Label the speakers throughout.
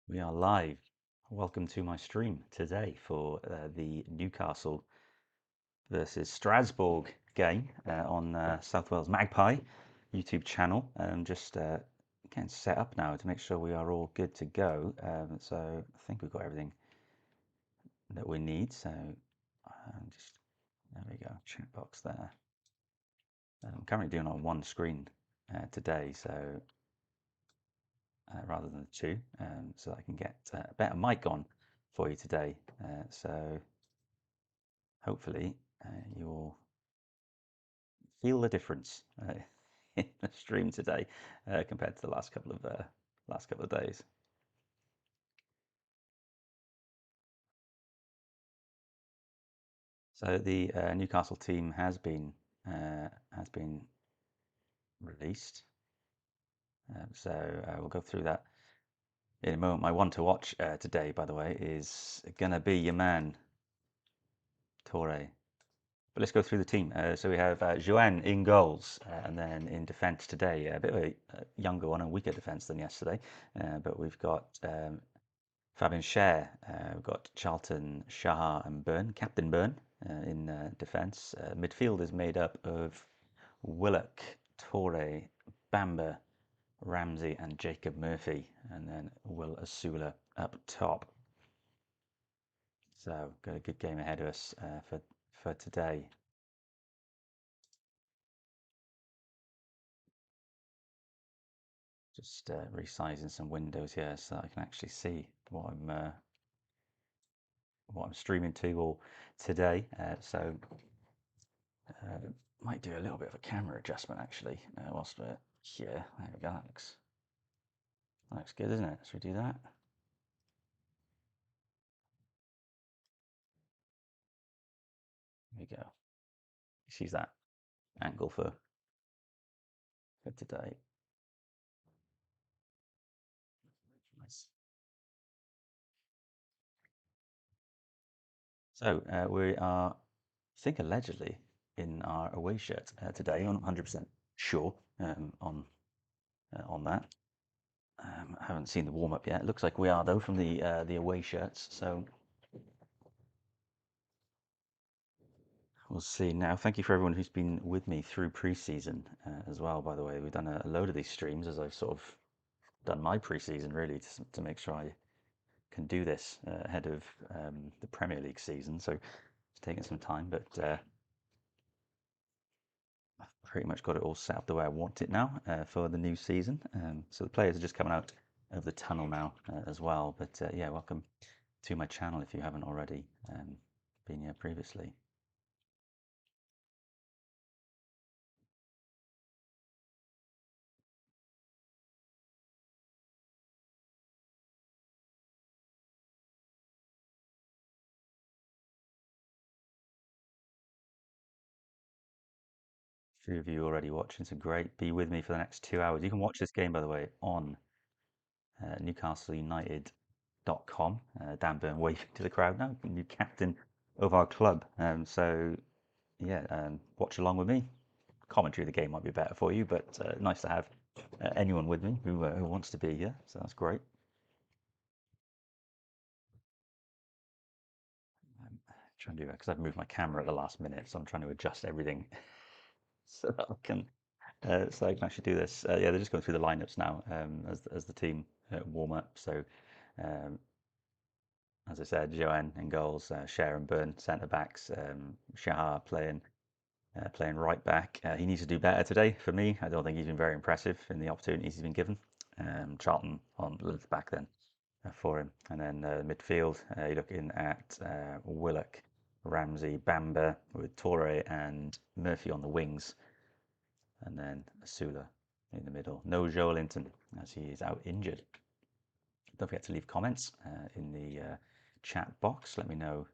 Speaker 1: We are live. Welcome to my stream today for the Newcastle versus Strasbourg game on South Wales Magpie YouTube channel. Just getting set up now to make sure we are all good to go. So I think we've got everything that we need. So just there we go, chat box there. I'm currently doing it on one screen today, so rather than two, so I can get a better mic on for you today. So hopefully you'll feel the difference in the stream today compared to the last couple of days. So the Newcastle team has been released. So we'll go through that in a moment. My one to watch today, by the way, is gonna be your man Torre. But let's go through the team. So we have Joanne in goals, and then in defence today, a bit of a younger one, a weaker defence than yesterday. But we've got Fabian Schär, we've got Charlton, Shah, and Byrne, Captain Byrne in defence. Midfield is made up of Willock, Torre, Bamba, Ramsey, and Jacob Murphy, and then Will Asula up top. So got a good game ahead of us for today. Just resizing some windows here so that I can actually see what I'm streaming to or today. So might do a little bit of a camera adjustment actually whilst we're here. There we go. That looks good, isn't it? Should we do that? There we go. Let's use that angle for today. Nice. So we are, I think, allegedly in our away shirt today. I'm not 100% sure on that. I haven't seen the warm up yet. It looks like we are though from the away shirts. So we'll see now. Thank you for everyone who's been with me through pre-season as well. By the way, we've done a load of these streams as I've sort of done my pre-season really to make sure I can do this ahead of the Premier League season. So it's taken some time, but I've pretty much got it all set up the way I want it now for the new season. So the players are just coming out of the tunnel now as well. But yeah, welcome to my channel if you haven't already been here previously. A few of you already watching, so great. Be with me for the next 2 hours. You can watch this game, by the way, on NewcastleUnited.com. Dan Burn waving to the crowd now, new captain of our club. So yeah, watch along with me. Commentary of the game might be better for you, but nice to have anyone with me who wants to be here. So that's great. I'm trying to do that because I've moved my camera at the last minute, so I'm trying to adjust everything so that I can actually do this. Yeah, they're just going through the lineups now as the team warm up. So um, as I said, Joanne in goals, Schär and Byrne centre backs, Shahar playing right back. He needs to do better today for me. I don't think he's been very impressive in the opportunities he's been given. Charlton on the back then for him. And then midfield, you're looking at Willock, Ramsey, Bamba with Torre and Murphy on the wings. And then Asula in the middle. No Joelinton as he is out injured. Don't forget to leave comments in the chat box. Let me know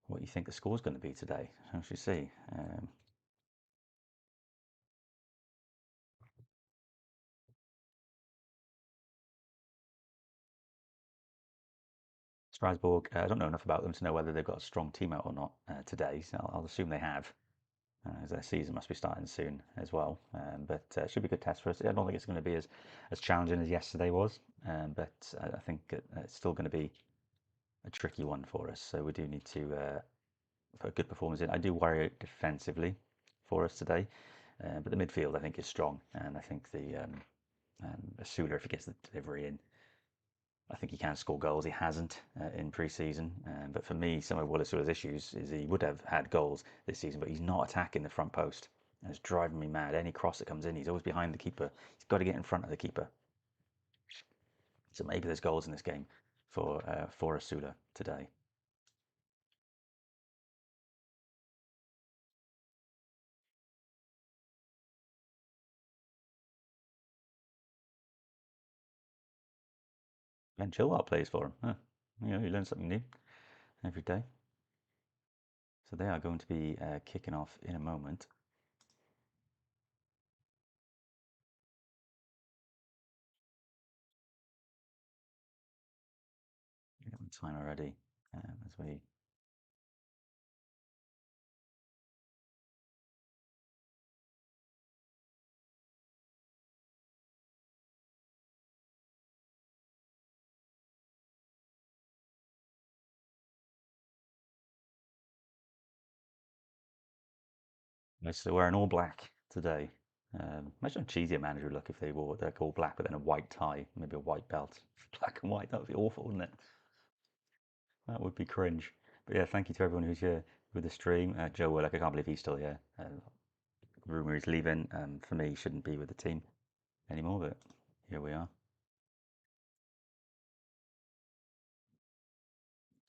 Speaker 1: what you think the score is going to be today. As you see. Strasbourg, I don't know enough about them to know whether they've got a strong team out or not today, so I'll assume they have. Their season must be starting soon as well. But it should be a good test for us. I don't think it's going to be as challenging as yesterday was, but I think it's still going to be a tricky one for us. So we do need to put a good performance in. I do worry defensively for us today, but the midfield I think is strong, and I think the Asula, if he gets the delivery in, I think he can score goals. He hasn't in pre-season, but for me, some of Willis's issues is he would have had goals this season, but he's not attacking the front post, and it's driving me mad. Any cross that comes in, he's always behind the keeper. He's got to get in front of the keeper. So maybe there's goals in this game for Asula today. Ben Chilwell plays for him. Huh. You learn something new every day. So they are going to be kicking off in a moment. Time already as we Mostly wearing all black today. Imagine a cheesier manager look if they wore like all black but then a white tie, maybe a white belt. Black and white, that would be awful, wouldn't it? That would be cringe. But yeah, thank you to everyone who's here with the stream. Joe Willock, I can't believe he's still here. Rumour he's leaving. For me, he shouldn't be with the team anymore, but here we are.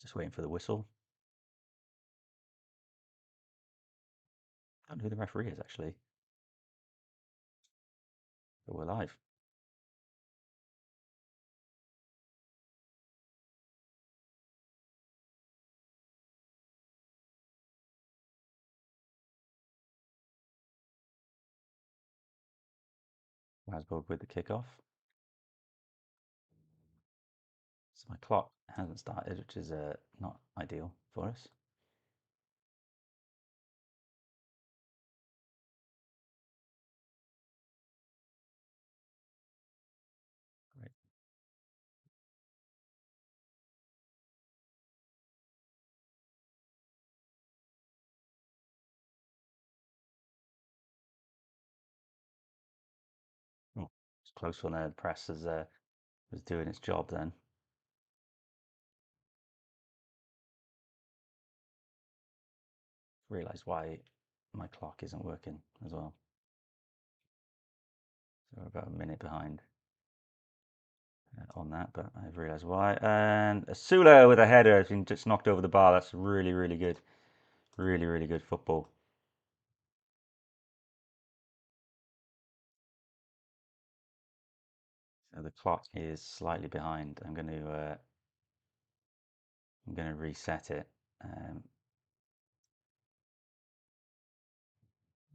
Speaker 1: Just waiting for the whistle. I don't know who the referee is actually, but we're live. Strasbourg with the kickoff. So my clock hasn't started, which is not ideal for us. Great. Oh, it's close one there. The press was doing its job then. Realised why my clock isn't working as well. So we're about a minute behind on that, but I've realised why. And Asula with a header has been just knocked over the bar. That's really, really good. Really, really good football. So the clock is slightly behind. I'm going to reset it.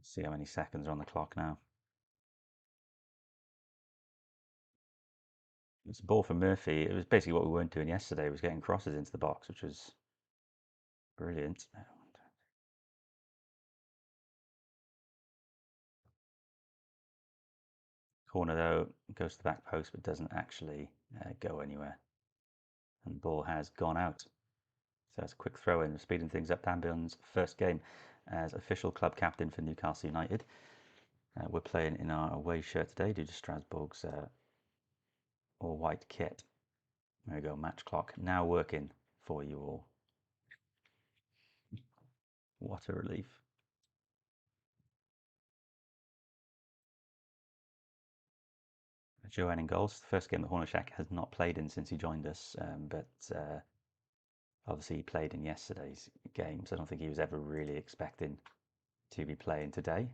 Speaker 1: See how many seconds are on the clock now. It's a ball for Murphy. It was basically what we weren't doing yesterday, was getting crosses into the box, which was brilliant. Corner though goes to the back post, but doesn't actually go anywhere. And the ball has gone out. So it's a quick throw in, speeding things up. Dan Bill's first game as official club captain for Newcastle United. We're playing in our away shirt today due to Strasbourg's all white kit. There we go, match clock now working for you all. What a relief. Joanne in goals. The first game that Hornacek has not played in since he joined us, but obviously he played in yesterday's game, so I don't think he was ever really expecting to be playing today.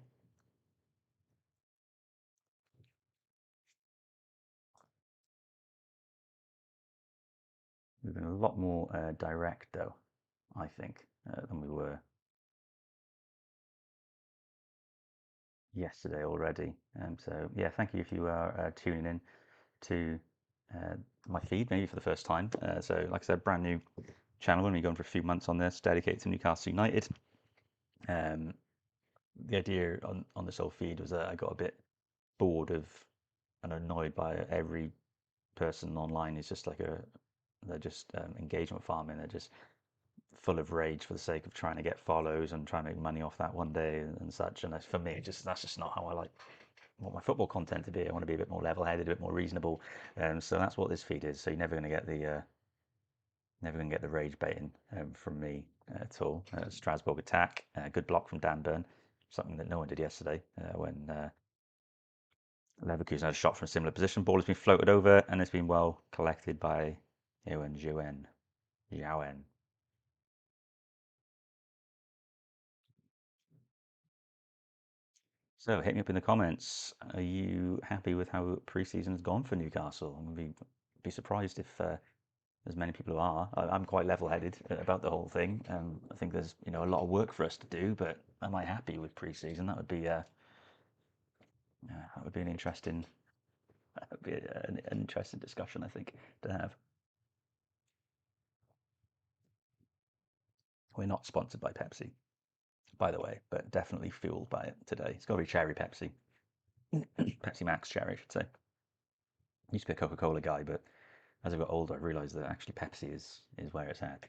Speaker 1: We've been a lot more direct, though, I think, than we were yesterday already. So, yeah, thank you if you are tuning in to my feed, maybe for the first time. So, like I said, brand new channel. We're only going for a few months on this, dedicated to Newcastle United. the idea on this whole feed was that I got a bit bored of and annoyed by every person online is just like they're just engagement farming. They're just full of rage for the sake of trying to get follows and trying to make money off that one day and such. And for me, just that's just not how I like want my football content to be. I want to be a bit more level-headed, a bit more reasonable. So that's what this feed is. So you're never going to get the rage baiting from me at all. Strasbourg attack, good block from Dan Burn, something that no one did yesterday when Leverkusen had a shot from a similar position. Ball has been floated over and it's been well collected by Ewan Zhao. So hit me up in the comments. Are you happy with how pre-season's gone for Newcastle? I'm going to be surprised if there's many people who are. I'm quite level-headed about the whole thing. I think there's a lot of work for us to do, but am I happy with pre-season? That would be an interesting an interesting discussion I think to have. We're not sponsored by Pepsi, by the way, but definitely fueled by it today. It's got to be cherry Pepsi, Pepsi Max cherry, I should say. I used to be a Coca-Cola guy, but as I got older, I realised that actually Pepsi is where it's at.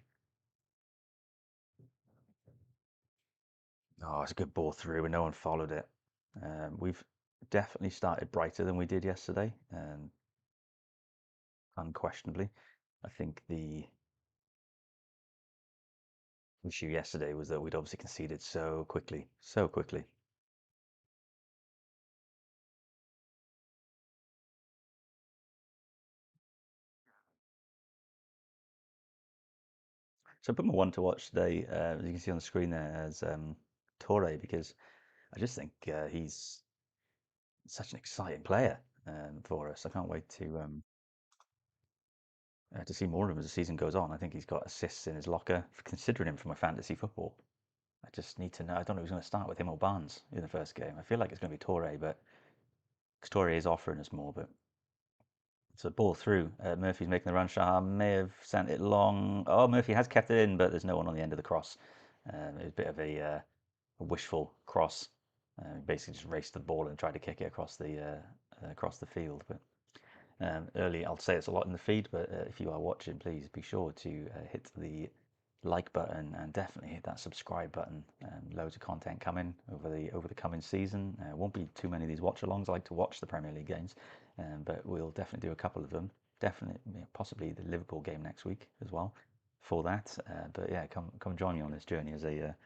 Speaker 1: Oh, it's a good ball through, and no one followed it. We've definitely started brighter than we did yesterday, unquestionably. I think the issue yesterday was that we'd obviously conceded so quickly, so quickly. So I put my one to watch today, as you can see on the screen there, as Torre, because I just think he's such an exciting player for us. I can't wait to see more of him as the season goes on. I think he's got assists in his locker. Considering him for my fantasy football, I just need to know. I don't know who's going to start with him or Barnes in the first game. I feel like it's going to be Torre, but because Torre is offering us more. But it's a ball through. Murphy's making the run. Shah may have sent it long. Oh, Murphy has kept it in, but there's no one on the end of the cross. It was a bit of a wishful cross. Basically, just raced the ball and tried to kick it across the field. But early, I'll say it's a lot in the feed, but if you are watching, please be sure to hit the like button and definitely hit that subscribe button. Loads of content coming over the coming season. Won't be too many of these watch-alongs. I like to watch the Premier League games, but we'll definitely do a couple of them. Definitely, possibly the Liverpool game next week as well for that. But yeah, come join me on this journey as a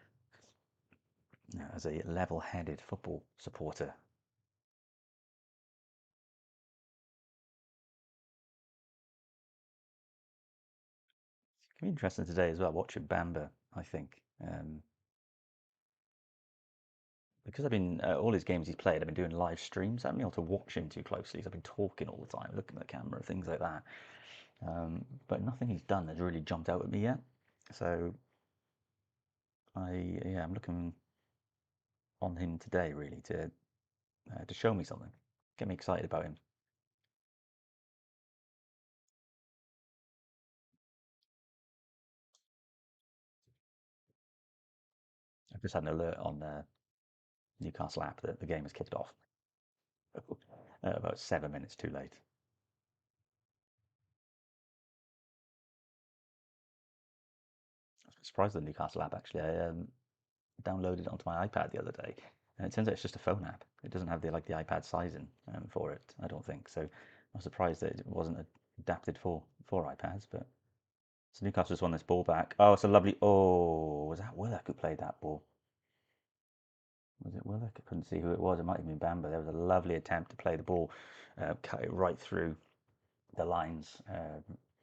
Speaker 1: level-headed football supporter. It's gonna be interesting today as well, watching Bamba, I think. Because I've been all his games he's played, I've been doing live streams. I haven't been able to watch him too closely. So I've been talking all the time, looking at the camera, things like that. But nothing he's done has really jumped out at me yet. So I'm looking on him today really to show me something, get me excited about him. I've just had an alert on the Newcastle app that the game has kicked off. About 7 minutes too late. I was surprised at the Newcastle app actually. I downloaded it onto my iPad the other day, and it turns out it's just a phone app. It doesn't have the iPad sizing for it, I don't think. So I'm surprised that it wasn't adapted for iPads. But so Newcastle just won this ball back. Oh, it's a lovely. Oh, was that Willock who played that ball? Was it Willock? I couldn't see who it was. It might have been Bamba. There was a lovely attempt to play the ball, cut it right through the lines.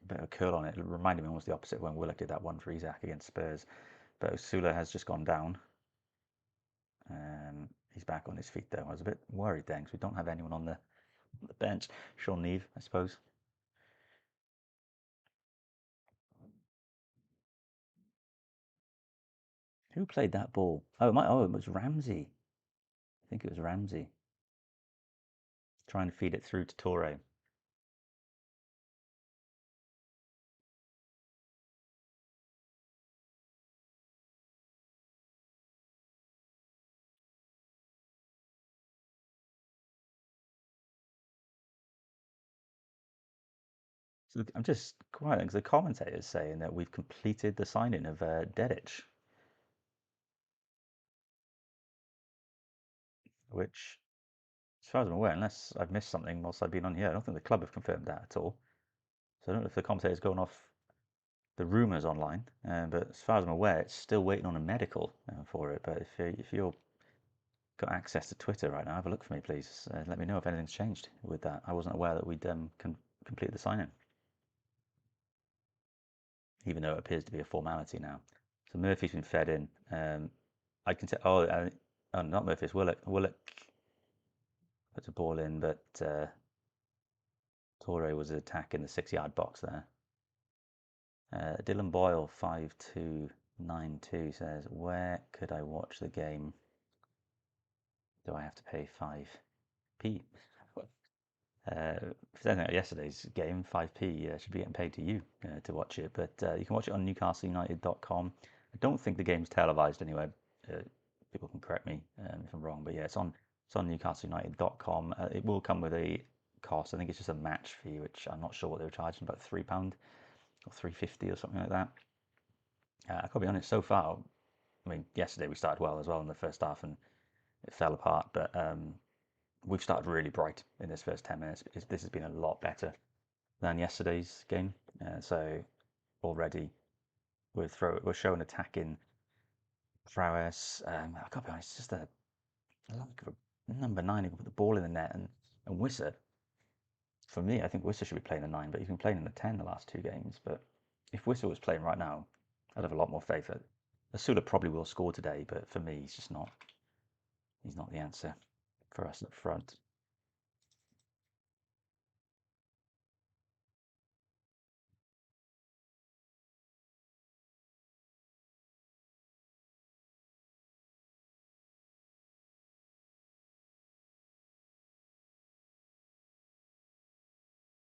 Speaker 1: Bit of a curl on it. It reminded me almost the opposite when Willock did that one for Isaac against Spurs. But Sula has just gone down. He's back on his feet though. I was a bit worried then because we don't have anyone on the bench. Sean Neve, I suppose. Who played that ball? Oh, it was Ramsey. I think it was Ramsey trying to feed it through to Torre. So I'm just quite because the commentator's saying that we've completed the signing of Dedic, which, as far as I'm aware, unless I've missed something whilst I've been on here, I don't think the club have confirmed that at all. So I don't know if the commentator's going off the rumours online, but as far as I'm aware, it's still waiting on a medical for it. But if you've got access to Twitter right now, have a look for me, please. Let me know if anything's changed with that. I wasn't aware that we'd complete the signing, even though it appears to be a formality now. So Murphy's been fed in. I can tell. Oh, not Murphy's. Willock. Willock puts a ball in, but Torre was attacking the 6-yard box there. Dylan Boyle 5292 says, "Where could I watch the game? Do I have to pay 5p?" For anything like yesterday's game, 5p should be getting paid to you to watch it. But you can watch it on NewcastleUnited.com. I don't think the game's televised anyway. People can correct me if I'm wrong, but yeah, it's on NewcastleUnited.com. It will come with a cost. I think it's just a match fee, which I'm not sure what they were charging, about £3 or 3.50 or something like that. I gotta be honest, so far, I mean, yesterday we started well as well in the first half and it fell apart, but we've started really bright in this first 10 minutes. This has been a lot better than yesterday's game. So already we're showing attacking prowess. I gotta be honest, it's just a lack of a number 9 who can put the ball in the net, and Wissa. For me, I think Wissa should be playing a 9, but he's been playing in the 10 the last 2 games. But if Wissa was playing right now, I'd have a lot more faith. Asula probably will score today, but for me, he's just not. He's not the answer for us up front.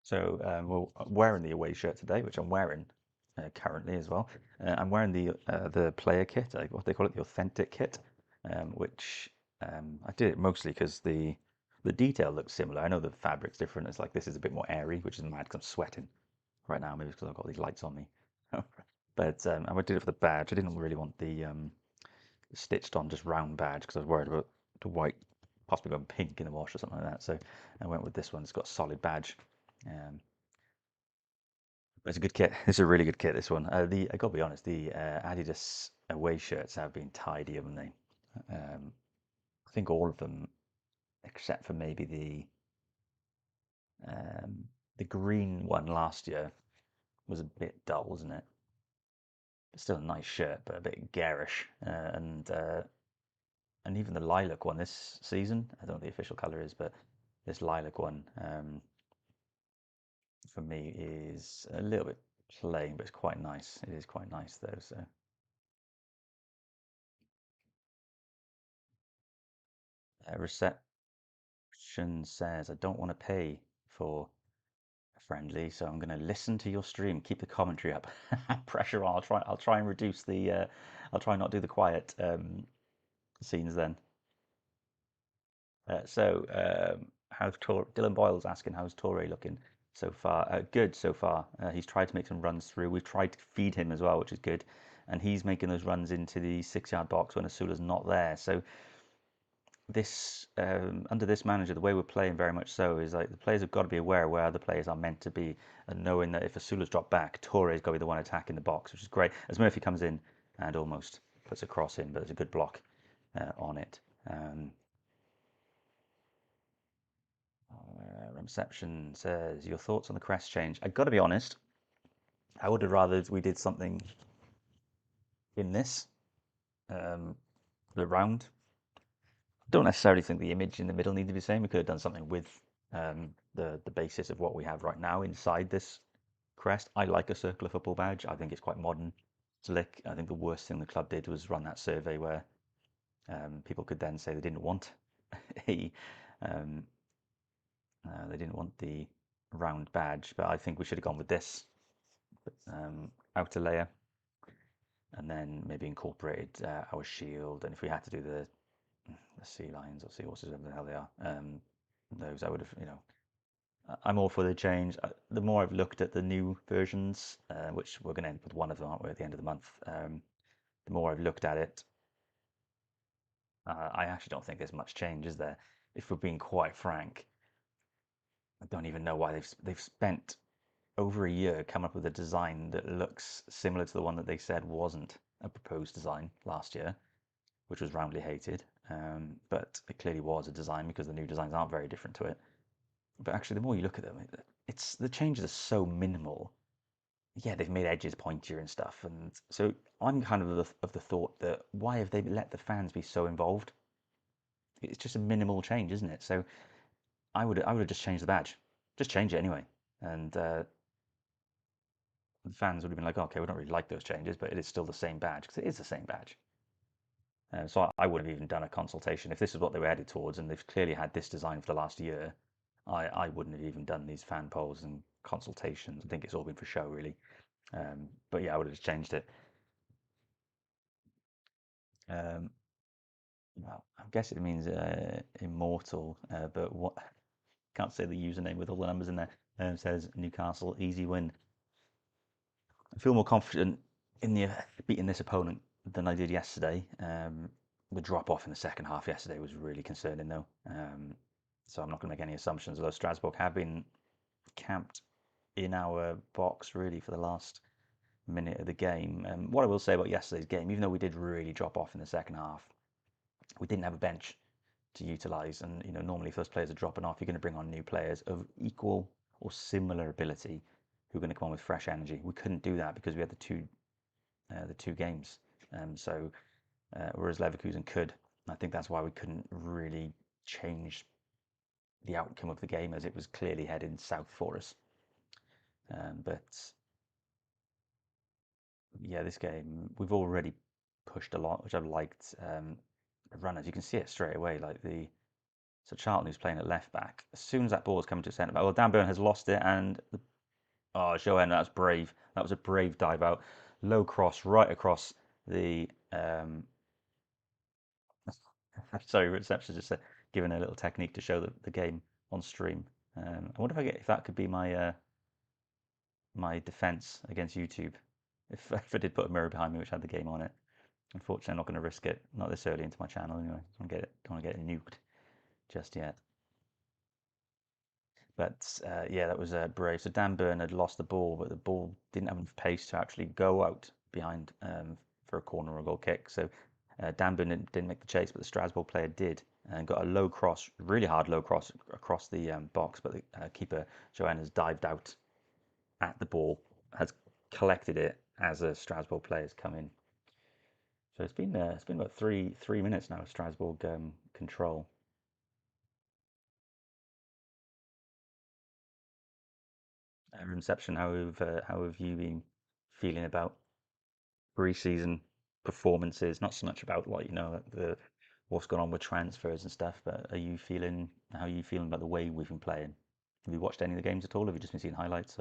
Speaker 1: So we're wearing the away shirt today, which I'm wearing currently as well. I'm wearing the player kit, what they call it, the authentic kit, which I did it mostly because the detail looks similar. I know the fabric's different. It's like this is a bit more airy, which is mad because I'm sweating right now, maybe because I've got these lights on me. But I did it for the badge. I didn't really want the stitched on just round badge because I was worried about the white possibly going pink in the wash or something like that. So I went with this one. It's got a solid badge. But it's a good kit. It's a really good kit, this one. I gotta be honest, the Adidas away shirts have been tidy, haven't they? I think all of them, except for maybe the green one last year, was a bit dull, wasn't it? It's still a nice shirt, but a bit garish. And even the lilac one this season, I don't know what the official colour is, but this lilac one for me is a little bit plain, but it's quite nice. It is quite nice though. So reception says, "I don't want to pay for a friendly, so I'm going to listen to your stream. Keep the commentary up. Pressure on. I'll try and reduce the. I'll try and not do the quiet scenes then." How's Dylan Boyle's asking, how's Torre looking so far? Good so far. He's tried to make some runs through. We've tried to feed him as well, which is good. And he's making those runs into the 6-yard box when Asula's not there. So this under this manager, the way we're playing very much so is like the players have got to be aware where other players are meant to be, and knowing that if Asula's dropped back, Torre's got to be the one attacking the box, which is great. As Murphy comes in and almost puts a cross in, but there's a good block on it. Reception says, "Your thoughts on the crest change?" I got to be honest, I would have rather we did something in this the round. Don't necessarily think the image in the middle needed to be the same. We could have done something with the basis of what we have right now inside this crest. I like a circular football badge. I think it's quite modern, slick. I think the worst thing the club did was run that survey where people could then say they didn't want a they didn't want the round badge, but I think we should have gone with this outer layer, and then maybe incorporated our shield. And if we had to do the sea lions or sea horses, whatever the hell they are, those I would have, I'm all for the change. The more I've looked at the new versions, which we're going to end with one of them, aren't we, at the end of the month? The more I've looked at it, I actually don't think there's much change, is there? If we're being quite frank, I don't even know why they've spent over a year coming up with a design that looks similar to the one that they said wasn't a proposed design last year, which was roundly hated. But it clearly was a design because the new designs aren't very different to it. But actually, the more you look at them, it's the changes are so minimal. Yeah, they've made edges pointier and stuff, and so I'm kind of the thought that why have they let the fans be so involved? It's just a minimal change, isn't it? So I would have just changed the badge, just change it anyway, and the fans would have been like, okay, we don't really like those changes, but it is still the same badge because it is the same badge. So I would have even done a consultation if this is what they were headed towards, and they've clearly had this design for the last year. I wouldn't have even done these fan polls and consultations. I think it's all been for show, really. But yeah, I would have just changed it. Um, well, I'm guessing it means immortal, but what? Can't say the username with all the numbers in there. Says Newcastle easy win. I feel more confident in the beating this opponent than I did yesterday. The drop off in the second half yesterday was really concerning, though. So I'm not going to make any assumptions. Although Strasbourg have been camped in our box really for the last minute of the game. What I will say about yesterday's game, even though we did really drop off in the second half, we didn't have a bench to utilise. And normally if those players are dropping off, you're going to bring on new players of equal or similar ability who are going to come on with fresh energy. We couldn't do that because we had the two games. Whereas Leverkusen could, I think that's why we couldn't really change the outcome of the game as it was clearly heading south for us. But yeah, this game we've already pushed a lot, which I've liked. The runners, you can see it straight away. So Charlton, who's playing at left back, as soon as that ball is coming to centre back, well, Dan Burn has lost it, and Joanne, that's brave. That was a brave dive out, low cross right across the. Sorry, reception just giving a little technique to show the game on stream. I wonder if that could be my defense against YouTube. If I did put a mirror behind me which had the game on it. Unfortunately, I'm not going to risk it. Not this early into my channel anyway. Don't want to get it nuked just yet. But yeah, that was brave. So Dan Burn had lost the ball, but the ball didn't have enough pace to actually go out behind for a corner or a goal kick. So Dan Burn didn't make the chase, but the Strasbourg player did and got a low cross, really hard low cross across the box. But the keeper Joanne has dived out at the ball, has collected it as a Strasbourg player has come in. So it's been about three minutes now of Strasbourg control. Inception, how have you been feeling about pre-season performances? Not so much about the what's going on with transfers and stuff, but how are you feeling about the way we've been playing? Have you watched any of the games at all? Have you just been seeing highlights?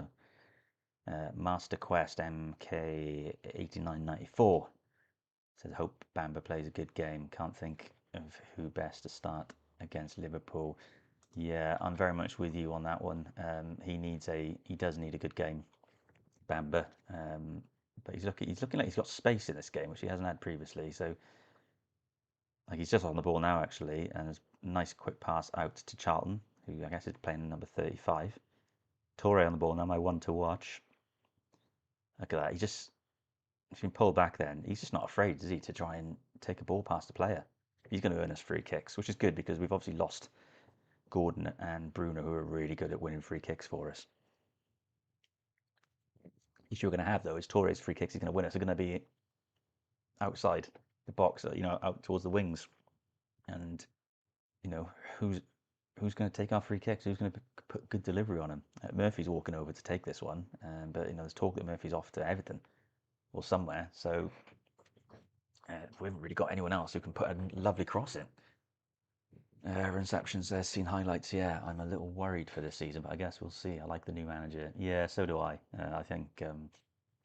Speaker 1: Master Quest MK8994 says hope Bamba plays a good game. Can't think of who best to start against Liverpool. Yeah, I'm very much with you on that one. He does need a good game, Bamba. But he's looking like he's got space in this game, which he hasn't had previously. So like he's just on the ball now actually, and a nice quick pass out to Charlton, who I guess is playing number 35. Torre on the ball now, my one to watch. Look at that. He's been pulled back then. He's just not afraid, is he, to try and take a ball past the player. He's going to earn us free kicks, which is good because we've obviously lost Gordon and Bruno, who are really good at winning free kicks for us. The issue we're going to have, though, is Torres' free kicks he's going to win us are going to be outside the box, out towards the wings. And, you know, who's going to take our free kicks? Who's going to put good delivery on him? Murphy's walking over to take this one, but, there's talk that Murphy's off to Everton or somewhere. So we haven't really got anyone else who can put a lovely cross in. Receptions there, seen highlights. Yeah, I'm a little worried for this season, but I guess we'll see. I like the new manager. Yeah, so do I. I think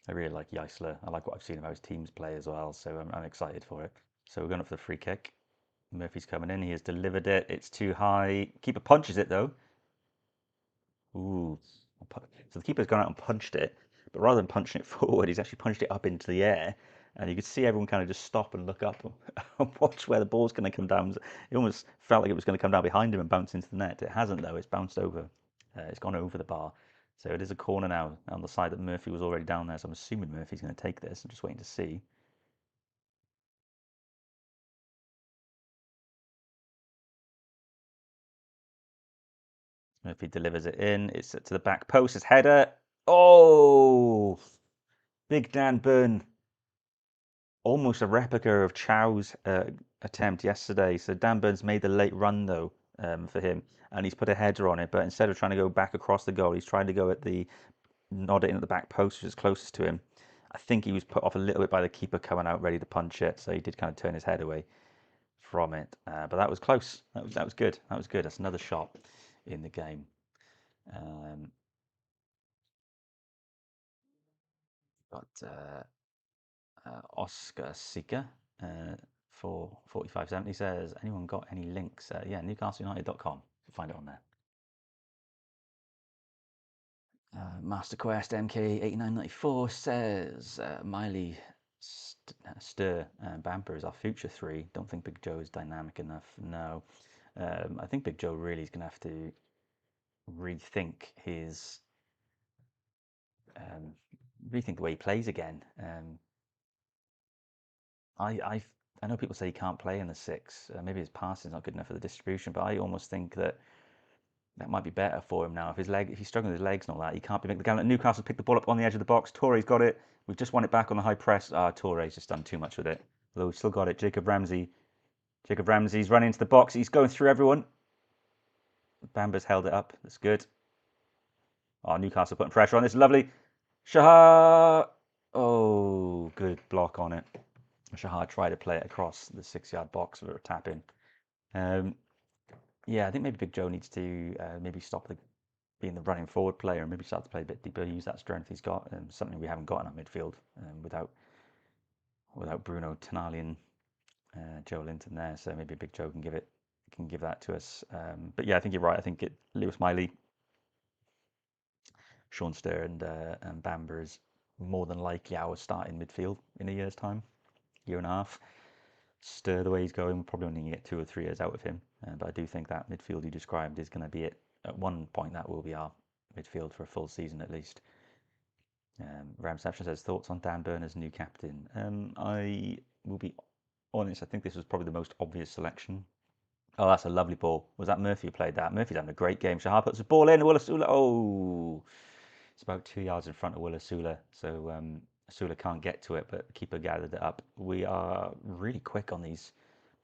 Speaker 1: I really like Jaissle. I like what I've seen of how his teams play as well, so I'm excited for it. So we're going up for the free kick. Murphy's coming in. He has delivered it. It's too high. Keeper punches it though. Ooh. So the keeper's gone out and punched it, but rather than punching it forward, he's actually punched it up into the air. And you could see everyone kind of just stop and look up and watch where the ball's going to come down. It almost felt like it was going to come down behind him and bounce into the net. It hasn't, though. It's bounced over. It's gone over the bar. So it is a corner now on the side that Murphy was already down there. So I'm assuming Murphy's going to take this. I'm just waiting to see. Murphy delivers it in. It's to the back post. It's header. Oh, big Dan Burn. Almost a replica of Chow's attempt yesterday. So Dan Burn's made the late run though for him, and he's put a header on it. But instead of trying to go back across the goal, he's trying to go at the nod it in at the back post, which is closest to him. I think he was put off a little bit by the keeper coming out ready to punch it, so he did kind of turn his head away from it. But that was close. That was good. That was good. That's another shot in the game. Um, got Oscar Seeker for 45.70 says, anyone got any links? Yeah, newcastleunited.com. Find it on there. MasterQuest MK8994 says, Miley Stir Bamper is our future three. Don't think Big Joe is dynamic enough. No. I think Big Joe really is going to have to rethink his rethink the way he plays again. I I know people say he can't play in the six. Maybe his passing's not good enough for the distribution, but I almost think that that might be better for him now. If he's struggling with his legs and all that, he can't be making the game. Newcastle picked the ball up on the edge of the box. Torre's got it. We've just won it back on the high press. Torre's just done too much with it. Although we've still got it. Jacob Ramsey. Jacob Ramsey's running into the box. He's going through everyone. Bamba's held it up. That's good. Newcastle putting pressure on this. Lovely. Shahar. Oh, good block on it. Shahar tried to play it across the 6-yard box for a tap in. Yeah, I think maybe Big Joe needs to maybe stop being the running forward player and maybe start to play a bit deeper, use that strength he's got, something we haven't got in our midfield without Bruno Tonali and Joe Linton there. So maybe Big Joe can give that to us. But yeah, I think you're right. I think Lewis Miley, Sean Sturr, and Bamber is more than likely our starting midfield in a year's time, year and a half. Stir the way he's going, we're probably only going to get 2 or 3 years out of him. But I do think that midfield you described is going to be it. At one point, that will be our midfield for a full season at least. Ramception says, thoughts on Dan Burn as new captain? I will be honest, I think this was probably the most obvious selection. Oh, that's a lovely ball. Was that Murphy who played that? Murphy's having a great game. Shahar puts the ball in. Willasula. Oh, it's about 2 yards in front of Willasula. So Sula can't get to it, but the keeper gathered it up. We are really quick on these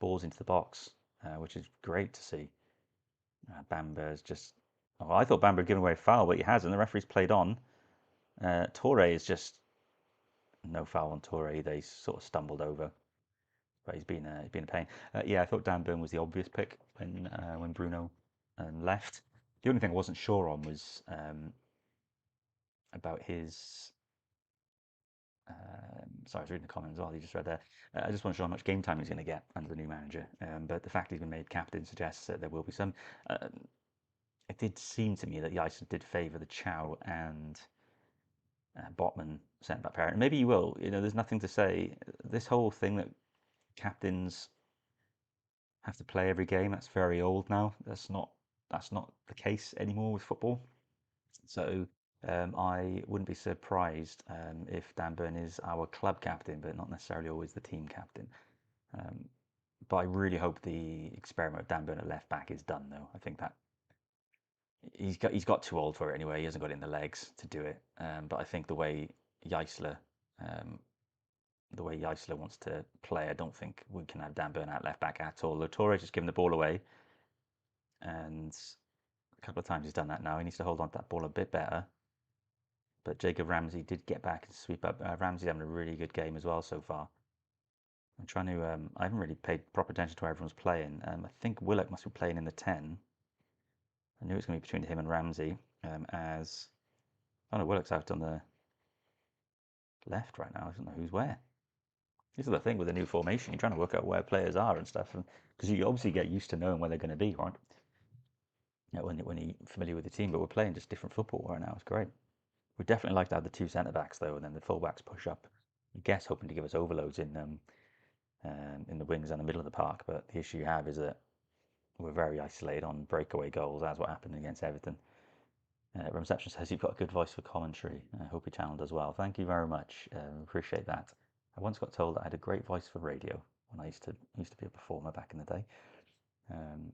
Speaker 1: balls into the box, which is great to see. Bamber's just... Oh, I thought Bamber had given away a foul, but he hasn't. The referee's played on. Torre is just... No foul on Torre either. He's sort of stumbled over. But he's been a pain. Yeah, I thought Dan Burn was the obvious pick when Bruno left. The only thing I wasn't sure on was about his... sorry, I was reading the comments as well. You just read there. I just wasn't sure how much game time he's going to get under the new manager. But the fact he's been made captain suggests that there will be some. It did seem to me that Jaissle did favour the Chow and Botman centre-back pairing. Maybe he will. There's nothing to say. This whole thing that captains have to play every game, that's very old now. That's not the case anymore with football. So I wouldn't be surprised if Dan Burn is our club captain, but not necessarily always the team captain. But I really hope the experiment of Dan Burn at left back is done, though. I think that he's got too old for it anyway. He hasn't got it in the legs to do it. But I think the way Jaissle wants to play, I don't think we can have Dan Burn at left back at all. Torres just given the ball away, and a couple of times he's done that now. He needs to hold on to that ball a bit better. But Jacob Ramsey did get back and sweep up. Ramsey's having a really good game as well so far. I'm trying to... I haven't really paid proper attention to where everyone's playing. I think Willock must be playing in the 10. I knew it was going to be between him and Ramsey. As... Oh no, Willock's out on the left right now. I don't know who's where. This is the thing with the new formation. You're trying to work out where players are and stuff. Because you obviously get used to knowing where they're going to be, right? when he's familiar with the team. But we're playing just different football right now. It's great. We'd definitely like to have the two centre backs though, and then the full backs push up. I guess hoping to give us overloads in the wings and the middle of the park. But the issue you have is that we're very isolated on breakaway goals. That's what happened against Everton. Reception says you've got a good voice for commentary. I hope your channel does well. Thank you very much. Appreciate that. I once got told that I had a great voice for radio when I used to be a performer back in the day, um,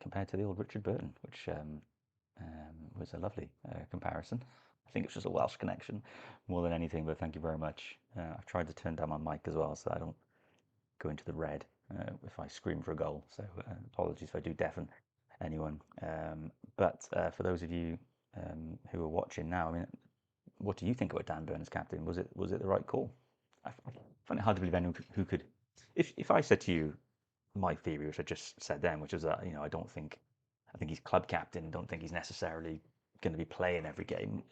Speaker 1: compared to the old Richard Burton, which was a lovely comparison. I think it's just a Welsh connection more than anything. But thank you very much. I've tried to turn down my mic as well so I don't go into the red if I scream for a goal. So apologies if I do deafen anyone. But for those of you who are watching now, I mean, what do you think about Dan Burn as captain? Was it the right call? I find it hard to believe anyone who could. If I said to you my theory, which I just said then, which is that I think he's club captain. Don't think he's necessarily going to be playing every game.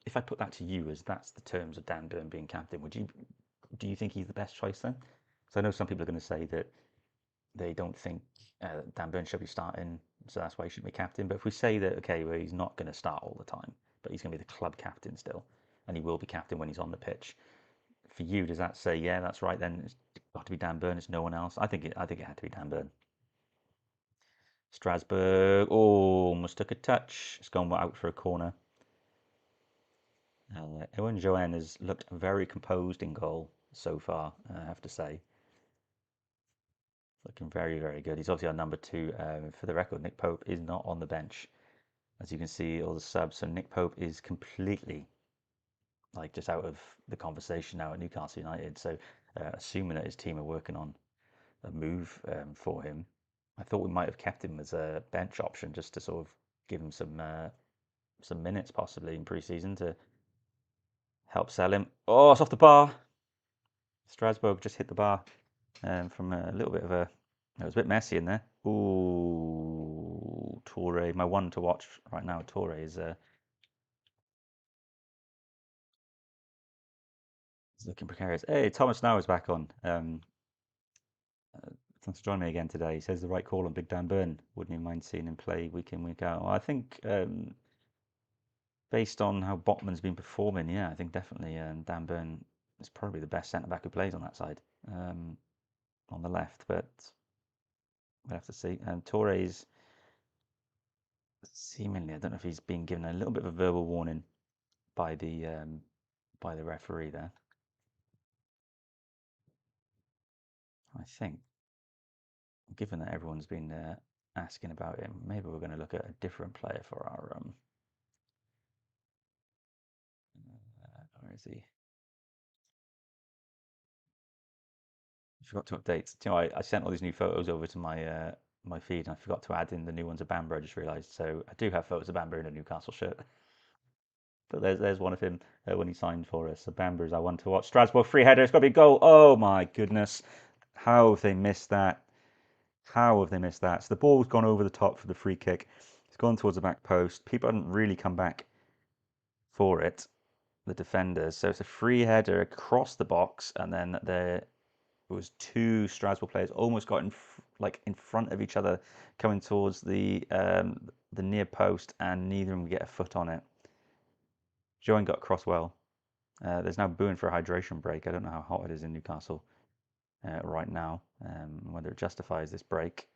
Speaker 1: If I put that to you as that's the terms of Dan Burn being captain, do you think he's the best choice then? So I know some people are going to say that they don't think Dan Burn should be starting, so that's why he shouldn't be captain. But if we say that, okay, well, he's not going to start all the time, but he's going to be the club captain still, and he will be captain when he's on the pitch. For you, does that say, yeah, that's right, then it's got to be Dan Burn, it's no one else? I think it had to be Dan Burn. Strasbourg, oh, almost took a touch. It's gone out for a corner. Ewan Joanne has looked very composed in goal so far, I have to say. Looking very, very good. He's obviously our number two. For the record, Nick Pope is not on the bench. As you can see, all the subs. So Nick Pope is completely like just out of the conversation now at Newcastle United. So assuming that his team are working on a move for him, I thought we might have kept him as a bench option just to sort of give him some minutes possibly in pre-season to help sell him. Oh, it's off the bar. Strasbourg just hit the bar from a little bit of a. It was a bit messy in there. Ooh, Torre. My one to watch right now, Torre, is looking precarious. Hey, Thomas Now is back on. Thanks for joining me again today. He says the right call on Big Dan Burn. Wouldn't you mind seeing him play week in, week out? Well, I think based on how Botman's been performing, yeah, I think definitely Dan Burn is probably the best centre back who plays on that side, on the left. But we'll have to see. And Torres, seemingly, I don't know if he's been given a little bit of a verbal warning by the referee there. I think, given that everyone's been asking about him, maybe we're going to look at a different player for our where is he? I forgot to update. You know, I sent all these new photos over to my feed, and I forgot to add in the new ones of Bamber. I just realised. So I do have photos of Bamber in a Newcastle shirt. But there's one of him when he signed for us. So Bamber is our one to watch. Strasbourg free header. It's got to be a goal. Oh my goodness! How have they missed that? How have they missed that? So the ball's gone over the top for the free kick. It's gone towards the back post. People haven't really come back for it, the defenders. So it's a free header across the box, and then there was two Strasbourg players almost got in front of each other, coming towards the near post, and neither of them get a foot on it. Joan got across well. There's now booing for a hydration break. I don't know how hot it is in Newcastle right now, whether it justifies this break.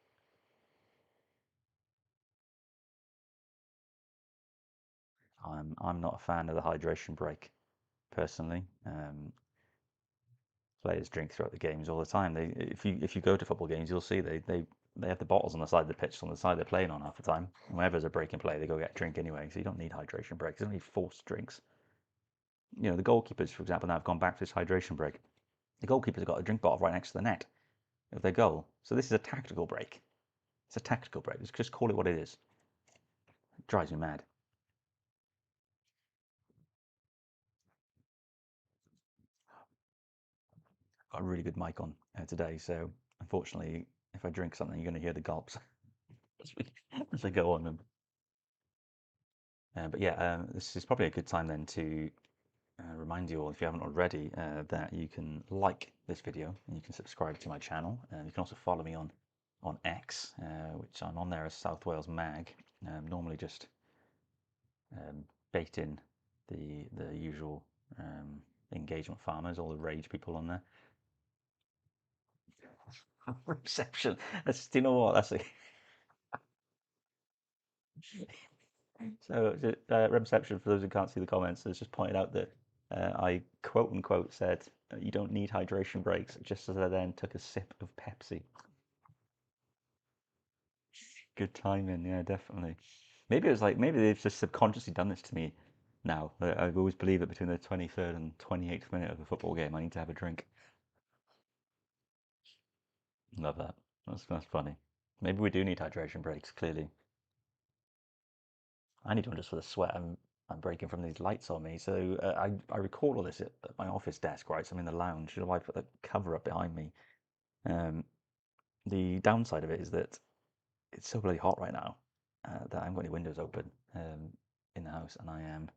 Speaker 1: I'm not a fan of the hydration break personally. Players drink throughout the games all the time. If you go to football games, you'll see they have the bottles on the side of the pitch, on the side they're playing on half the time. Whenever there's a break in play, they go get a drink anyway. So you don't need hydration breaks. You don't need forced drinks. You know, the goalkeepers, for example, now have gone back to this hydration break. The goalkeepers have got a drink bottle right next to the net of their goal. So this is a tactical break. It's a tactical break. Let's just call it what it is. It drives me mad. Got a really good mic on today, so unfortunately, if I drink something, you're going to hear the gulps as they go on them. But yeah, this is probably a good time then to remind you all, if you haven't already, that you can like this video and you can subscribe to my channel. And you can also follow me on on X, which I'm on there as South Wales Mag. Normally just baiting the usual engagement farmers, all the rage people on there. Reception. Do you know what? That's so. Reception, for those who can't see the comments, has just pointed out that I quote unquote said, "You don't need hydration breaks," just as I then took a sip of Pepsi. Good timing, yeah, definitely. Maybe it was like maybe they've just subconsciously done this to me now. I always believe that between the 23rd and 28th minute of a football game, I need to have a drink. Love that. That's funny. Maybe we do need hydration breaks. Clearly, I need one just for the sweat. I'm breaking from these lights on me. So I record all this at my office desk, right? So I'm in the lounge. I put the cover up behind me. Um, the downside of it is that it's so bloody hot right now that I haven't got any windows open in the house, and I am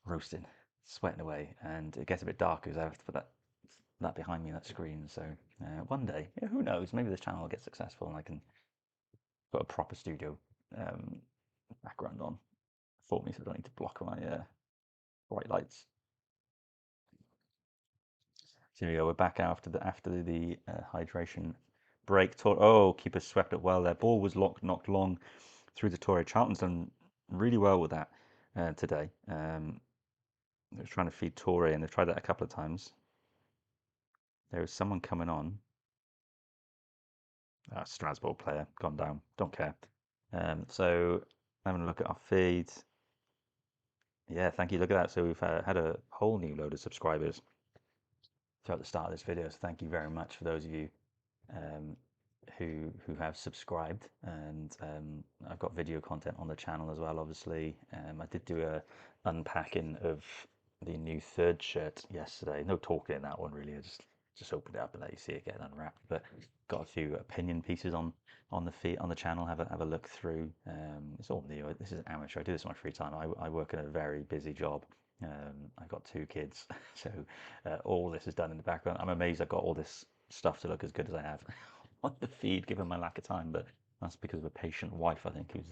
Speaker 1: roasting, sweating away, and it gets a bit darker because I have to put that behind me, that screen. So one day, yeah, who knows? Maybe this channel will get successful, and I can put a proper studio um, background on for me, so I don't need to block my bright lights. So here we go. We're back after the hydration break. Oh, keeper swept it well there. Ball was knocked long through the Torre. Charlton's done really well with that today. They're trying to feed Torre, and they've tried that a couple of times. There is someone coming on. Strasbourg player gone down. Don't care. So having a look at our feed. Yeah, thank you. Look at that. So we've had a whole new load of subscribers throughout the start of this video. So thank you very much for those of you um, who have subscribed, and I've got video content on the channel as well. Obviously, I did do a unpacking of the new third shirt yesterday. No talking in that one really. I just opened it up and let you see it getting unwrapped. But got a few opinion pieces on the feed on the channel. Have a look through. It's all new. This is amateur. I do this in my free time. I work in a very busy job. I've got 2 kids, so all this is done in the background. I'm amazed I've got all this stuff to look as good as I have on the feed, given my lack of time. But that's because of a patient wife, I think, who's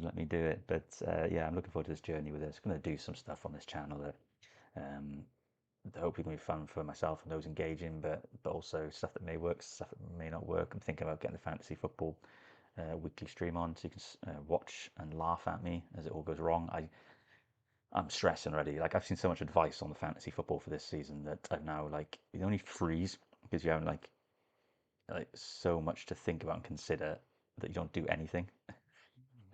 Speaker 1: let me do it. But yeah, I'm looking forward to this journey with this. I'm going to do some stuff on this channel that hopefully going to be fun for myself and those engaging, but also stuff that may work, stuff that may not work. I'm thinking about getting the fantasy football weekly stream on, so you can watch and laugh at me as it all goes wrong. I'm stressing already. Like, I've seen so much advice on the fantasy football for this season that I'm now like, you only freeze because you have like so much to think about and consider that you don't do anything.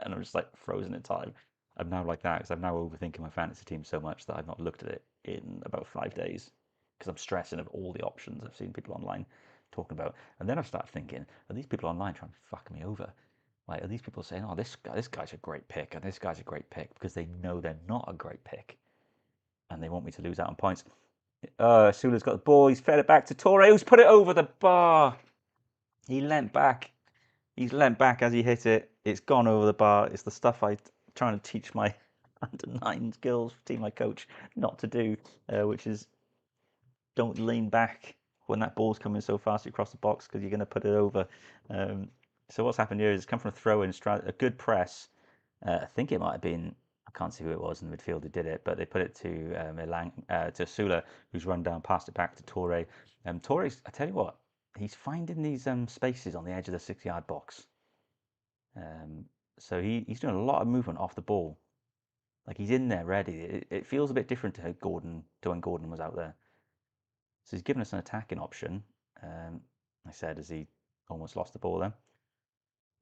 Speaker 1: And I'm just like frozen in time. I'm now like that because I'm now overthinking my fantasy team so much that I've not looked at it in about 5 days because I'm stressing of all the options I've seen people online talking about. And then I've started thinking, are these people online trying to fuck me over? Like, are these people saying, "Oh, this guy's a great pick, and this guy's a great pick," because they know they're not a great pick, and they want me to lose out on points? Sula's got the ball. He's fed it back to Torre, who's put it over the bar. He leant back. He's leant back as he hit it. It's gone over the bar. It's the stuff I'm trying to teach my under-9 skills team, my coach, not to do, which is don't lean back when that ball's coming so fast across the box because you're going to put it over. So what's happened here is it's come from a throw-in, a good press. I think it might have been, I can't see who it was in the midfield who did it, but they put it to Sula, who's run down, passed it back to Torre. Torre's, I tell you what, he's finding these spaces on the edge of the 6-yard box. So he's doing a lot of movement off the ball. Like, he's in there ready. It feels a bit different to when Gordon was out there. So he's given us an attacking option. I said as he almost lost the ball then.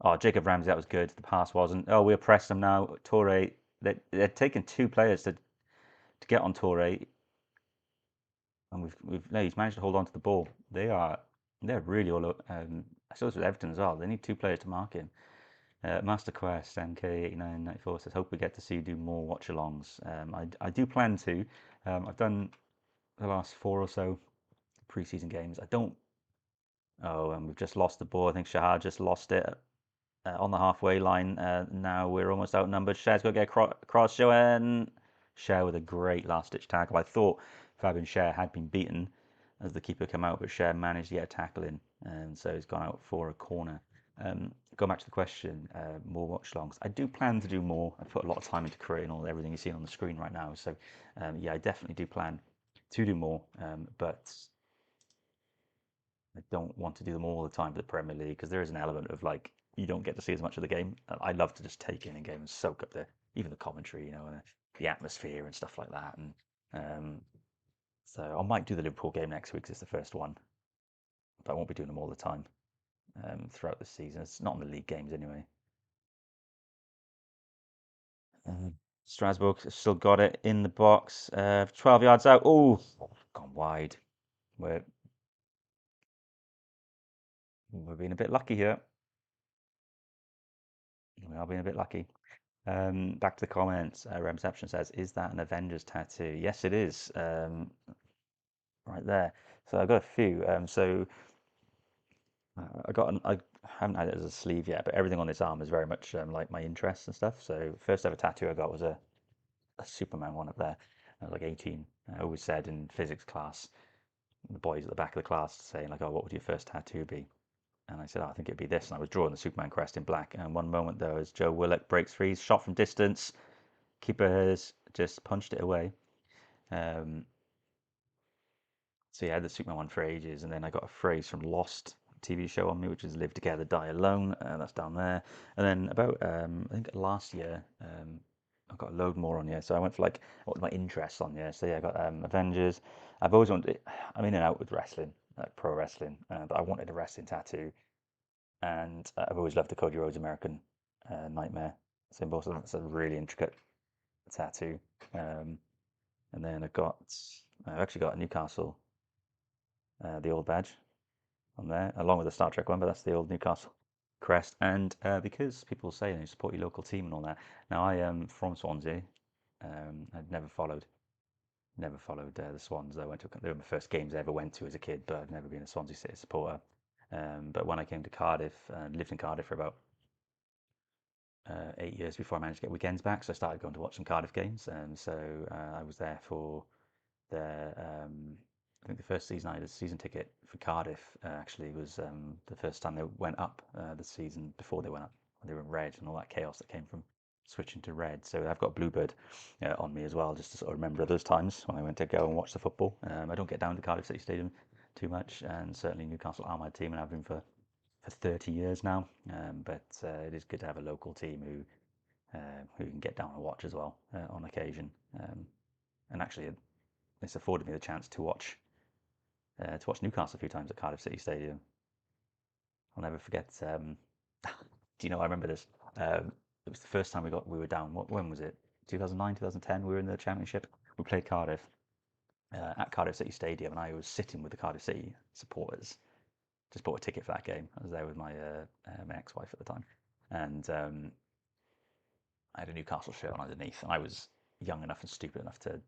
Speaker 1: Oh, Jacob Ramsey, that was good. The pass wasn't. Oh, we'll press them now. Torre, they're taking 2 players to get on Torre, and he's managed to hold on to the ball. They're really all up. I saw this with Everton as well. They need 2 players to mark him. Master Quest MK8994 says, hope we get to see you do more watch-alongs. I do plan to. I've done the last 4 or so pre-season games. I don't. Oh, and we've just lost the ball. I think Shahar just lost it on the halfway line. Now we're almost outnumbered. Cher's got to get across. Joanne Cher with a great last-ditch tackle. I thought Fabian Cher had been beaten as the keeper came out, but Cher managed to get a tackle in. and so he's gone out for a corner. Going back to the question, more watch-alongs. I do plan to do more. I put a lot of time into creating everything you see on the screen right now. So yeah, I definitely do plan to do more, but I don't want to do them all the time for the Premier League because there is an element of like you don't get to see as much of the game. I love to just take in a game and soak up even the commentary, and the atmosphere and stuff like that. And so I might do the Liverpool game next week 'cause it's the first one, but I won't be doing them all the time throughout the season. It's not in the league games anyway. Strasbourg still got it in the box, 12 yards out. Oh, gone wide. We're being a bit lucky here. We are being a bit lucky. Back to the comments. Reception says, "Is that an Avengers tattoo?" Yes, it is. Right there. So I've got a few. So I haven't had it as a sleeve yet, but everything on this arm is very much like my interests and stuff. So first ever tattoo I got was a Superman one up there. I was like 18. I always said in physics class, the boys at the back of the class saying like, "Oh, what would your first tattoo be?" And I said, "Oh, I think it'd be this." And I was drawing the Superman crest in black. And one moment there was Joe Willock breaks free, shot from distance. Keeper has just punched it away. So yeah, I had the Superman one for ages, and then I got a phrase from Lost TV show on me, which is "Live together, die alone." That's down there. And then about I think last year, I got a load more on here. So I went for like what my interests on here. So yeah, I got Avengers. I've always wanted. I'm in and out with wrestling, like pro wrestling, but I wanted a wrestling tattoo, and I've always loved the Cody Rhodes American Nightmare symbol. So that's a really intricate tattoo. And then I've actually got a Newcastle, the old badge on there, along with the Star Trek one, but that's the old Newcastle crest. And because people say you support your local team and all that. Now I am from Swansea. I've never followed the Swans. They were my first games I ever went to as a kid, but I've never been a Swansea City supporter. But when I came to Cardiff, lived in Cardiff for about 8 years before I managed to get weekends back, so I started going to watch some Cardiff games. And so I was there for their I think the first season I had a season ticket for Cardiff. Actually, was the first time they went up the season before they went up. They were in red and all that chaos that came from switching to red. So I've got Bluebird on me as well, just to sort of remember those times when I went to go and watch the football. I don't get down to Cardiff City Stadium too much, and certainly Newcastle are my team, and I've been for 30 years now. But it is good to have a local team who can get down and watch as well on occasion. And actually, it's afforded me the chance to watch Newcastle a few times at Cardiff City Stadium. I'll never forget. Do you know? I remember this. It was the first time we were down. When was it? 2009, 2010. We were in the Championship. We played Cardiff at Cardiff City Stadium, and I was sitting with the Cardiff City supporters. Just bought a ticket for that game. I was there with my ex-wife at the time, and I had a Newcastle shirt on underneath, and I was young enough and stupid enough to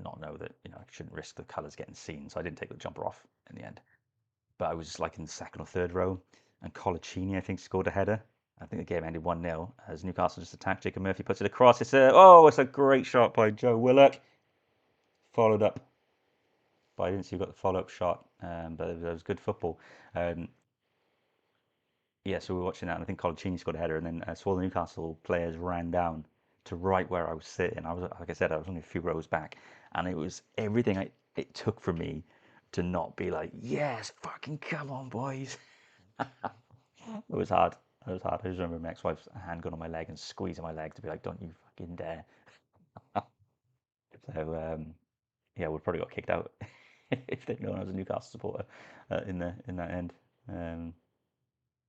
Speaker 1: not know that I shouldn't risk the colours getting seen, so I didn't take the jumper off in the end. But I was just like in the second or third row, and Colaccini I think scored a header. I think the game ended 1-0 as Newcastle just attacked. Jacob Murphy puts it across. It's a great shot by Joe Willock, followed up. But I didn't see who got the follow-up shot, but it was good football. Yeah, so we were watching that, and I think Colaccini scored a header, and then all the Newcastle players ran down to right where I was sitting. I was, like I said, I was only a few rows back, and it was everything it took for me to not be like, yes, fucking come on, boys. It was hard. It was hard. I just remember my ex-wife's hand going on my leg and squeezing my leg to be like, don't you fucking dare. So, yeah, we'd probably got kicked out if they'd known I was a Newcastle supporter in that end.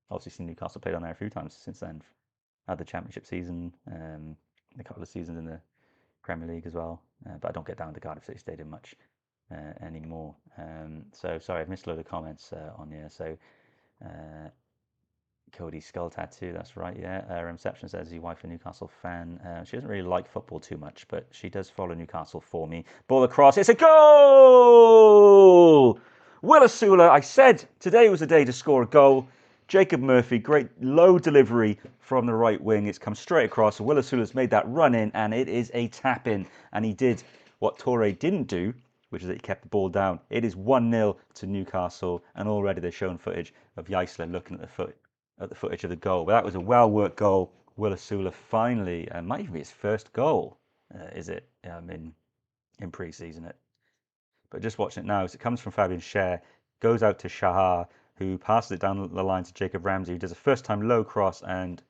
Speaker 1: Obviously seen Newcastle played on there a few times since then. Had the Championship season, a couple of seasons in the Premier League as well, but I don't get down to Cardiff City Stadium much anymore. So sorry, I've missed a load of comments on here. So Cody skull tattoo, that's right, yeah. Reception says your wife a Newcastle fan. She doesn't really like football too much, but she does follow Newcastle for me. Ball across, it's a goal! Will Asula, I said today was the day to score a goal. Jacob Murphy, great low delivery from the right wing. It's come straight across. Will Asula's made that run in, and it is a tap in. And he did what Toure didn't do, which is that he kept the ball down. It is 1-0 to Newcastle, and already they've shown footage of Jaissle looking at the footage of the goal. But that was a well-worked goal. Will Asula finally, might even be his first goal, is it, in pre-season it. But just watching it now, as it comes from Fabian Schär, goes out to Shahar, who passes it down the line to Jacob Ramsey, who does a first-time low cross, and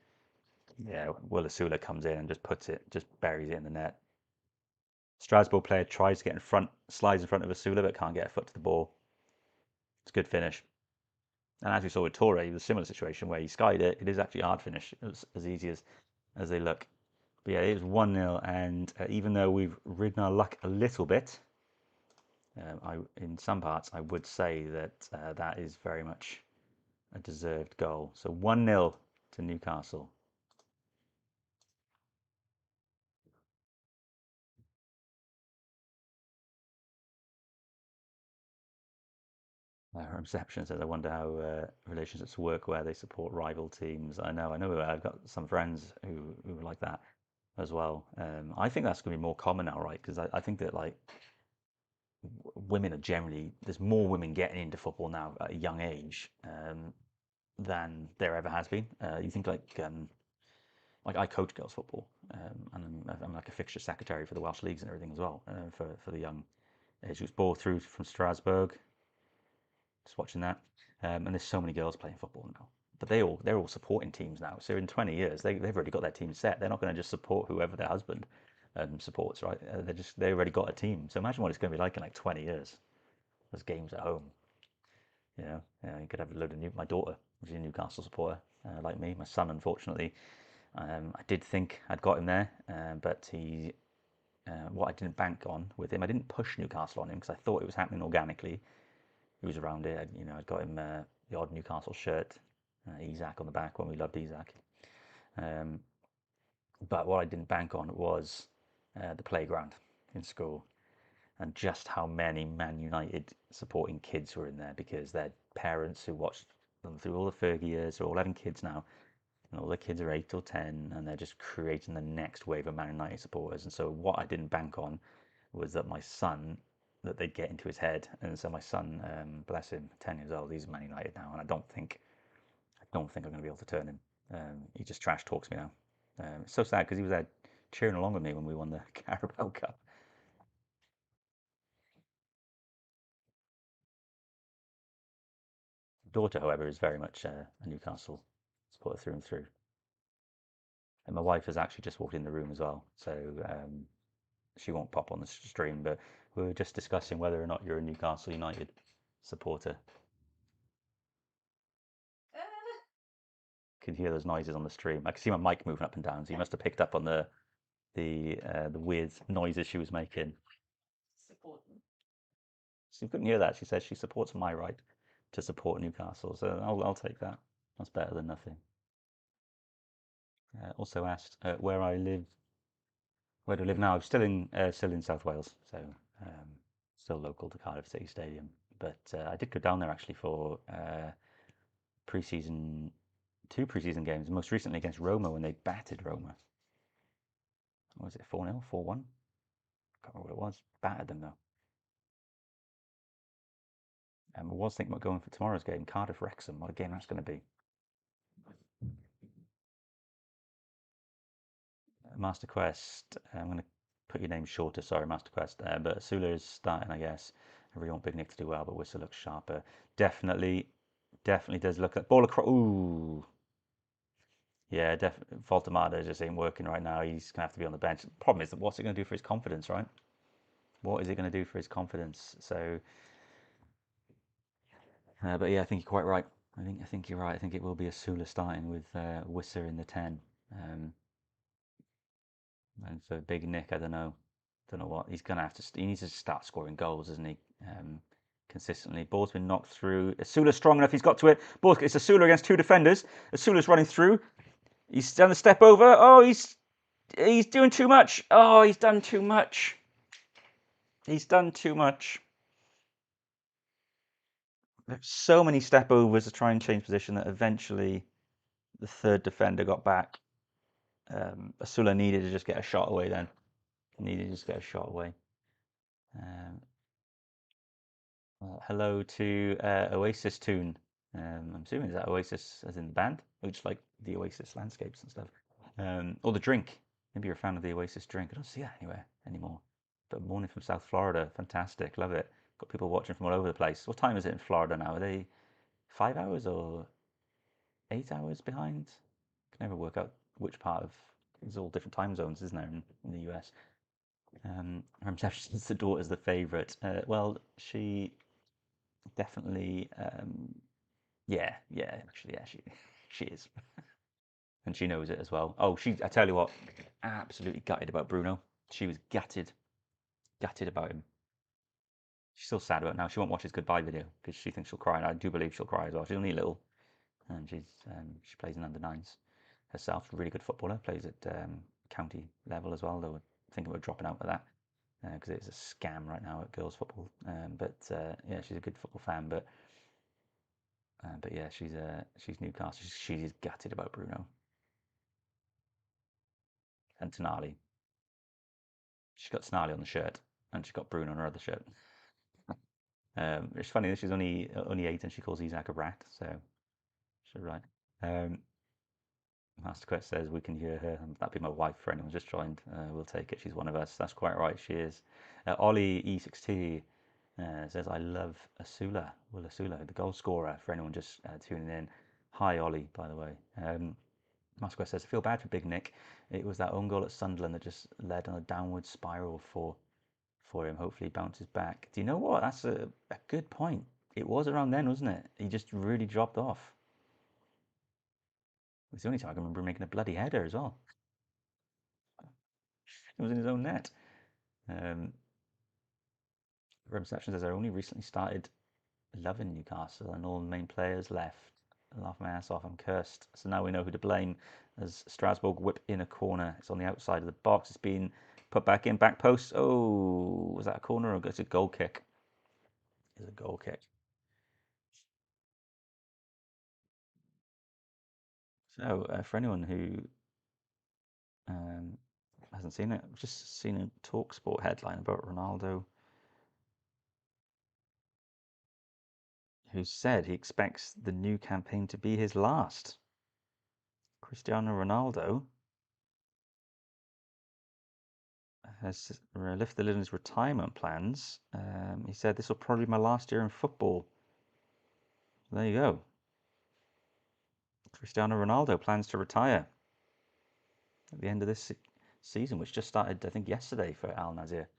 Speaker 1: yeah, Will Asula comes in and just buries it in the net. Strasbourg player tries to get in front, slides in front of Asula, but can't get a foot to the ball. It's a good finish. And as we saw with Torre, it was a similar situation where he skied it. It is actually a hard finish. It was as easy as they look. But yeah, it was 1-0, and even though we've ridden our luck a little bit, in some parts, I would say that that is very much a deserved goal. So 1-0 to Newcastle. Reception says, I wonder how relationships work where they support rival teams. I know, I've got some friends who are like that as well. I think that's going to be more common now, right? Because I think that like women are generally, there's more women getting into football now at a young age than there ever has been. You think like I coach girls football, and I'm like a fixture secretary for the Welsh leagues and everything as well, for the young age groups. Ball through from Strasbourg, just watching that, and there's so many girls playing football now. But they're all supporting teams now. So in 20 years, they've already got their team set. They're not going to just support whoever their husband supports, right? They already got a team. So imagine what it's going to be like in like 20 years. There's games at home. You could have a load of my daughter, who's a Newcastle supporter, like me. My son, unfortunately, I did think I'd got him there, but what I didn't bank on with him, I didn't push Newcastle on him because I thought it was happening organically. He was around it, I'd got him the odd Newcastle shirt, Isaac on the back when we loved Isaac. Um, but what I didn't bank on was the playground in school and just how many Man United supporting kids were in there because their parents who watched them through all the Fergie years are all having kids now, and all the kids are 8 or 10, and they're just creating the next wave of Man United supporters. And so what I didn't bank on was that my son, that they'd get into his head. And so my son, bless him, 10 years old, he's Man United now, and I don't think I'm going to be able to turn him. He just trash talks me now. It's so sad because he was there cheering along with me when we won the Carabao Cup. Daughter, however, is very much a Newcastle supporter through and through. And my wife has actually just walked in the room as well, so she won't pop on the stream. But we were just discussing whether or not you're a Newcastle United supporter. Could hear those noises on the stream. I could see my mic moving up and down, so you must have picked up on the weird noises she was making. She couldn't hear that. She says she supports my right to support Newcastle, so I'll take that. That's better than nothing. Also asked where I live. Where do I live now? I'm still in South Wales, so still local to Cardiff City Stadium. But I did go down there actually for pre-season, 2 pre-season games. Most recently against Roma when they battered Roma. What was it 4-0, 4-1? Can't remember what it was. Battered them though. I was thinking about going for tomorrow's game, Cardiff Wrexham. What a game that's going to be. Master Quest. I'm going to put your name shorter. Sorry, Master Quest. But Asula is starting, I guess. I really want Big Nick to do well, but Whistle looks sharper. Definitely does look at ball across. Ooh, yeah, definitely. Faltamada just ain't working right now. He's gonna have to be on the bench. The problem is that what's it gonna do for his confidence, right? What is it gonna do for his confidence? So, but yeah, I think you're quite right. I think you're right. I think it will be Asula starting with Wissa in the 10. Um, and for Big Nick, I don't know what he's gonna have to. He needs to start scoring goals, isn't he? Consistently. Ball's been knocked through. Asula's strong enough. He's got to it. It's Asula against 2 defenders. Asula's running through. He's done a step over. Oh, he's doing too much. Oh, he's done too much. He's done too much. There's so many step overs to try and change position that eventually the third defender got back. Asula needed to just get a shot away then. Needed to just get a shot away. Hello to Oasis Tune. I'm assuming is that Oasis as in the band, or just like the Oasis landscapes and stuff. Or the drink. Maybe you're a fan of the Oasis drink. I don't see that anywhere anymore. But morning from South Florida, fantastic, love it. Got people watching from all over the place. What time is it in Florida now? Are they 5 hours or 8 hours behind? Can never work out which part of. It's all different time zones, isn't there, in the US? Her reception's the daughter's the favourite. Well, she definitely. Yeah, yeah, actually, yeah, she she is, and she knows it as well. Oh, I tell you what, absolutely gutted about Bruno. She was gutted about him. She's still sad about it now. She won't watch his goodbye video because she thinks she'll cry, and I do believe she'll cry as well. She's only little, and she plays in under nines herself. Really good footballer. Plays at county level as well. Though we're thinking about dropping out of that because it's a scam right now at girls football. But yeah, she's a good football fan. But yeah, she's Newcastle. She's gutted about Bruno and Tonali. She's got Tonali on the shirt, and she's got Bruno on her other shirt. It's funny. She's only 8, and she calls Isaac a rat. So she's right. Um, Master Quest says we can hear her. That'd be my wife for anyone just joined. We'll take it. She's one of us. That's quite right. She is. Ollie E6T says I love Asula. Will Asula, the goal scorer. For anyone just tuning in. Hi Ollie, by the way. Masquer says, I feel bad for Big Nick. It was that own goal at Sunderland that just led on a downward spiral for him. Hopefully he bounces back. Do you know what? That's a good point. It was around then, wasn't it? He just really dropped off. It was the only time I can remember making a bloody header as well. It was in his own net. Um, Reception says, I only recently started loving Newcastle and all the main players left. I laugh my ass off. I'm cursed. So now we know who to blame as Strasbourg whip in a corner. It's on the outside of the box. It's been put back in, back post. Oh, was that a corner or it's a goal kick? It's a goal kick. So for anyone who um, hasn't seen it, I've just seen a TalkSport headline about Ronaldo, who said he expects the new campaign to be his last. Cristiano Ronaldo has lifted the lid on his retirement plans. He said, this will probably be my last year in football. There you go. Cristiano Ronaldo plans to retire at the end of this season, which just started, I think, yesterday for Al Nazir.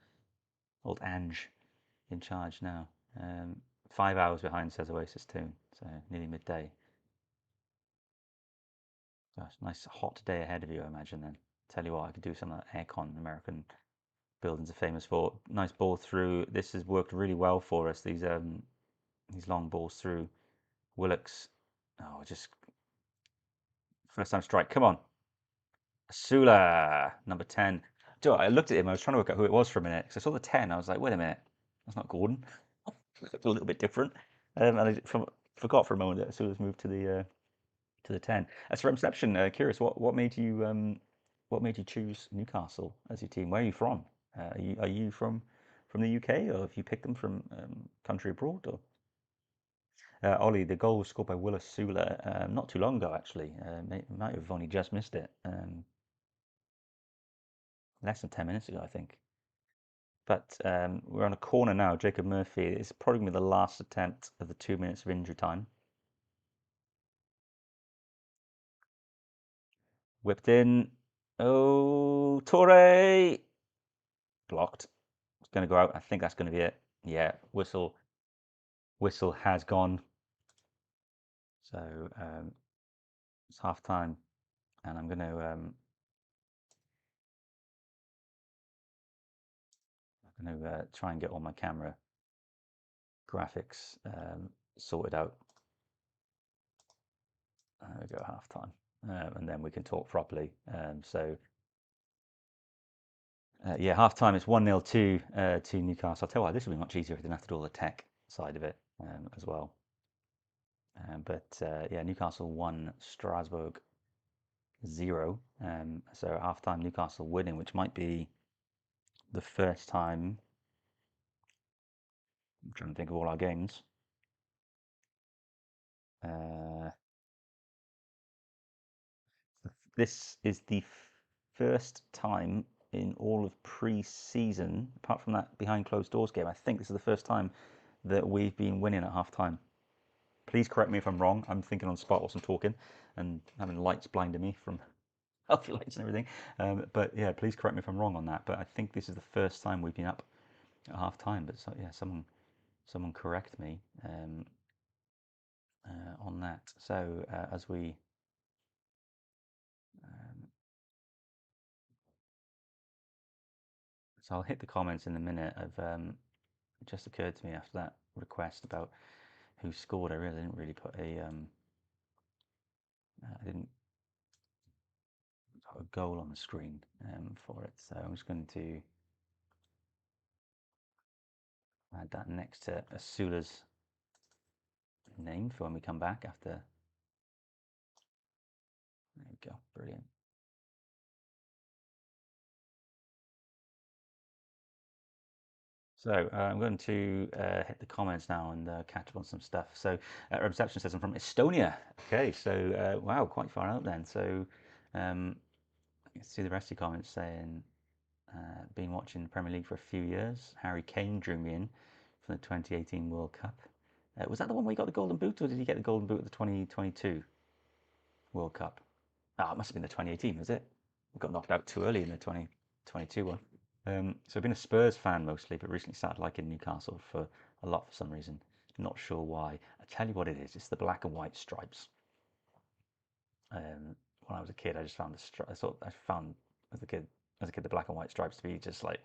Speaker 1: Old Ange in charge now. 5 hours behind, says Oasis too, so nearly midday. Gosh, nice hot day ahead of you, I imagine then. Tell you what, I could do some of that aircon American buildings are famous for. Nice ball through. This has worked really well for us. These long balls through. Willocks. Oh, just first time strike. Come on. Sula, number 10. Do you know what, I looked at him. I was trying to work out who it was for a minute because I saw the 10. I was like, wait a minute. That's not Gordon. Looked a little bit different. And forgot for a moment that Sula's moved to the 10. As for reception, curious, what made you choose Newcastle as your team? Where are you from? Are you from the UK, or have you picked them from country abroad? Or Ollie, the goal was scored by Willis Sula not too long ago, actually. Might have only just missed it. Less than 10 minutes ago, I think. But we're on a corner now. Jacob Murphy. It's probably going to be the last attempt of the 2 minutes of injury time. Whipped in. Oh, Torre! Blocked. It's going to go out. I think that's going to be it. Yeah, whistle has gone. So it's half time, and I'm going to try and get all my camera graphics sorted out. There we go, half time, and then we can talk properly. Yeah, half time. It's 1-0 to Newcastle. I'll tell you what, this will be much easier if I didn't have to do all the tech side of it as well. But yeah, Newcastle 1, Strasbourg 0. So at half time, Newcastle winning, which might be the first time I'm trying to think of all our games. Uh, this is the first time in all of pre-season, apart from that behind closed doors game, I think this is the first time that we've been winning at half time. Please correct me if I'm wrong. I'm thinking on the spot whilst I'm talking and having lights blinding me from healthy lights and everything. But yeah, please correct me if I'm wrong on that. But I think this is the first time we've been up at half time. But so, yeah, someone correct me on that. So as we um, so I'll hit the comments in a minute. It just occurred to me after that request about who scored. I really didn't really put I didn't put a goal on the screen for it. So I'm just going to add that next to Asula's name for when we come back after. There we go, brilliant. So I'm going to hit the comments now and catch up on some stuff. So reception says I'm from Estonia. Okay, so wow, quite far out then. So you see the rest of your comments saying, been watching the Premier League for a few years. Harry Kane drew me in from the 2018 World Cup. Was that the one where he got the Golden Boot, or did he get the Golden Boot at the 2022 World Cup? Ah, it must have been the 2018, was it? We got knocked out too early in the 2022 one. So I've been a Spurs fan mostly, but recently started liking Newcastle for a lot for some reason. Not sure why. I tell you what it is. It's the black and white stripes. When I was a kid, I just found I found as a kid the black and white stripes to be just like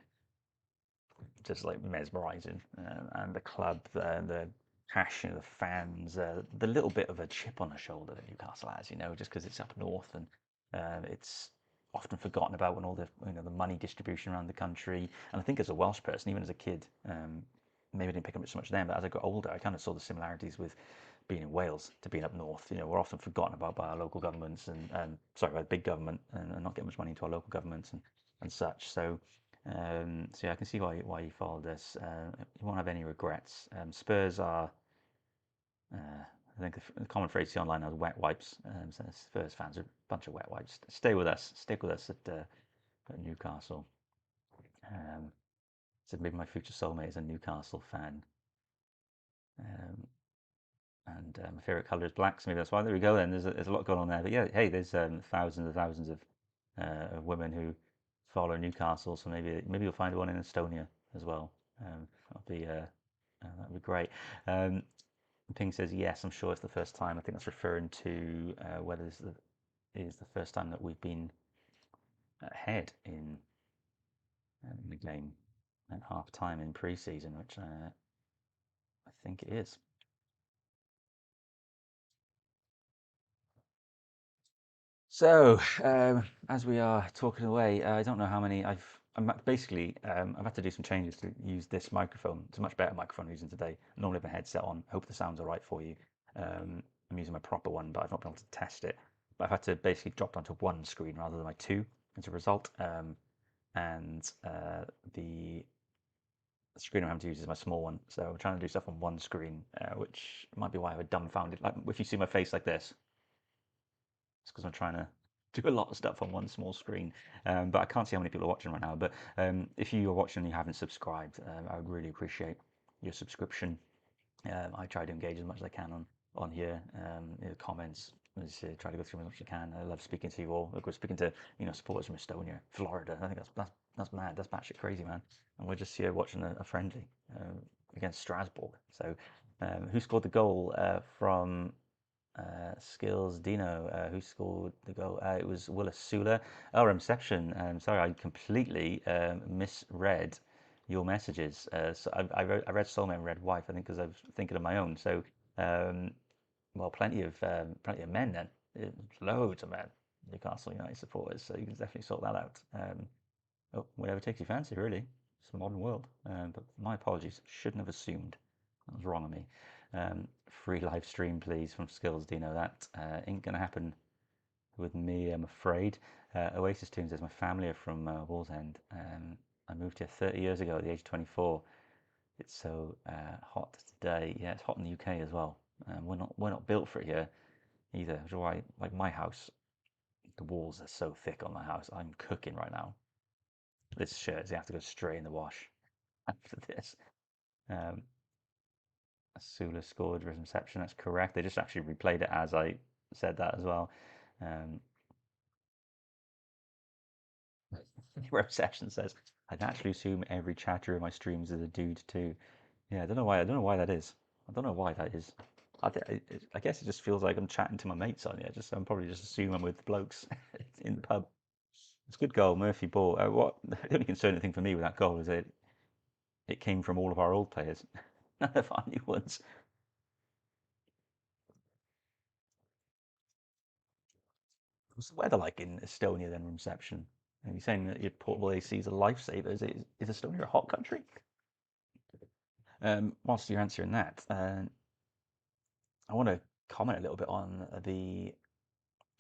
Speaker 1: mesmerizing. And the club, the passion of the fans, the little bit of a chip on the shoulder that Newcastle has, just because it's up north and it's often forgotten about when all the money distribution around the country. And I think as a Welsh person, even as a kid, maybe I didn't pick up so much then, but as I got older, I kind of saw the similarities with being in Wales to being up north. We're often forgotten about by our local governments and sorry, by the big government and not getting much money into our local governments and such. So yeah, I can see why you followed this. You won't have any regrets. Spurs are, I think the common phrase you see online now is wet wipes. So Spurs fans are a bunch of wet wipes. Stay with us. Stick with us at Newcastle. Um, so maybe my future soulmate is a Newcastle fan. Um, and my favourite colour is black, so maybe that's why. There we go. Then there's a lot going on there. But yeah, hey, there's thousands and thousands of women who follow Newcastle, so maybe you'll find one in Estonia as well. That'd be great. Um, Ping says yes. I'm sure it's the first time. I think that's referring to whether this is the first time that we've been ahead in the game at half time in pre-season, which I think it is. So, as we are talking away, I don't know how many I've had to do some changes to use this microphone. It's a much better microphone I'm using today. I normally have a headset on. I hope the sound's all right for you. I'm using my proper one, but I've not been able to test it. But I've had to basically drop onto one screen rather than my two as a result. And the screen I'm having to use is my small one. So I'm trying to do stuff on one screen, which might be why I have a dumbfounded. Like if you see my face like this, it's because I'm trying to do a lot of stuff on one small screen. But I can't see how many people are watching right now. But if you are watching and you haven't subscribed, I would really appreciate your subscription. I try to engage as much as I can on here. Comments, try to go through as much as I can. I love speaking to you all. Look, we're speaking to supporters from Estonia, Florida. I think that's mad. That's batshit crazy, man. And we're just here watching a friendly against Strasbourg. So, who scored the goal from Skills Dino? Who scored the goal? It was Willis Sula. Oh, reception. Sorry, I completely misread your messages. So I read Soulmate and read Wife, I think, because I was thinking of my own. So, um, well, plenty of men then. Loads of men, Newcastle United supporters. So you can definitely sort that out. Oh, whatever takes your fancy, really. It's a modern world. But my apologies. Shouldn't have assumed. That was wrong on me. Free live stream, please, from Skills Dino. That ain't going to happen with me, I'm afraid. Oasis Tunes says, my family are from Wallsend. I moved here 30 years ago at the age of 24. It's so hot today. Yeah, it's hot in the UK as well. We're not built for it here either. Which is why, like my house, the walls are so thick on my house. I'm cooking right now. This shirt is gonna have to go straight in the wash after this. Um, Sula scored reception. That's correct. They just actually replayed it as I said that as well. Um, reception says, "I naturally assume every chatter in my streams is a dude too." Yeah, I don't know why. I don't know why that is. I don't know why that is. I guess it just feels like I'm chatting to my mates on here. I'm probably just assuming I'm with blokes in the pub. It's a good goal, Murphy ball. What the only concerning thing for me with that goal is it came from all of our old players, none of our new ones. What's the weather like in Estonia then, reception? Are you saying that your portable AC is a lifesaver? Is Estonia a hot country? Whilst you're answering that, I want to comment a little bit on the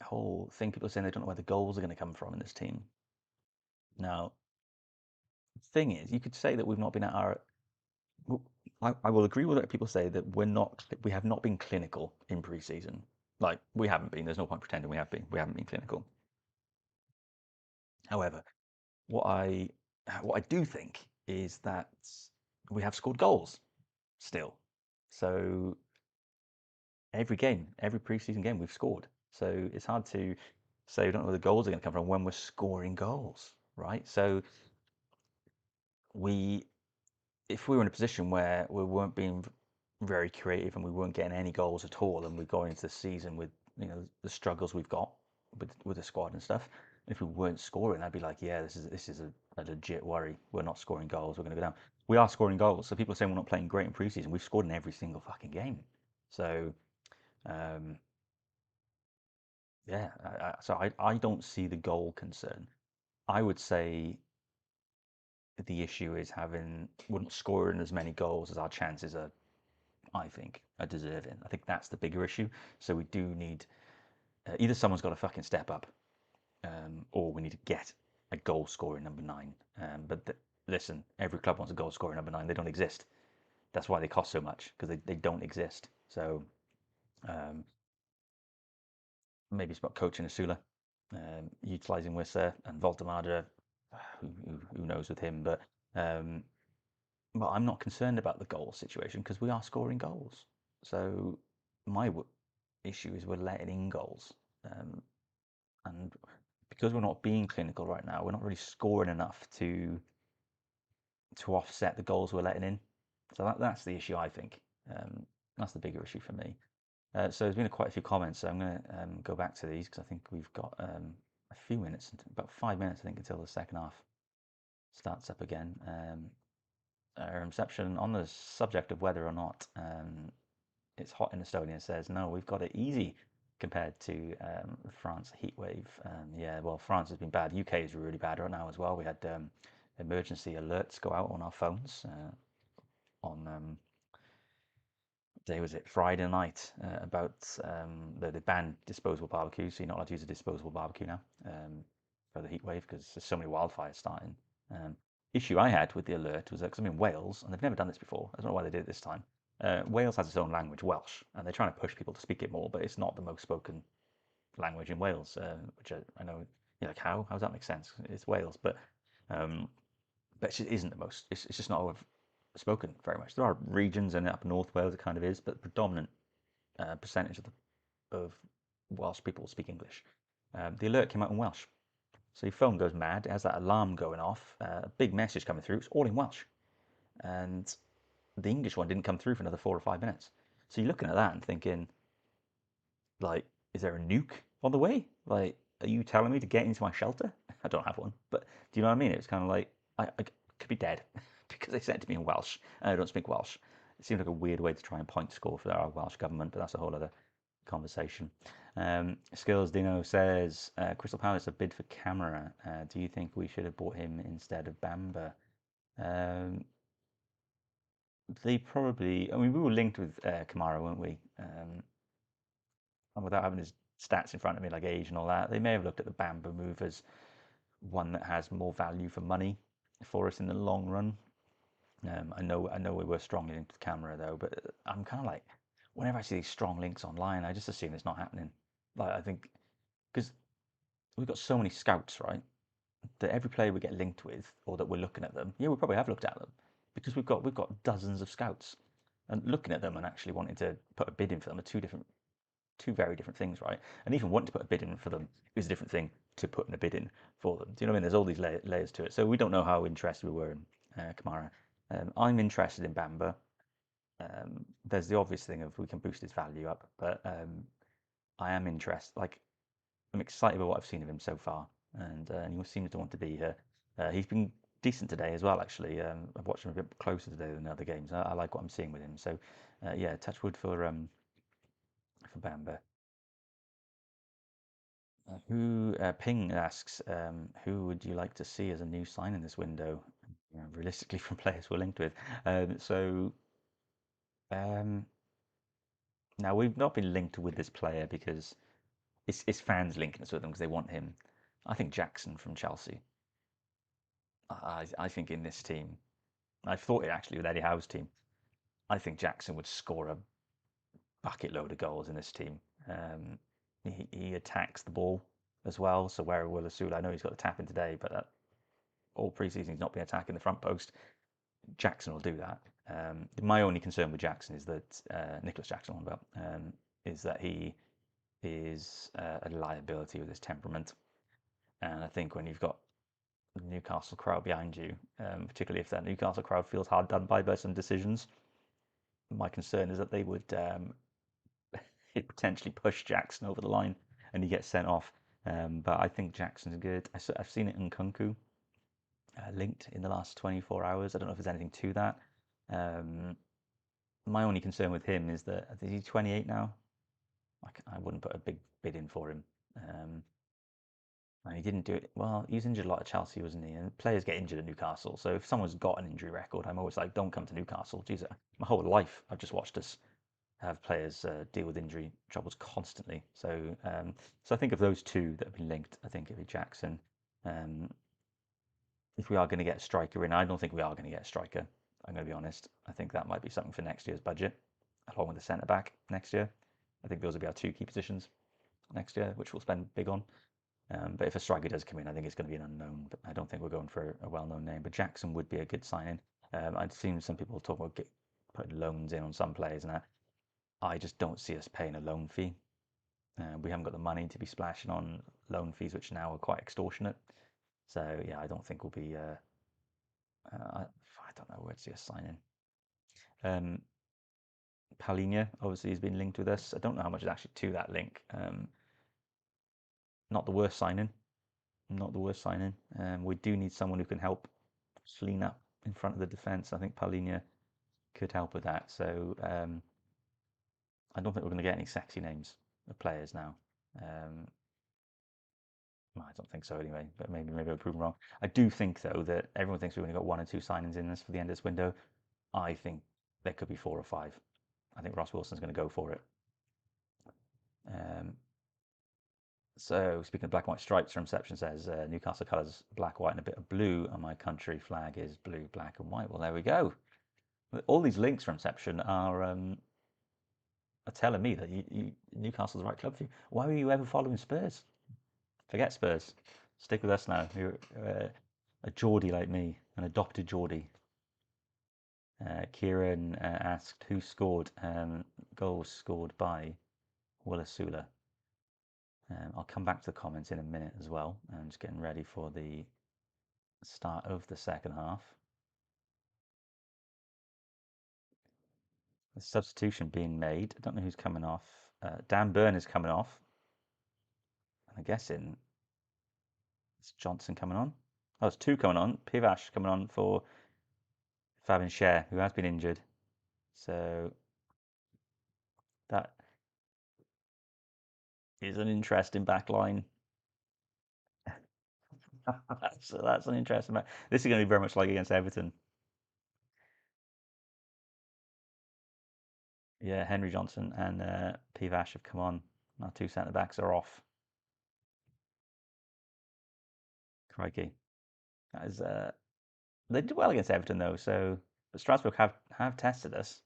Speaker 1: whole thing. People are saying they don't know where the goals are going to come from in this team. Now, the thing is, you could say that we've not been at our. I will agree with what people say that we have not been clinical in pre-season. Like we haven't been. There's no point pretending we have been. We haven't been clinical. However, what I what I do think is that we have scored goals still. So every game, every preseason game, we've scored. So it's hard to say we don't know where the goals are going to come from when we're scoring goals, right? So we, if we were in a position where we weren't being very creative and we weren't getting any goals at all, and we're going into the season with the struggles we've got with the squad and stuff, if we weren't scoring, I'd be like, yeah, this is a legit worry. We're not scoring goals. We're going to go down. We are scoring goals. So people are saying we're not playing great in preseason. We've scored in every single fucking game. So um, yeah, so I don't see the goal concern. I would say the issue is we're not scoring as many goals as our chances are, I think, are deserving. I think that's the bigger issue. So we do need either someone's got to fucking step up, or we need to get a goal scoring number nine. But listen, every club wants a goal scoring number nine. They don't exist. That's why they cost so much because they don't exist. So um, maybe it's about coaching Asula, utilising Wissa and Voltemada. Who knows with him? Um, but I'm not concerned about the goal situation because we are scoring goals. So my issue is we're letting in goals, and because we're not being clinical right now, we're not really scoring enough to offset the goals we're letting in. So that's the issue I think. That's the bigger issue for me. So there's been quite a few comments, so I'm going to go back to these because I think we've got a few minutes, about 5 minutes, I think, until the second half starts up again. Reception on the subject of whether or not it's hot in Estonia says, no, we've got it easy compared to France heatwave. Yeah, well, France has been bad. UK is really bad right now as well. We had emergency alerts go out on our phones on day was it Friday night about they banned disposable barbecues, so you're not allowed to use a disposable barbecue now for the heat wave because there's so many wildfires starting. Um, Issue I had with the alert was that because I'm in Wales and they've never done this before. I don't know why they did it this time. Wales has its own language, Welsh, and they're trying to push people to speak it more, but it's not the most spoken language in Wales, which I know. You're like, how? How does that make sense? It's Wales, um, but it just isn't the most. It's just not spoken very much. There are regions, and up North Wales it kind of is, but the predominant percentage of Welsh people speak English. The alert came out in Welsh, so your phone goes mad. It has that alarm going off, a big message coming through. It's all in Welsh, and the English one didn't come through for another 4 or 5 minutes. So you're looking at that and thinking, like, is there a nuke on the way? Like, are you telling me to get into my shelter? I don't have one, but do you know what I mean? It's kind of like I could be dead because they sent it to me in Welsh and I don't speak Welsh. It seems like a weird way to try and point score for our Welsh government, but that's a whole other conversation. Skills Dino says Crystal Palace a bid for Camera. Do you think we should have bought him instead of Bamba? Um, they probably. I mean, we were linked with Kamara, weren't we? And without having his stats in front of me, like age and all that, they may have looked at the Bamba move as one that has more value for money for us in the long run. I know we were strongly linked to the camera though, but I'm kind of like, whenever I see these strong links online, I just assume it's not happening. Like I think because we've got so many scouts, right? That every player we get linked with, or that we're looking at them, yeah, we probably have looked at them because we've got dozens of scouts, and looking at them and actually wanting to put a bid in for them are two very different things, right? And even wanting to put a bid in for them is a different thing to putting a bid in for them. Do you know what I mean? There's all these layers to it. So we don't know how interested we were in Kamara. I'm interested in Bamba. There's the obvious thing of we can boost his value up, but I am interested. Like I'm excited about what I've seen of him so far, and he seems to want to be here. He's been decent today as well, actually. I've watched him a bit closer today than the other games. I like what I'm seeing with him. So, yeah, touch wood for Bamba. Who Ping asks, who would you like to see as a new sign in this window? Realistically, from players we're linked with. So um, now we've not been linked with this player because it's fans linking us with him because they want him. I think Jackson from Chelsea. I think in this team, I've thought it actually with Eddie Howe's team. I think Jackson would score a bucket load of goals in this team. He attacks the ball as well. So where Will Asula, I know he's got the tap in today, but all preseason he's not been attacking the front post. Jackson will do that. My only concern with Jackson is that Nicholas Jackson, is that he is a liability with his temperament. And I think when you've got the Newcastle crowd behind you, particularly if that Newcastle crowd feels hard done by some decisions, my concern is that they would potentially push Jackson over the line and he gets sent off. But I think Jackson's good. I've seen it in Kunku linked in the last 24 hours. I don't know if there's anything to that. My only concern with him is that is he 28 now? I wouldn't put a big bid in for him. And he didn't do it well. He was injured a lot at Chelsea, wasn't he? And players get injured at Newcastle. So if someone's got an injury record, I'm always like, don't come to Newcastle. Jesus, my whole life I've just watched us have players deal with injury troubles constantly. So I think of those two that have been linked, I think it'd be Jackson. Um, if we are going to get a striker in, I don't think we are going to get a striker. I'm going to be honest. I think that might be something for next year's budget, along with the centre back next year. I think those will be our two key positions next year, which we'll spend big on. But if a striker does come in, I think it's going to be an unknown. But I don't think we're going for a well-known name. But Jackson would be a good signing. I've seen some people talk about putting loans in on some players, and I just don't see us paying a loan fee. We haven't got the money to be splashing on loan fees, which now are quite extortionate. So yeah, I don't think we'll be. I don't know where to see us signing. Um, Palhinha obviously has been linked with us. I don't know how much is actually to that link. Not the worst signing. Not the worst signing. We do need someone who can help clean up in front of the defence. I think Palhinha could help with that. So I don't think we're going to get any sexy names of players now. Well, I don't think so anyway, but maybe I'll prove wrong. I do think though that everyone thinks we've only got one or two signings in this for the end of this window. I think there could be four or five. I think Ross Wilson's going to go for it. Um, so speaking of black and white stripes, from Inception says Newcastle colours black, white, and a bit of blue, and my country flag is blue, black, and white. Well, there we go. All these links from Inception are telling me that Newcastle's the right club for you. Why were you ever following Spurs? Forget Spurs. Stick with us now. You're a Geordie like me, an adopted Geordie. Kieran asked who scored goals scored by Willasula. I'll come back to the comments in a minute as well. I'm just getting ready for the start of the second half. The substitution being made. I don't know who's coming off. Dan Burn is coming off. I'm guessing it's Johnson coming on. Oh, it's two coming on. Pivash coming on for Fabian Schär, who has been injured. So that is an interesting back line. That's an interesting back. This is going to be very much like against Everton. Yeah, Henry Johnson and Pivash have come on. Our two centre backs are off. Crikey. That is, they did well against Everton though, so But Strasbourg have tested us.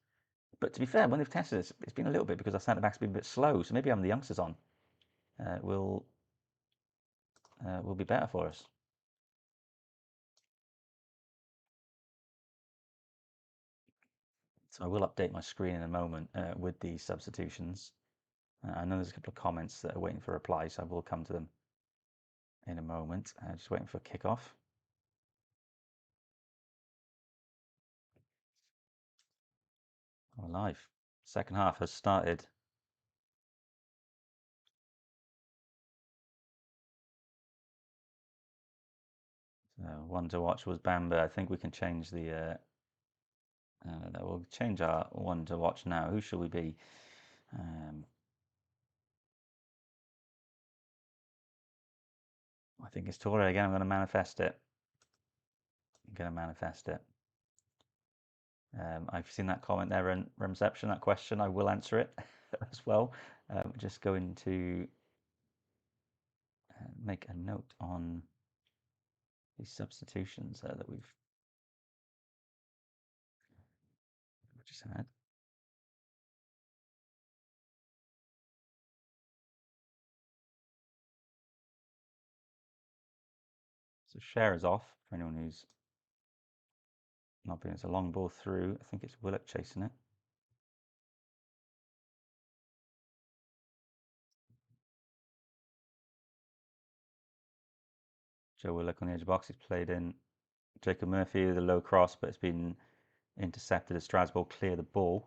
Speaker 1: But to be fair, when they've tested us, it's been a little bit because our centre backs have been a bit slow. So maybe having the youngsters on will be better for us. So I will update my screen in a moment with the substitutions. I know there's a couple of comments that are waiting for replies, so I will come to them in a moment. Just waiting for kickoff. We're live. Second half has started. So one to watch was Bamba. I think we can change the. We'll change our one to watch now. Who shall we be? I think it's Torre again. I'm going to manifest it. I'm going to manifest it. I've seen that comment there in reception, that question. I will answer it as well. Just going to make a note on these substitutions that we've just had. So share is off for anyone who's not being. It's a long ball through. I think it's Willock chasing it. Joe Willock on the edge of the box. He's played in Jacob Murphy with a low cross, but it's been intercepted as Strasbourg clear the ball.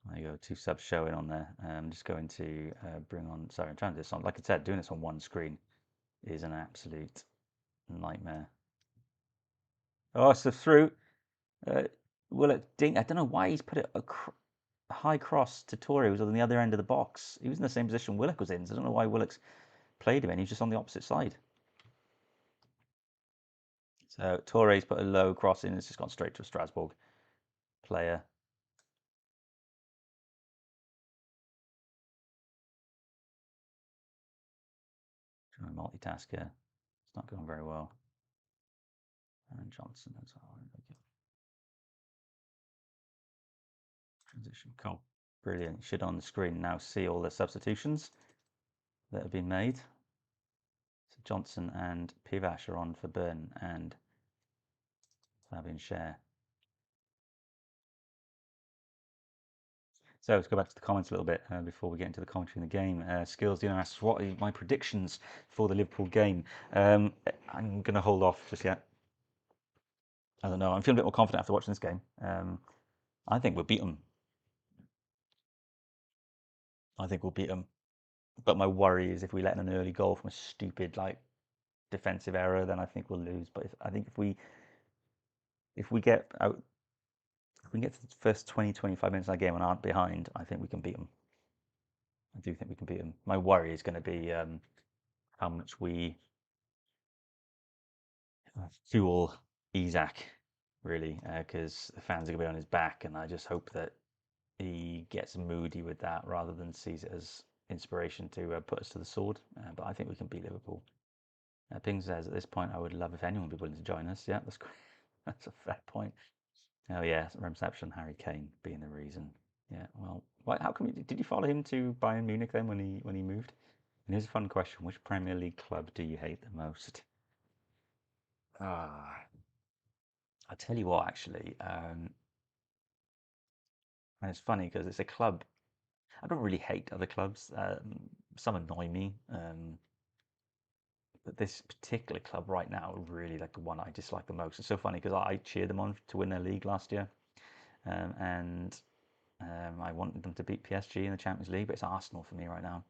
Speaker 1: There you go, 2 subs showing on there. I'm just going to bring on. Sorry, I'm trying to do this on. Like I said, doing this on one screen is an absolute nightmare. Oh, it's the through. Willock ding. I don't know why he's put it a high cross to Torre, who was on the other end of the box. He was in the same position Willock was in, so I don't know why Willock's played him in. He's just on the opposite side. So Torre's put a low cross in. It's just gone straight to a Strasbourg player. Trying to multitask here. It's not going very well. And Johnson as well. Transition. Cool. Brilliant. You should on the screen now see all the substitutions that have been made. So Johnson and Pivash are on for Burn and Fabian Schär. So let's go back to the comments a little bit before we get into the commentary in the game. Skills Dino asks, what are my predictions for the Liverpool game? I'm going to hold off just yet. I don't know. I'm feeling a bit more confident after watching this game. I think we'll beat them. I think we'll beat them. But my worry is if we let in an early goal from a stupid defensive error, then I think we'll lose. But I think if we get out, if we get to the first 20, 25 minutes of that game and aren't behind, I think we can beat them. I do think we can beat them. My worry is going to be how much we fuel Isak, really, because the fans are going to be on his back, and I just hope that he gets moody with that rather than sees it as inspiration to put us to the sword. But I think we can beat Liverpool. Ping says at this point, I would love if anyone would be willing to join us. Yeah, that's great. That's a fair point. Oh yeah, reception. Harry Kane being the reason. Yeah. Well, how come did you follow him to Bayern Munich then when he moved? And here's a fun question: which Premier League club do you hate the most? Ah, I'll tell you what. Actually, and it's funny because it's a club. I don't really hate other clubs. Some annoy me. But this particular club right now, really like the one I dislike the most. It's so funny because I cheered them on to win their league last year, and I wanted them to beat PSG in the Champions League, but it's Arsenal for me right now.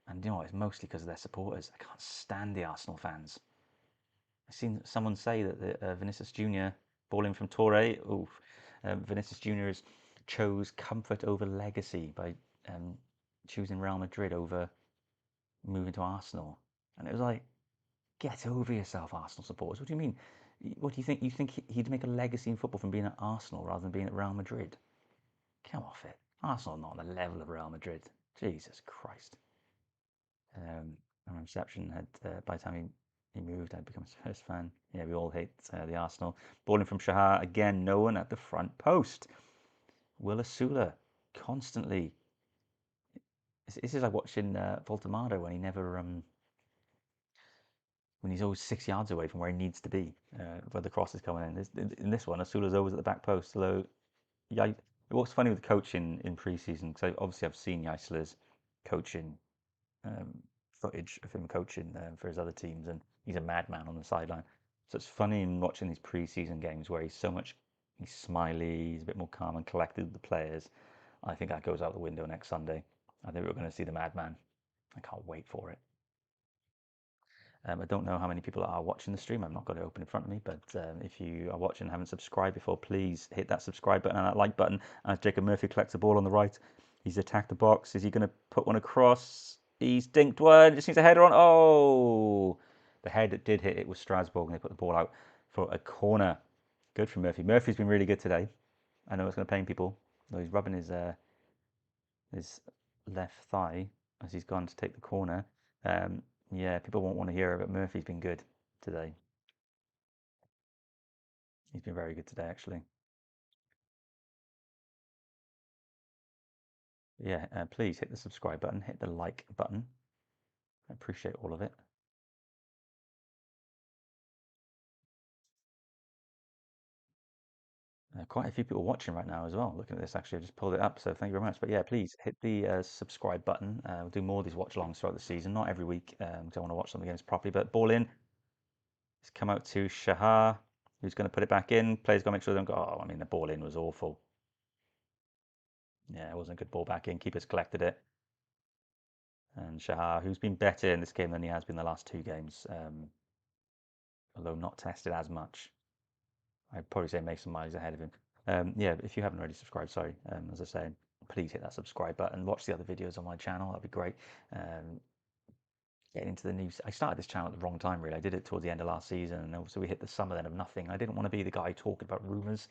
Speaker 1: And you know what? It's mostly because of their supporters. I can't stand the Arsenal fans. I've seen someone say that the Vinicius Junior ball in from Torre. Oof, Vinicius Junior chose comfort over legacy by choosing Real Madrid over moving to Arsenal, and it was like, get over yourself, Arsenal supporters. What do you mean? What do you think? You think he'd make a legacy in football from being at Arsenal rather than being at Real Madrid? Come off it. Arsenal are not on the level of Real Madrid. Jesus Christ. And reception had by the time he moved, I'd become his first fan. Yeah, we all hate the Arsenal. Balling from Shahar again. No one at the front post. Will Asula constantly. This is like watching Voltemado when he never when he's always 6 yards away from where he needs to be, where the cross is coming in. In this one, Asula's always at the back post. Although, yeah, what's funny with coaching in pre-season, because obviously I've seen Jaissle's coaching um, footage of him coaching for his other teams, and he's a madman on the sideline. So it's funny in watching these pre-season games where he's smiley, he's a bit more calm and collected with the players. I think that goes out the window next Sunday. I think we're going to see the madman. I can't wait for it. I don't know how many people are watching the stream. I've not got it open in front of me, but if you are watching and haven't subscribed before, please hit that subscribe button and that like button. As Jacob Murphy collects the ball on the right, he's attacked the box. Is he going to put one across? He's dinked one. Just needs a header on. Oh, the head that did hit it was Strasbourg, and they put the ball out for a corner. Good for Murphy. Murphy's been really good today. I know it's going to pain people, though he's rubbing his left thigh as he's gone to take the corner. Yeah, people won't want to hear it, but Murphy's been good today. He's been very good today, actually. Yeah, please hit the subscribe button, hit the like button. I appreciate all of it. Quite a few people watching right now as well. Looking at this, actually, I just pulled it up, so thank you very much. But yeah, please hit the subscribe button. We'll do more of these watch-alongs throughout the season, not every week, because I want to watch some of the games properly. But ball in, it's come out to Shahar, who's going to put it back in. Players got to make sure they don't go. Oh, I mean, the ball in was awful. Yeah, it wasn't a good ball back in. Keepers collected it. And Shahar, who's been better in this game than he has been the last two games, although not tested as much. I'd probably say Mason Miles ahead of him. Yeah, if you haven't already subscribed, sorry, as I say, please hit that subscribe button. Watch the other videos on my channel. That'd be great. Getting into the news. I started this channel at the wrong time, really. I did it towards the end of last season, and also we hit the summer then of nothing. I didn't want to be the guy talking about rumours,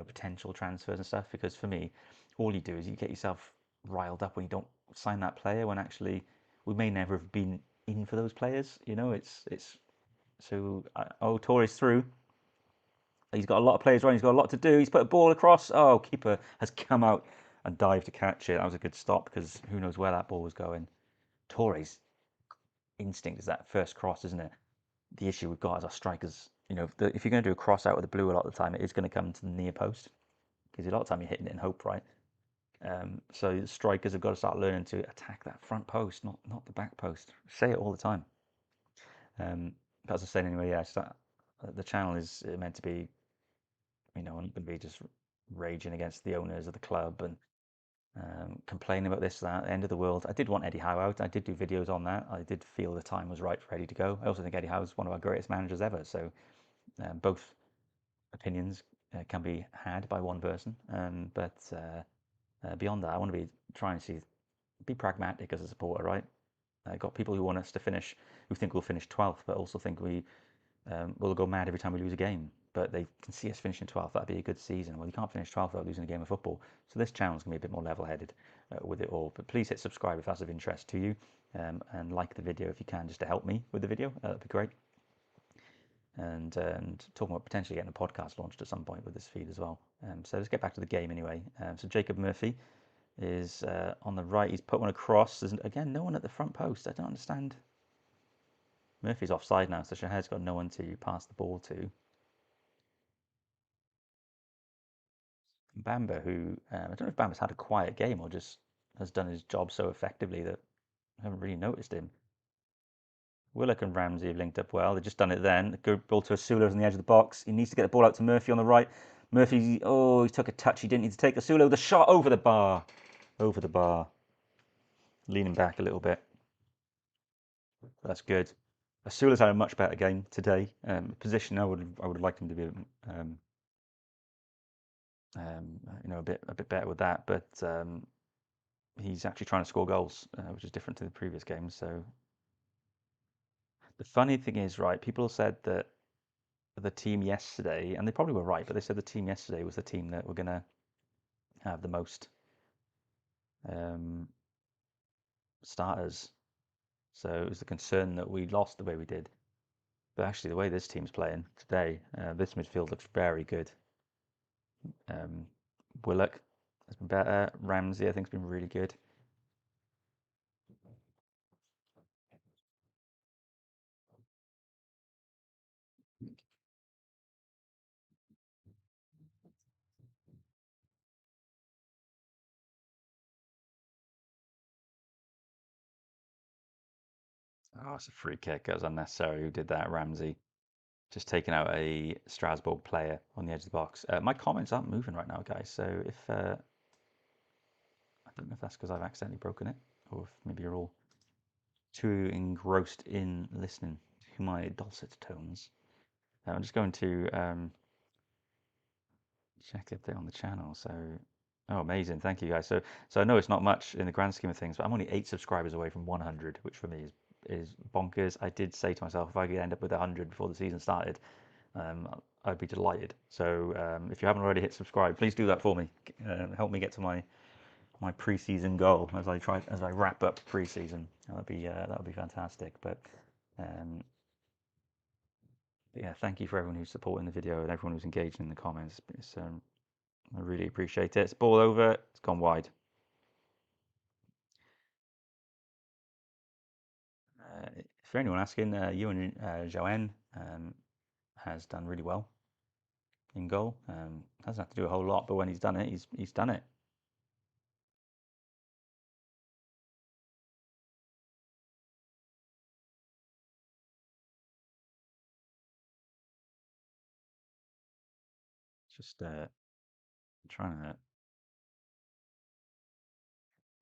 Speaker 1: potential transfers and stuff, because for me, all you do is you get yourself riled up when you don't sign that player, when actually we may never have been in for those players. It's so. Oh, Torres through. He's got a lot of players running. He's got a lot to do. He's put a ball across. Oh, keeper has come out and dived to catch it. That was a good stop because who knows where that ball was going. Torres' instinct is that first cross, isn't it? The issue we've got is our strikers. If you're going to do a cross out with the blue a lot of the time, it is going to come to the near post because a lot of the time you're hitting it in hope, right? So the strikers have got to start learning to attack that front post, not the back post. Say it all the time. As I was saying anyway, yeah, the channel is meant to be I'm not going to be just raging against the owners of the club and complaining about this, that, end of the world. I did want Eddie Howe out. I did do videos on that. I did feel the time was right for Eddie to go. I also think Eddie Howe is one of our greatest managers ever. So both opinions can be had by one person. But beyond that, I want to be trying to be pragmatic as a supporter, right? I got people who want us to finish, who think we'll finish 12th, but also think we'll go mad every time we lose a game. But they can see us finishing 12th. That'd be a good season. Well, you can't finish 12th without losing a game of football. So this channel is going to be a bit more level-headed with it all. But please hit subscribe if that's of interest to you, and like the video if you can, just to help me with the video. That'd be great. And talking about potentially getting a podcast launched at some point with this feed as well. So let's get back to the game anyway. So Jacob Murphy is on the right. He's put one across. There's again no one at the front post. I don't understand. Murphy's offside now, so Shahar's got no one to pass the ball to. Bamba, who I don't know if Bamba's had a quiet game or just has done his job so effectively that I haven't really noticed him. Willock and Ramsey have linked up well. They've just done it then. The good ball to Asula on the edge of the box. He needs to get the ball out to Murphy on the right. Murphy, oh, he took a touch he didn't need to take. Asula with a shot over the bar. Over the bar. Leaning back a little bit. That's good. Asula's had a much better game today. Position, I would have liked him to be a bit better with that, but he's actually trying to score goals, which is different to the previous games. So the funny thing is, right, people said that the team yesterday, and they probably were right, but they said the team yesterday was the team that were going to have the most starters So it was a concern that we lost the way we did. But actually, the way this team's playing today, this midfield looks very good. Um, Willock has been better. Ramsey, I think, has been really good. Oh, it's a free kick. It was unnecessary. Who did that? Ramsey. Just taking out a Strasbourg player on the edge of the box. My comments aren't moving right now, guys. So if I don't know if that's because I've accidentally broken it, or if maybe you're all too engrossed in listening to my dulcet tones. I'm just going to check if they're on the channel. So, oh, amazing! Thank you, guys. So I know it's not much in the grand scheme of things, but I'm only 8 subscribers away from 100, which for me is bonkers. I did say to myself, if I could end up with 100 before the season started, I'd be delighted. So if you haven't already hit subscribe, please do that for me. Help me get to my pre-season goal as I wrap up pre-season. That would be fantastic. Um, but yeah, thank you for everyone who's supporting the video and everyone who's engaging in the comments. I really appreciate it. It's ball over. It's gone wide. For anyone asking, Ewan Joanne has done really well in goal. Hasn't had to do a whole lot, but when he's done it, he's done it. Just trying to.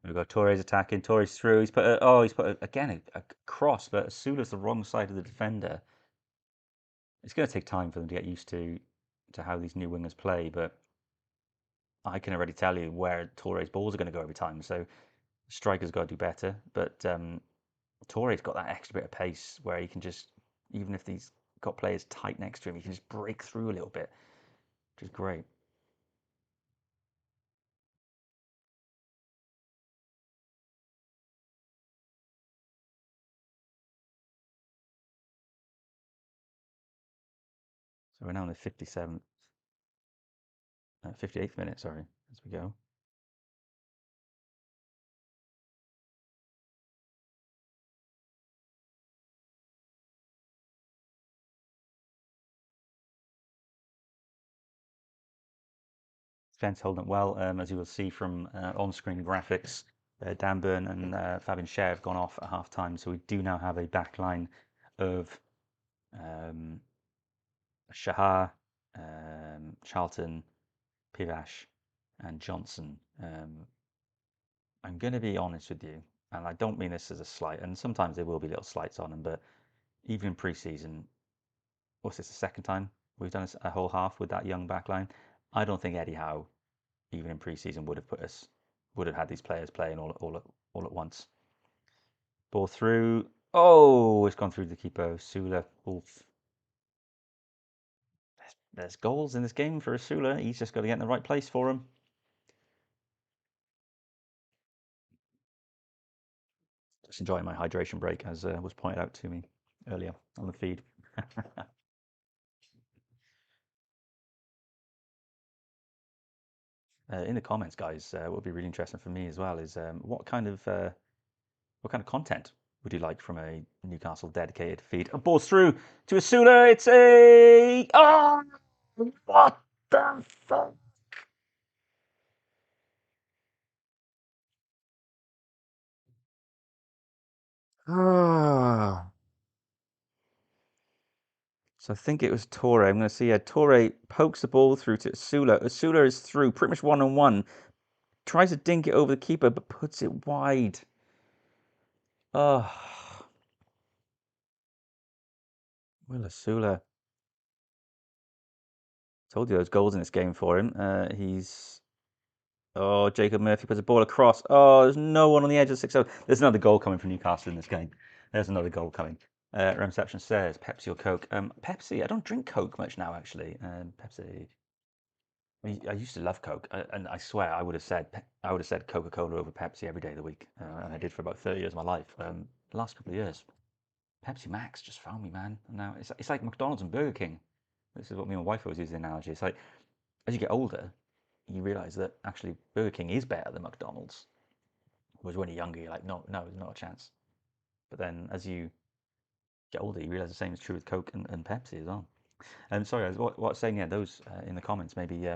Speaker 1: We've got Torres attacking. Torres through. He's put again a cross, but Sula's the wrong side of the defender. It's going to take time for them to get used to how these new wingers play, but I can already tell you where Torres' balls are going to go every time. So striker's got to do better, but Torres got that extra bit of pace where he can just, even if he's got players tight next to him, he can just break through a little bit, which is great. So we're now in the 57th, 58th minute, sorry, as we go. Fence holding it well, as you will see from on-screen graphics. Dan Burn and Fabian Schär have gone off at half time, so we do now have a back line of Shahar, Charlton, Pivash, and Johnson. I'm going to be honest with you, and I don't mean this as a slight, and sometimes there will be little slights on them, but even in pre-season, what's this, the second time we've done a whole half with that young back line? I don't think Eddie Howe, even in pre-season, would have had these players playing all at once. Ball through. Oh, it's gone through the keeper. Sula. Oof. There's goals in this game for Sula. He's just got to get in the right place for him. Just enjoying my hydration break, as was pointed out to me earlier on the feed. In the comments, guys, what would be really interesting for me as well is what kind of content would you like from a Newcastle dedicated feed? A ball's through to Asula. It's a what the fuck? Ah. So I think it was Torre. I'm going to see Torre pokes the ball through to Asula. Asula is through, pretty much one-on-one. Tries to dink it over the keeper, but puts it wide. Oh, Will Asula. Told you those goals in this game for him. Oh, Jacob Murphy puts a ball across. Oh, there's no one on the edge of 6-0. There's another goal coming from Newcastle in this game. There's another goal coming. Reception says Pepsi or Coke. Pepsi. I don't drink Coke much now, actually. Pepsi. I used to love Coke, and I swear I would have said Coca-Cola over Pepsi every day of the week, and I did for about 30 years of my life. the last couple of years, Pepsi Max just found me, man. And now it's like McDonald's and Burger King. This is what me and my wife always use the analogy. It's like as you get older, you realize that actually Burger King is better than McDonald's. Whereas when you're younger, you're like, no, no, there's not a chance. But then as you get older, you realize the same is true with Coke and Pepsi as well. And sorry, what I was saying, yeah, those in the comments, maybe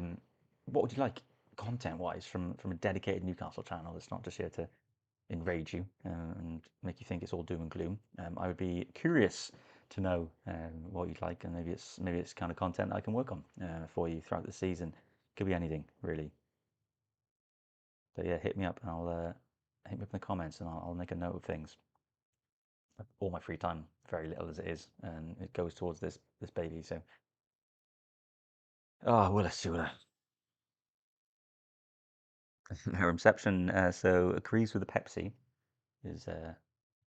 Speaker 1: what would you like content-wise from a dedicated Newcastle channel that's not just here to enrage you and make you think it's all doom and gloom. I would be curious to know what you'd like, and maybe it's kind of content I can work on for you throughout the season. Could be anything really. But yeah, hit me up and I'll hit me up in the comments and I'll make a note of things. All my free time, very little as it is, and it goes towards this baby. So, oh, well, let's see what her reception. So agrees with the Pepsi is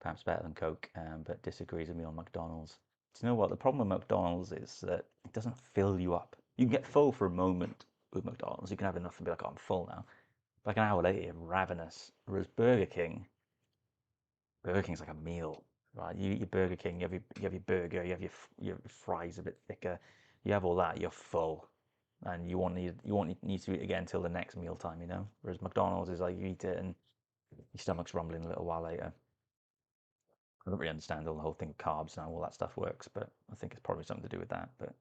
Speaker 1: perhaps better than Coke, but disagrees with me on McDonald's. Do you know what? The problem with McDonald's is that it doesn't fill you up. You can get full for a moment with McDonald's. You can have enough and be like, oh, I'm full now. Like an hour later, you're ravenous. Whereas Burger King's like a meal, right? You eat your Burger King, you have your burger, you have your fries a bit thicker, you have all that, you're full, and you won't need to eat again until the next meal time, you know. Whereas McDonald's is like you eat it and your stomach's rumbling a little while later. I don't really understand all the whole thing of carbs and how all that stuff works, but I think it's probably something to do with that. But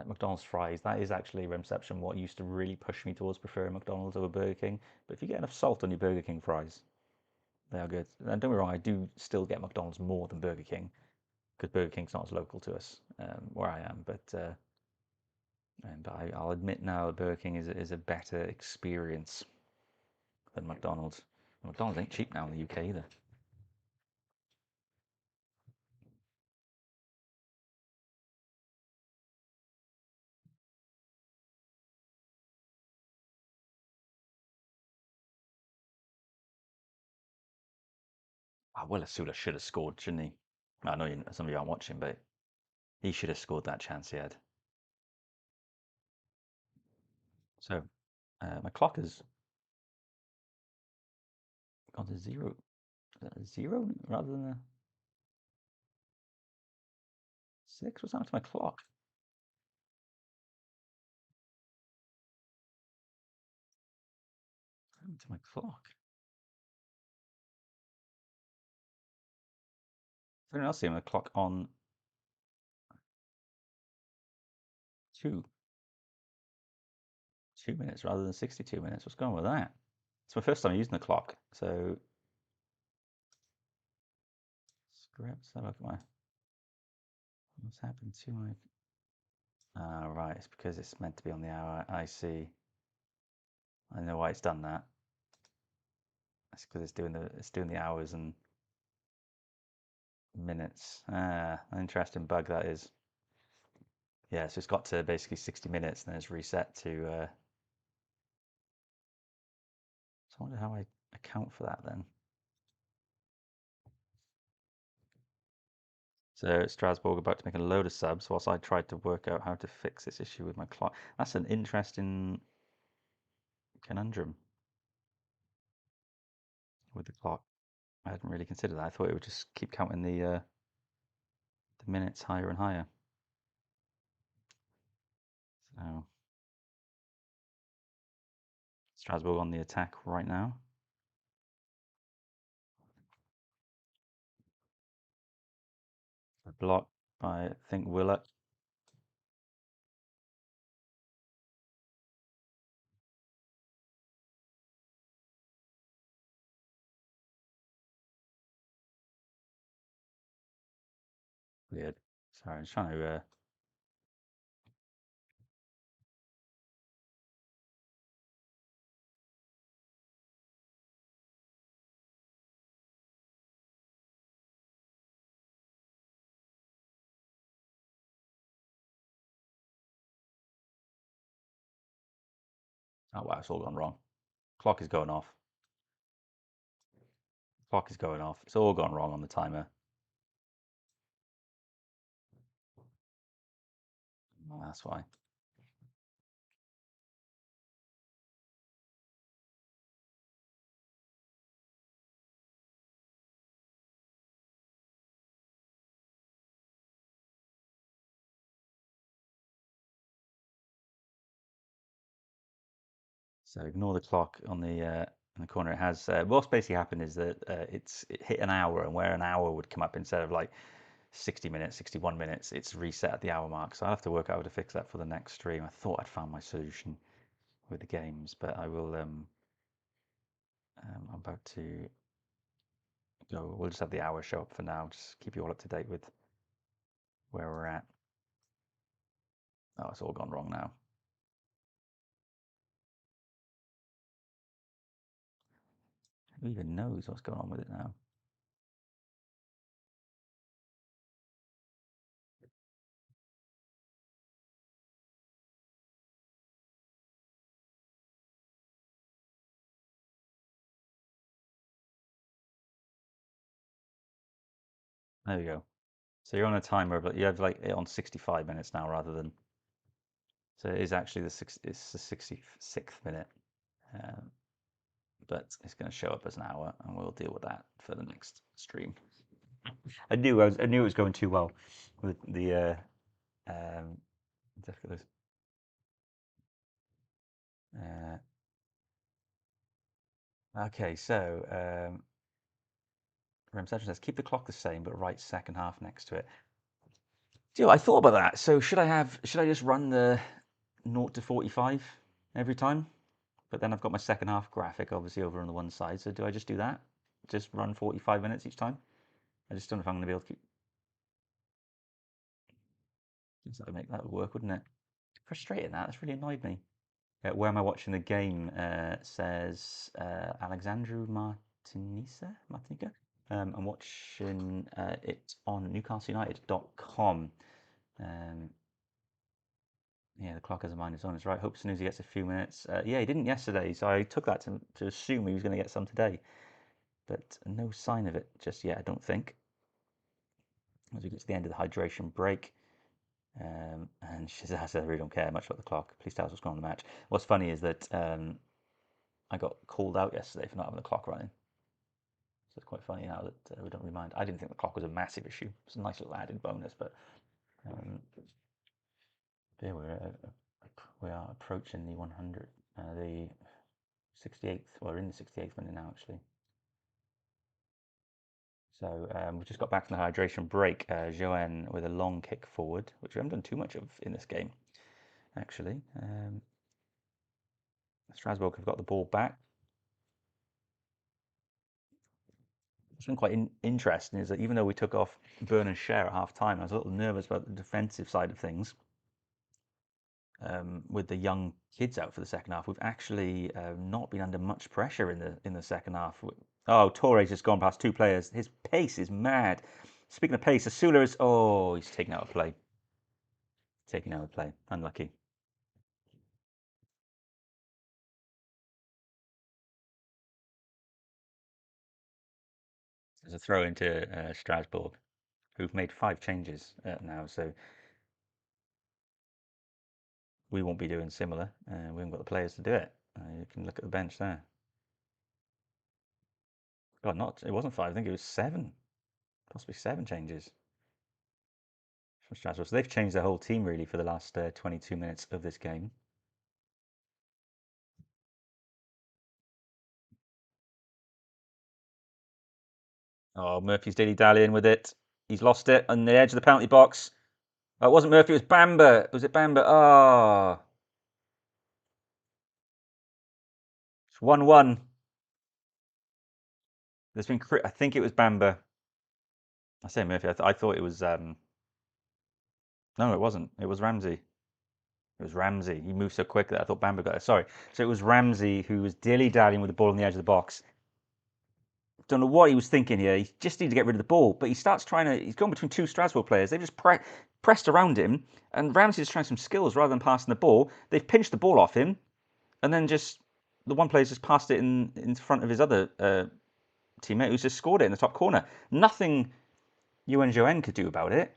Speaker 1: McDonald's fries, that is actually Remception what used to really push me towards preferring McDonald's over Burger King. But if you get enough salt on your Burger King fries, they are good. And don't be wrong, I do still get McDonald's more than Burger King because Burger King's not as local to us where I am. But I'll admit now Burger King is a better experience than McDonald's. McDonald's ain't cheap now in the UK either. Oh, well, Asula should have scored, shouldn't he? I know some of you aren't watching, but he should have scored that chance he had. So my clock has gone to zero. Is that a zero rather than a six? What's happened to my clock? What's happened to my clock? Everyone else seeing my clock on 2 2 minutes rather than 62 minutes. What's going on with that? It's my first time using the clock, so scripts. Have a look at my. What's happened to my? Ah, right. It's because it's meant to be on the hour. I see. I know why it's done that. It's because it's doing the hours and minutes. Ah, an interesting bug that is. Yeah, so it's got to basically 60 minutes and then it's reset to. So I wonder how I account for that then. So Strasbourg about to make a load of subs whilst I tried to work out how to fix this issue with my clock. That's an interesting conundrum with the clock. I hadn't really considered that. I thought it would just keep counting the minutes higher and higher. So Strasbourg on the attack right now. Blocked by I think Willock. Weird. Sorry, I'm trying to. Oh wow, it's all gone wrong. Clock is going off. Clock is going off. It's all gone wrong on the timer. Oh, that's why. So ignore the clock on the in the corner. It has what's basically happened is that it hit an hour, and where an hour would come up instead of like 60 minutes, 61 minutes, it's reset at the hour mark. So I'll have to work out how to fix that for the next stream. I thought I'd found my solution with the games, but I will. I'm about to go. We'll just have the hour show up for now. Just keep you all up to date with where we're at. Oh, it's all gone wrong now. Who even knows what's going on with it now? There we go. So you're on a timer, but you have like it on 65 minutes now rather than. So it is actually it's the 66th minute, um, but it's going to show up as an hour, and we'll deal with that for the next stream. I knew it was going too well with the difficulties. Okay, so Remception says keep the clock the same, but write second half next to it. Do you know, I thought about that. So should I just run the 0 to 45 every time? But then I've got my second half graphic obviously over on the one side. So do I just do that? Just run 45 minutes each time? I just don't know if I'm going to be able to keep. That would make that would work, wouldn't it? Frustrating that. That's really annoyed me. Where am I watching the game? Says Alexandru Martinica. I'm watching it on NewcastleUnited.com. Yeah, the clock has a minus on. It's right. Hope Snoozy gets a few minutes. Yeah, he didn't yesterday, so I took that to assume he was going to get some today. But no sign of it just yet, I don't think. As we get to the end of the hydration break. And Shazaz said, I really don't care much about the clock. Please tell us what's going on in the match. What's funny is that I got called out yesterday for not having the clock running. So it's quite funny now that we don't remind. I didn't think the clock was a massive issue. It's a nice little added bonus, but yeah, we are approaching the 100, the 68th. Well, we're in the 68th minute now, actually. So we've just got back from the hydration break. Joanne with a long kick forward, which we haven't done too much of in this game, actually. Strasbourg have got the ball back. What's been quite interesting is that even though we took off Burn and Share at half time, I was a little nervous about the defensive side of things. With the young kids out for the second half, we've actually not been under much pressure in the second half. Oh, Torres has gone past two players. His pace is mad. Speaking of pace, Asula is he's taking out a play. Taking out a play. Unlucky. There's a throw into Strasbourg, who've made 5 changes now, so we won't be doing similar. We haven't got the players to do it. You can look at the bench there. God, it wasn't 5. I think it was 7, possibly 7 changes from Strasbourg. So they've changed their whole team really for the last 22 minutes of this game. Oh, Murphy's dilly-dallying with it. He's lost it on the edge of the penalty box. Oh, it wasn't Murphy, it was Bamba. Was it Bamba? Oh. It's 1-1. I think it was Bamba. I say Murphy. I thought it was. No, it wasn't. It was Ramsey. It was Ramsey. He moved so quick that I thought Bamba got it. Sorry. So it was Ramsey who was dilly-dallying with the ball on the edge of the box. Don't know what he was thinking here. He just needed to get rid of the ball, but he starts trying to. He's going between 2 Strasbourg players. They've just pressed around him, and Ramsey's trying some skills rather than passing the ball. They've pinched the ball off him, and then just the one player's just passed it in front of his other teammate who's just scored it in the top corner. Nothing Yuan Joen could do about it.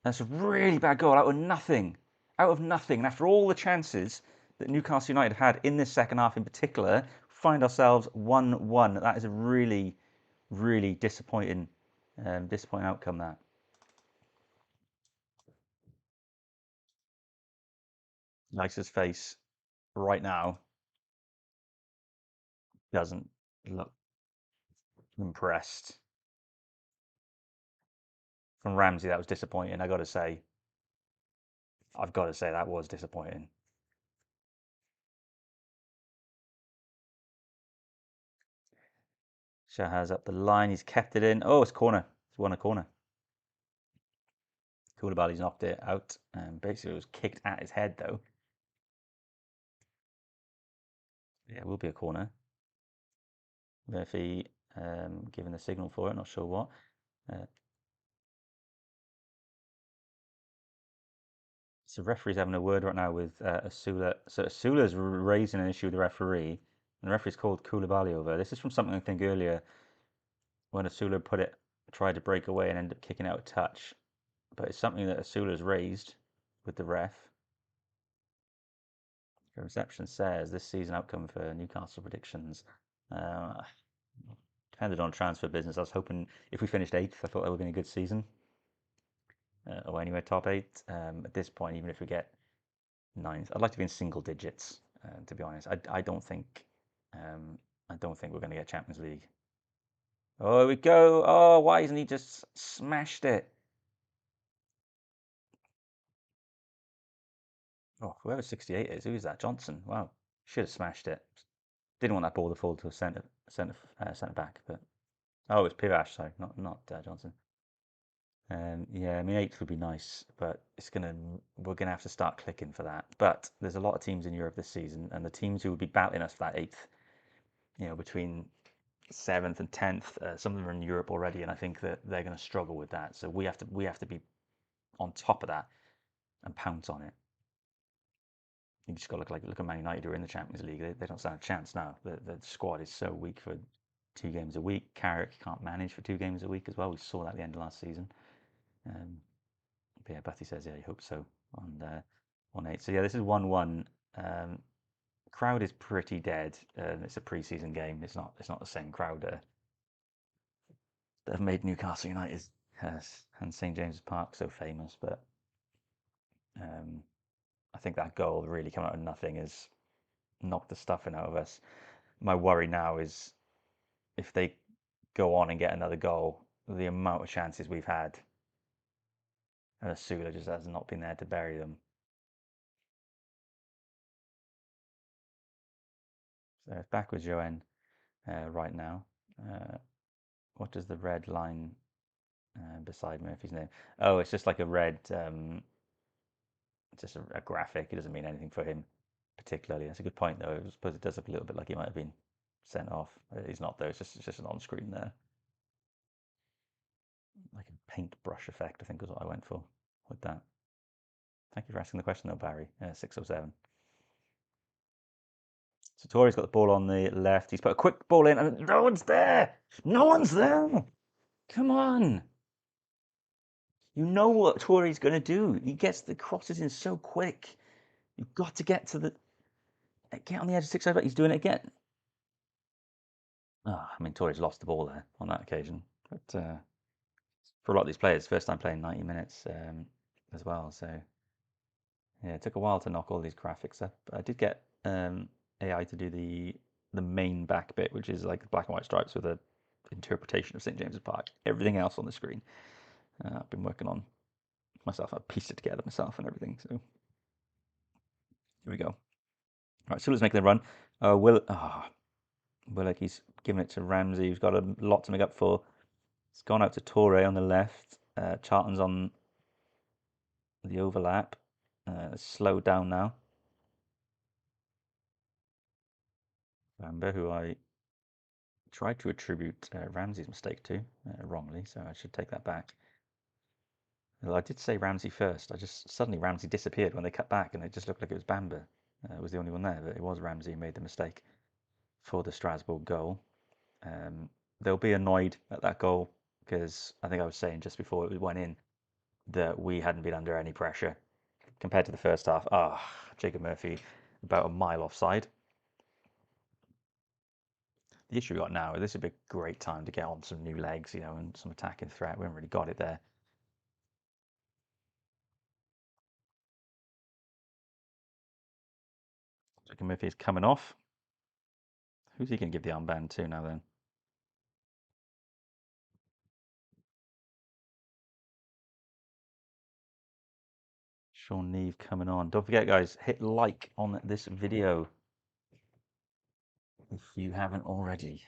Speaker 1: That's a really bad goal out of nothing. Out of nothing. And after all the chances that Newcastle United had in this second half in particular, find ourselves 1-1. That is a really, really disappointing outcome, that. Likes his face right now. doesn't look impressed. From Ramsey, that was disappointing. I've got to say that was disappointing. Shah's up the line. He's kept it in. Oh, it's corner. It's won a corner. Koulibaly's knocked it out. Basically, it was kicked at his head, though. Yeah, it will be a corner. Murphy giving the signal for it. Not sure what. So referee's having a word right now with Asula. So Asula's raising an issue with the referee, and the referee's called Koulibaly over. This is from something I think earlier when Asula tried to break away and ended up kicking out a touch. But it's something that Asula's raised with the ref. The reception says this season outcome for Newcastle predictions. Depended on transfer business. I was hoping if we finished 8th, I thought that would have been a good season. Or anywhere top 8. At this point, even if we get 9th, I'd like to be in single digits. To be honest, I don't think we're going to get Champions League. Oh, here we go. Oh, why isn't he just smashed it? Oh, whoever 68 is, who is that? Johnson. Wow, should have smashed it. Didn't want that ball to fall to a centre back, but oh, it's Pirash, sorry, not Johnson. Yeah, I mean 8th would be nice, but we're gonna have to start clicking for that. But there's a lot of teams in Europe this season, and the teams who would be battling us for that 8th, between 7th and 10th, some of them are in Europe already, and I think that they're going to struggle with that. So we have to be on top of that and pounce on it. You just got to look at Man United who are in the Champions League. They don't stand a chance now. The squad is so weak for 2 games a week. Carrick can't manage for 2 games a week as well. We saw that at the end of last season. But yeah, Batty says, yeah, he hopes so on 8. So yeah, this is 1-1. Crowd is pretty dead. It's a pre-season game. It's not the same crowd that have made Newcastle United and St James's Park so famous. But I think that goal really come out of nothing has knocked the stuffing out of us. My worry now is if they go on and get another goal, the amount of chances we've had, and Asula just has not been there to bury them. So it's back with Joanne right now. What does the red line beside Murphy's name? Oh, it's just like a red, just a graphic. It doesn't mean anything for him particularly. That's a good point, though. I suppose it does look a little bit like he might have been sent off. He's not, though. It's just an on-screen there. Like a paintbrush effect, I think was what I went for with that. Thank you for asking the question, though, Barry. 607. So Tori's got the ball on the left. He's put a quick ball in, and no one's there. No one's there. Come on. You know what Tori's going to do. He gets the crosses in so quick. You've got to get on the edge of 6 but he's doing it again. Oh, I mean, Tori's lost the ball there on that occasion. But for a lot of these players, first time playing 90 minutes as well. So yeah, it took a while to knock all these graphics up. I did get AI to do the main back bit, which is like black and white stripes with a interpretation of St James's Park. Everything else on the screen, I've been working on myself. I've pieced it together myself and everything. So here we go. All right, Sula's making the run. Willock, he's giving it to Ramsey, who's got a lot to make up for. It's gone out to Torre on the left. Charlton's on the overlap. Slowed down now. Bamba, who I tried to attribute Ramsey's mistake to wrongly, so I should take that back. Well, I did say Ramsey first. Suddenly Ramsey disappeared when they cut back, and it just looked like it was Bamba. Was the only one there, but it was Ramsey who made the mistake for the Strasbourg goal. They'll be annoyed at that goal because I think I was saying just before it went in that we hadn't been under any pressure compared to the first half. Jacob Murphy about a mile offside. The issue we got now, this would be a great time to get on some new legs, and some attacking threat. We haven't really got it there. Jacob Murphy is coming off. Who's he going to give the armband to now then? Sean Neve coming on. Don't forget, guys, hit like on this video if you haven't already.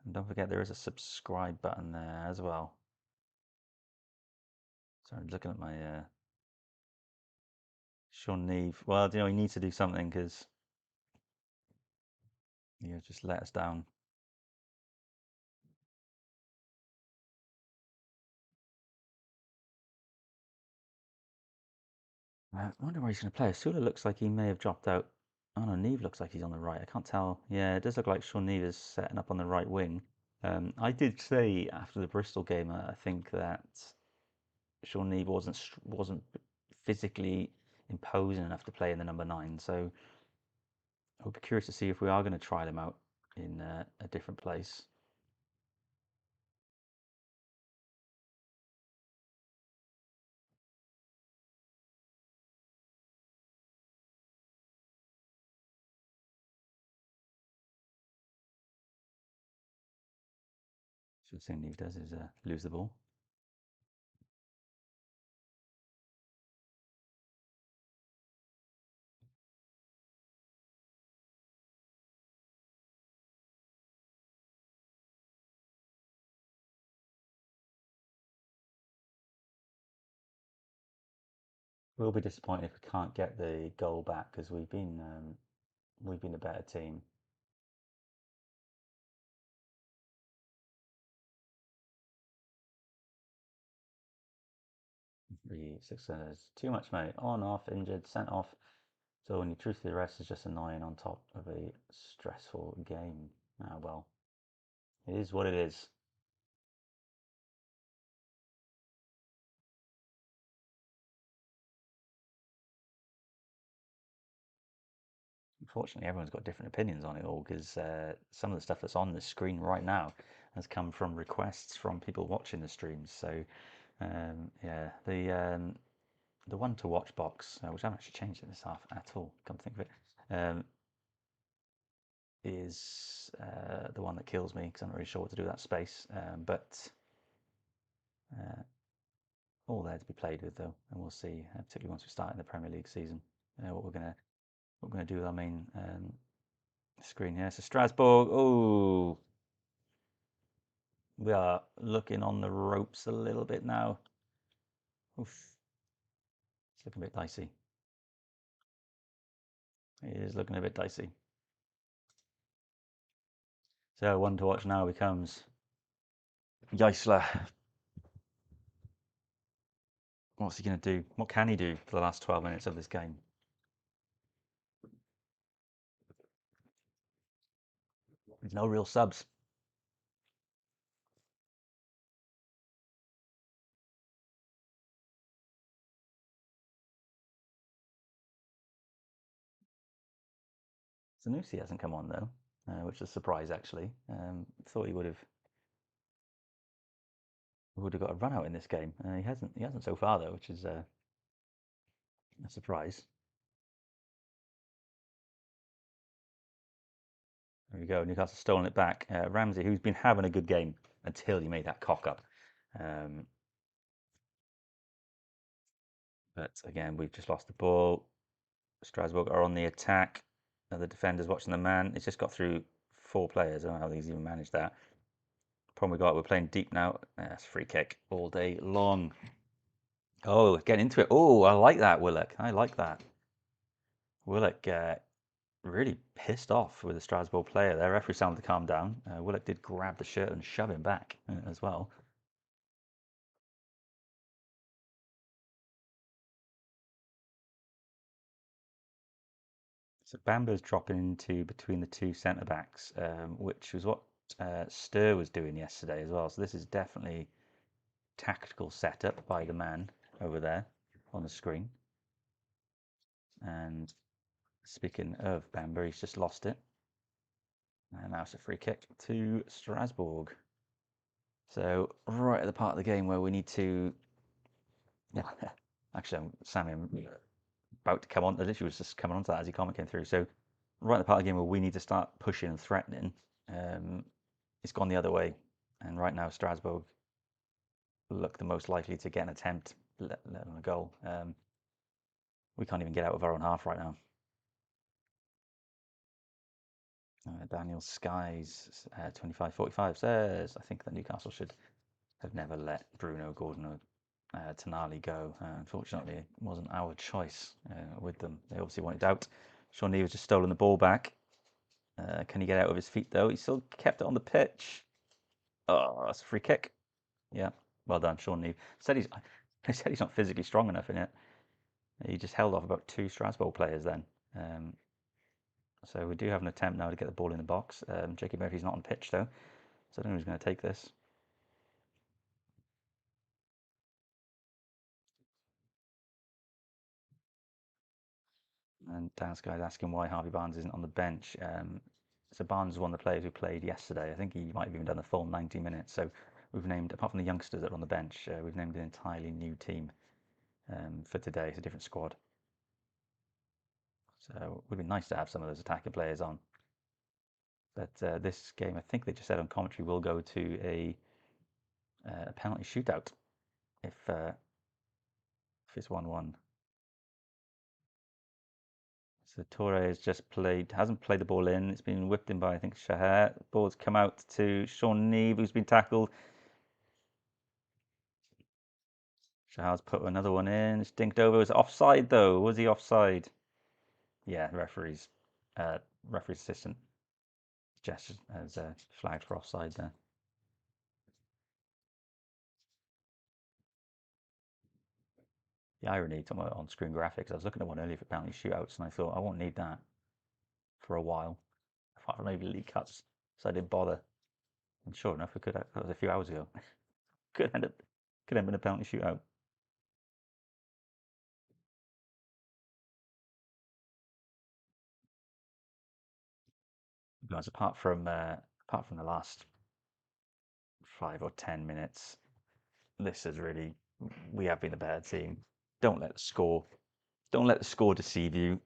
Speaker 1: And don't forget there is a subscribe button there as well. Sorry, I'm looking at my Sean Neve. Well, you know, he needs to do something because he just let us down. I wonder where he's going to play. Sula looks like he may have dropped out. Oh no, Neve looks like he's on the right. I can't tell. Yeah, it does look like Sean Neve is setting up on the right wing. I did say after the Bristol game, I think that Sean Neve wasn't physically imposing enough to play in the number 9. So I'll be curious to see if we are going to try them out in a different place. So the thing Neve does is lose the ball. We'll be disappointed if we can't get the goal back because we've been a better team. 3, 6 too much, mate. On, off, injured, sent off. So when you truthfully the rest is just annoying on top of a stressful game. Ah well, it is what it is. Unfortunately, everyone's got different opinions on it all because some of the stuff that's on the screen right now has come from requests from people watching the streams. So yeah, the one to watch box, which I haven't actually changed in this half at all, come to think of it, is the one that kills me because I'm not really sure what to do with that space. But all there to be played with though, and we'll see, particularly once we start in the Premier League season, what we're gonna do with our main screen here. So Strasbourg, oh, we are looking on the ropes a little bit now. Oof, it's looking a bit dicey. It is looking a bit dicey. So one to watch now becomes Jaissle. What's he going to do? What can he do for the last 12 minutes of this game? There's no real subs. Zanussi hasn't come on though, which is a surprise actually. Thought he would have got a run out in this game. He hasn't. He hasn't so far though, which is a surprise. There we go. Newcastle stolen it back. Ramsey, who's been having a good game until he made that cock up. But again, we've just lost the ball. Strasbourg are on the attack. The defender's watching the man. It's just got through 4 players. I don't know how he's even managed that. Problem we got, we're playing deep now. That's free kick all day long. Oh, getting into it. Oh, I like that, Willock. I like that. Willock really pissed off with the Strasbourg player there. Referee sounded to calm down. Willock did grab the shirt and shove him back as well. So Bamba's dropping into between the 2 centre backs, which was what Stir was doing yesterday as well. So this is definitely tactical setup by the man over there on the screen. And speaking of Bamba, he's just lost it. And now it's a free kick to Strasbourg. So right at the part of the game where we need to, yeah, actually, Sammy, I'm about to come on. Literally was just coming onto that as the comment came through. So right at the part of the game where we need to start pushing and threatening, it's gone the other way. And right now, Strasbourg look the most likely to get an attempt, let alone a goal. We can't even get out of our own half right now. Daniel Skies, 25-45 says, I think that Newcastle should have never let Bruno, Gordon, or Tonali go. Unfortunately, it wasn't our choice with them. They obviously wanted out. Sean Neves just stolen the ball back. Can he get out of his feet, though? He still kept it on the pitch. Oh, that's a free kick. Yeah, well done, Sean Neves. He said he's not physically strong enough in it. He just held off about 2 Strasbourg players then. So we do have an attempt now to get the ball in the box. Jakey Murphy's not on pitch, though, so I don't know who's going to take this. And Dan's guy's asking why Harvey Barnes isn't on the bench. So Barnes is one of the players who played yesterday. I think he might have even done the full 90 minutes. So we've named, apart from the youngsters that are on the bench, we've named an entirely new team for today. It's a different squad. So it would be nice to have some of those attacking players on. But this game, I think they just said on commentary, will go to a penalty shootout if it's 1-1. So Torres just hasn't played the ball in. It's been whipped in by, I think, Shahar. The ball's come out to Sean Neves, who's been tackled. Shahar's put another one in. It's dinked over. Was it offside, though? Was he offside? Yeah, referee assistant just has flagged for offside there. The irony, talking about on-screen graphics, I was looking at one earlier for penalty shootouts, and I thought, I won't need that for a while, apart from maybe League Cups, so I didn't bother. And sure enough, that was a few hours ago. could end been a penalty shootout. Guys, apart from the last 5 or 10 minutes, this is really, we have been a better team. Don't let the score deceive you.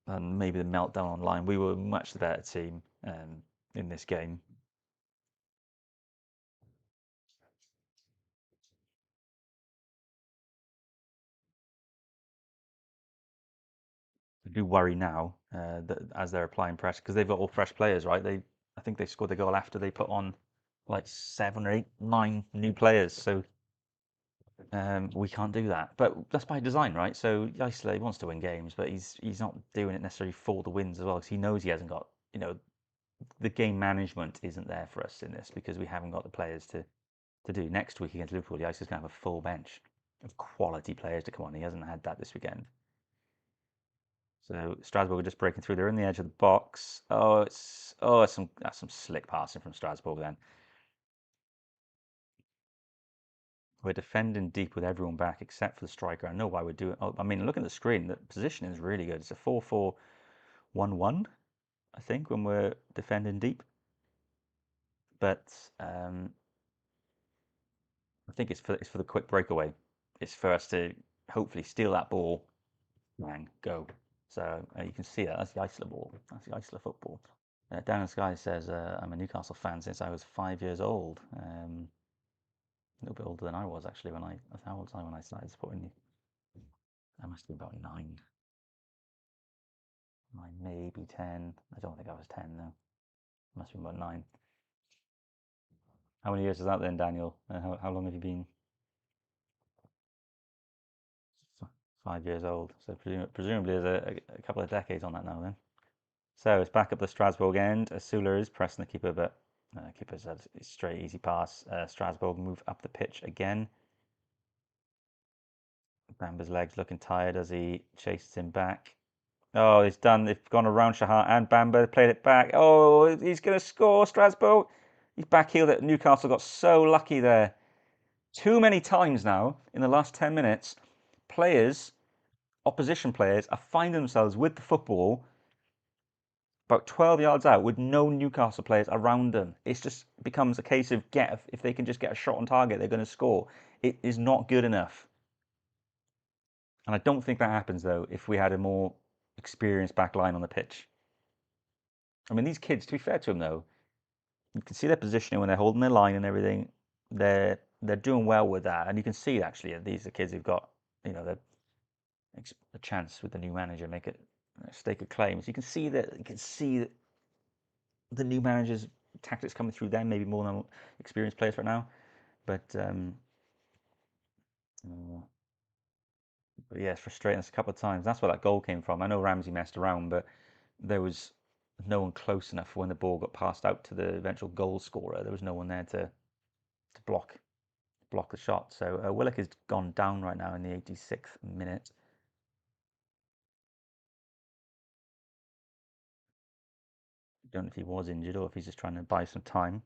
Speaker 1: And maybe the meltdown online. We were much the better team in this game. I do worry now that as they're applying pressure, because they've got all fresh players, right? I think they scored the goal after they put on like 7 or 8, 9 new players. So we can't do that. But that's by design, right? So Jaissle wants to win games, but he's not doing it necessarily for the wins as well, because he knows he hasn't got, the game management isn't there for us in this because we haven't got the players to do. Next week against Liverpool, Jaissle's going to have a full bench of quality players to come on. He hasn't had that this weekend. So Strasbourg are just breaking through. They're in the edge of the box. That's some slick passing from Strasbourg then. We're defending deep with everyone back except for the striker. I know why we're doing. Oh, I mean, look at the screen. The position is really good. It's a 4-4-1-1, I think, when we're defending deep. But I think it's for the quick breakaway. It's for us to hopefully steal that ball, bang, go. So you can see that. That's the Jaissle ball. That's the Jaissle football. Dan Sky says, I'm a Newcastle fan since I was 5 years old. A little bit older than I was actually how old was I when I started supporting you? I must have been about 9. 9, maybe 10. I don't think I was 10 though. Must have been about 9. How many years is that then, Daniel? How long have you been? 5 years old. So presumably there's a couple of decades on that now then. So it's back up the Strasbourg end. Asula is pressing the keeper, but keeper's had a straight, easy pass. Strasbourg move up the pitch again. Bamba's legs looking tired as he chases him back. Oh, it's done. They've gone around Shahar and Bamba, played it back. Oh, he's going to score, Strasbourg. He's backheeled it. Newcastle got so lucky there. Too many times now in the last 10 minutes, opposition players are finding themselves with the football about 12 yards out with no Newcastle players around them. It just becomes a case of if they can just get a shot on target, they're going to score. It is not good enough. And I don't think that happens though if we had a more experienced back line on the pitch. I mean, these kids, to be fair to them though, you can see their positioning when they're holding their line and everything. They're doing well with that, and you can see actually these are kids who've got a chance with the new manager, make it stake a claim. So you can see that the new manager's tactics coming through them, maybe more than experienced players right now. But uh, but yeah, it's frustrating us a couple of times. That's where that goal came from. I know Ramsey messed around, but there was no one close enough when the ball got passed out to the eventual goal scorer. There was no one there to block the shot. So Willock has gone down right now in the 86th minute. Don't know if he was injured or if he's just trying to buy some time.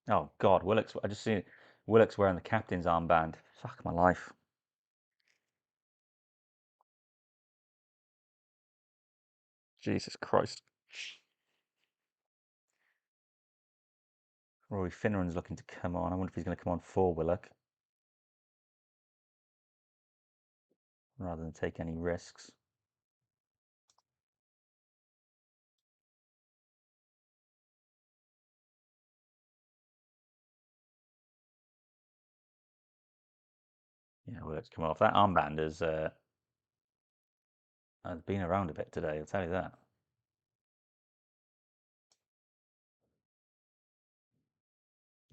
Speaker 1: Oh God, Willock's! I just see Willock's wearing the captain's armband. Fuck my life. Jesus Christ. Rory Finneran's looking to come on. I wonder if he's going to come on for Willock rather than take any risks. Yeah, Willock's come off. That armband has been around a bit today, I'll tell you that.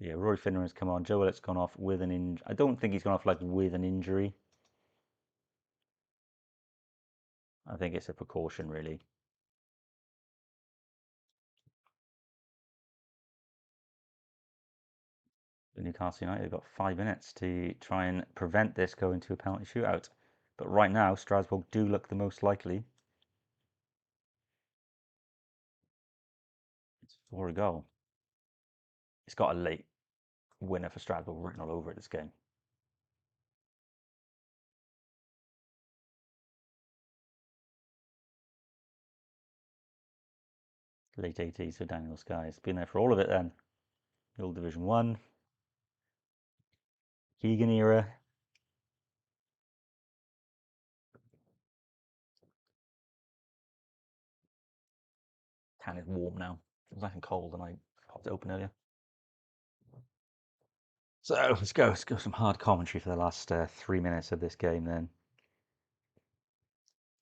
Speaker 1: Yeah, Rory Finneran's come on. Joe Willock's gone off with an injury. I don't think he's gone off like with an injury. I think it's a precaution, really. The Newcastle United have got 5 minutes to try and prevent this going to a penalty shootout. But right now, Strasbourg do look the most likely. It's for a goal. It's got a late winner for Strasbourg written all over it this game. Late 80s for Daniel Skies. Been there for all of it then. The old Division 1, Keegan era. Can is warm now. It was nice and cold and I popped it open earlier. So let's go some hard commentary for the last 3 minutes of this game then.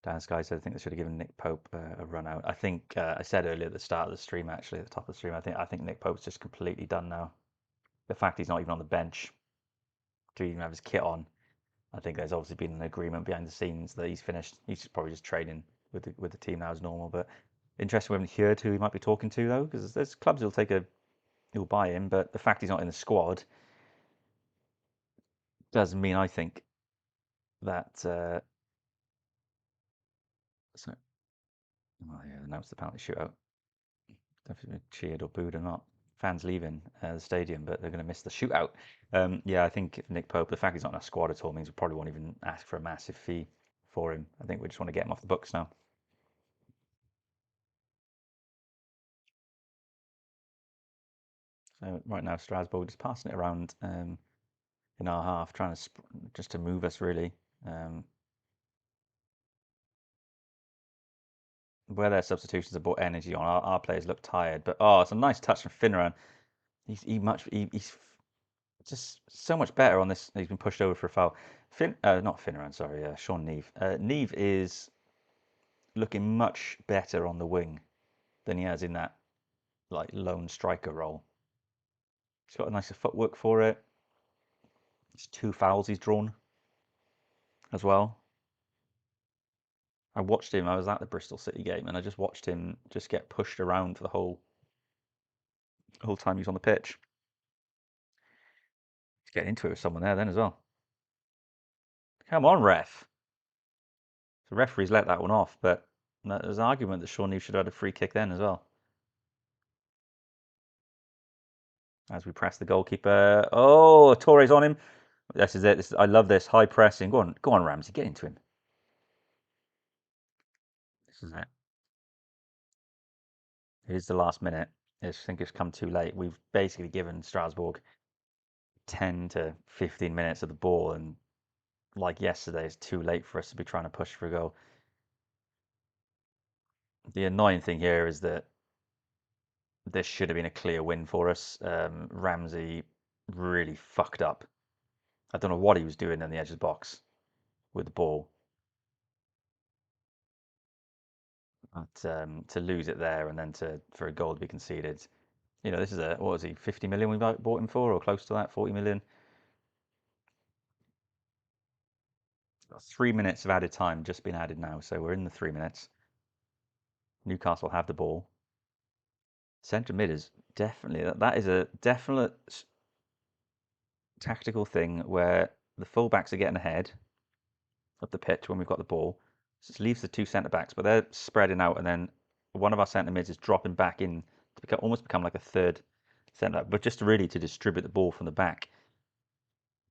Speaker 1: Dan Sky said I think they should have given Nick Pope a run out. I think I said earlier at the start of the stream, actually at the top of the stream, I think Nick Pope's just completely done now. The fact he's not even on the bench to even have his kit on, I think there's obviously been an agreement behind the scenes that he's finished. He's probably just training with the team now as normal. But interesting, we haven't heard who he might be talking to though, because there's clubs who'll buy him, but the fact he's not in the squad doesn't mean I think that. So, well, yeah, announced the penalty shootout. Definitely cheered or booed or not. Fans leaving the stadium, but they're going to miss the shootout. Yeah, I think Nick Pope, the fact he's not in a squad at all means we probably won't even ask for a massive fee for him. I think we just want to get him off the books now. So right now, Strasbourg just passing it around in our half, trying to just to move us really. Where their substitutions have brought energy on, our players look tired. But oh, it's a nice touch from Finneran. He's just so much better on this. He's been pushed over for a foul. Not Finneran, sorry, Sean Neve. Neve is looking much better on the wing than he has in that like lone striker role. He's got a nicer footwork for it. It's 2 fouls he's drawn as well. I watched him. I was at the Bristol City game, and I just watched him just get pushed around for the whole time he was on the pitch. He's getting into it with someone there then as well. Come on, ref. The referees let that one off, but there's an argument that Sean Neve should have had a free kick then as well. As we press the goalkeeper. Oh, Torres on him. This is it. I love this high pressing. Go on, Ramsey, get into him. This is it. It is the last minute. I think it's come too late. We've basically given Strasbourg 10 to 15 minutes of the ball, and like yesterday, it's too late for us to be trying to push for a goal. The annoying thing here is that this should have been a clear win for us. Ramsey really fucked up. I don't know what he was doing on the edge of the box with the ball. But to lose it there and then for a goal to be conceded, this is what was he, 50 million we bought him for, or close to that, 40 million. 3 minutes of added time just been added now, so we're in the 3 minutes. Newcastle have the ball. Centre mid is definitely that is a definite tactical thing where the fullbacks are getting ahead of the pitch when we've got the ball. So it leaves the two centre backs, but they're spreading out, and then one of our centre mids is dropping back in to almost become like a third centre back, but just really to distribute the ball from the back.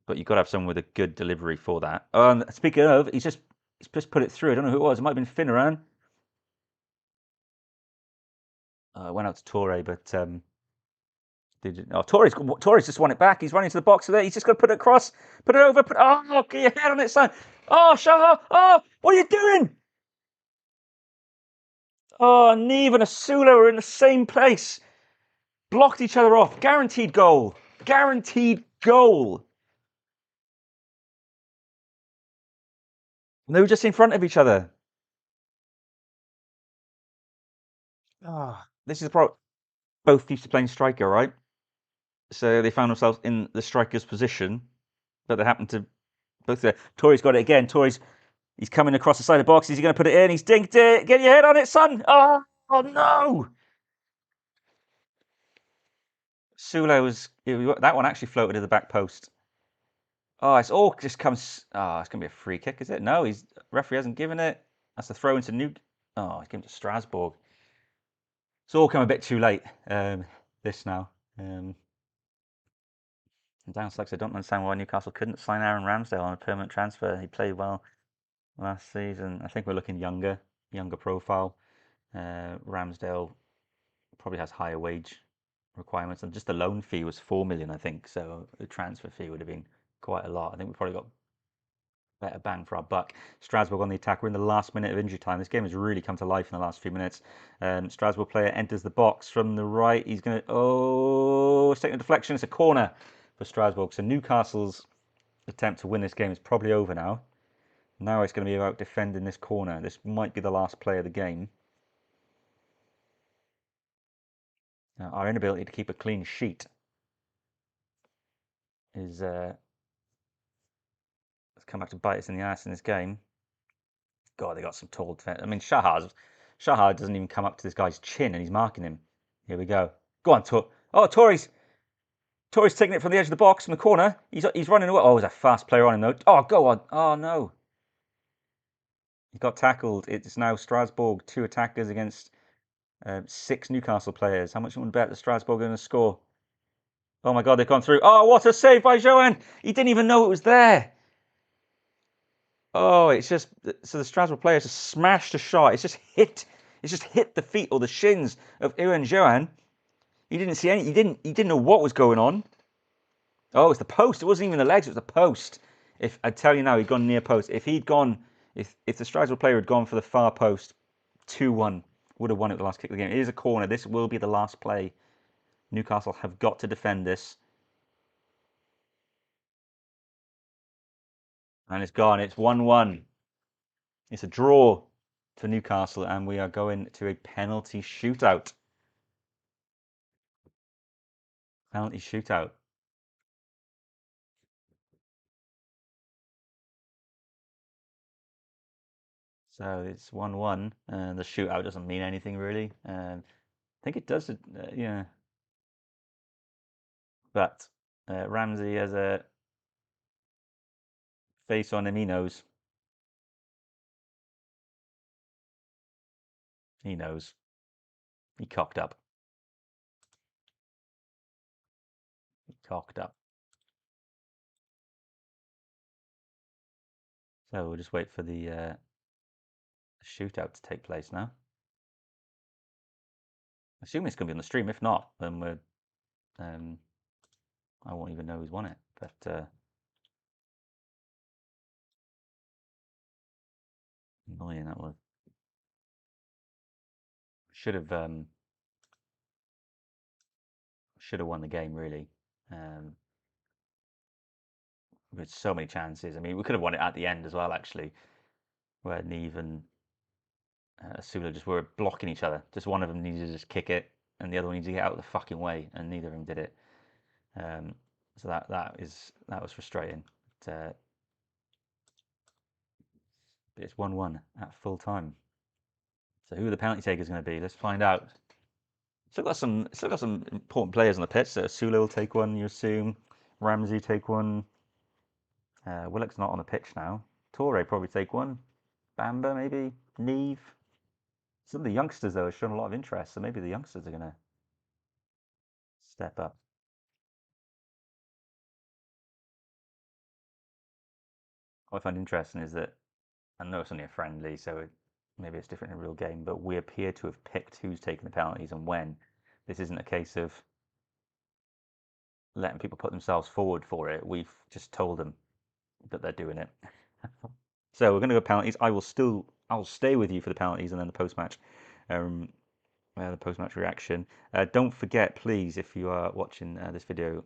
Speaker 1: But you've got to have someone with a good delivery for that. Speaking of, he's just put it through. I don't know who it was. It might have been Finneran. Went out to Torre, but Torres just won it back. He's running to the box there. He's just got to put it across, put it over. Get your head on it, son. Oh, Shah. Oh, what are you doing? Oh, Neve and Asula are in the same place. Blocked each other off. Guaranteed goal. Guaranteed goal. And they were just in front of each other. This is the problem. Both used to playing striker, right? So they found themselves in the striker's position, but they happened to both there. Torres got it again. Torres, he's coming across the side of the box. Is he going to put it in? He's dinked it. Get your head on it, son. Oh no. Sule that one actually floated to the back post. Oh, it's all just comes. Oh, it's going to be a free kick, is it? No, referee hasn't given it. That's the throw into Oh, he's given it to Strasbourg. It's all come a bit too late. This now. Downside, I don't understand why Newcastle couldn't sign Aaron Ramsdale on a permanent transfer. He played well last season. I think we're looking younger profile. Ramsdale probably has higher wage requirements, and just the loan fee was 4 million, I think. So the transfer fee would have been quite a lot. I think we probably got better bang for our buck. Strasbourg on the attack. We're in the last minute of injury time. This game has really come to life in the last few minutes. Strasbourg player enters the box from the right. He's going to, it's taking a deflection. It's a corner for Strasbourg. So Newcastle's attempt to win this game is probably over now. Now it's going to be about defending this corner. This might be the last play of the game. Now, our inability to keep a clean sheet is has come back to bite us in the ass in this game. God, they got some tall defense. I mean, Shahar doesn't even come up to this guy's chin, and he's marking him. Here we go. Go on, Torres taking it from the edge of the box in the corner. He's running away. Oh, there's a fast player on him though. Oh, go on. Oh no. He got tackled. It's now Strasbourg, 2 attackers against 6 Newcastle players. How much you want to bet that Strasbourg are going to score? Oh my God, they've gone through. Oh, what a save by Johan. He didn't even know it was there. Oh, it's just so the Strasbourg players just smashed a shot. It's just hit the feet or the shins of Ewan Johan. He didn't see any. He didn't know what was going on. Oh, it's the post. It wasn't even the legs. It was the post. If I tell you now, he'd gone near post. If the Strasbourg player had gone for the far post, 2-1 would have won it the last kick of the game. It is a corner. This will be the last play. Newcastle have got to defend this. And it's gone. It's 1-1. It's a draw for Newcastle, and we are going to a penalty shootout. Penalty shootout. So it's 1-1, and the shootout doesn't mean anything really. I think it does, yeah. But Ramsey has a face on him. He knows. He knows. He cocked up. He cocked up. So we'll just wait for the shootout to take place now. Assuming it's going to be on the stream. If not, then I won't even know who's won it. But Annoying that was. Should have won the game really. Um, with so many chances. I mean, we could have won it at the end as well, actually, where Neve and Sula just were blocking each other. Just one of them needed to just kick it, and the other one needed to get out of the fucking way, and neither of them did it. Um, so that was frustrating. But it's 1-1 at full time. So who are the penalty takers going to be? Let's find out. Still got some important players on the pitch. So Sula will take one, you assume. Ramsey take one. Willock's not on the pitch now. Torre probably take one. Bamba maybe. Neve. Some of the youngsters though have shown a lot of interest, so maybe the youngsters are going to step up. What I find interesting is that I know it's only a friendly, so maybe it's different in a real game, but we appear to have picked who's taking the penalties and when. This isn't a case of letting people put themselves forward for it. We've just told them that they're doing it. So we're going to go penalties. I'll stay with you for the penalties and then um, the post-match reaction. Don't forget, please, if you are watching this video,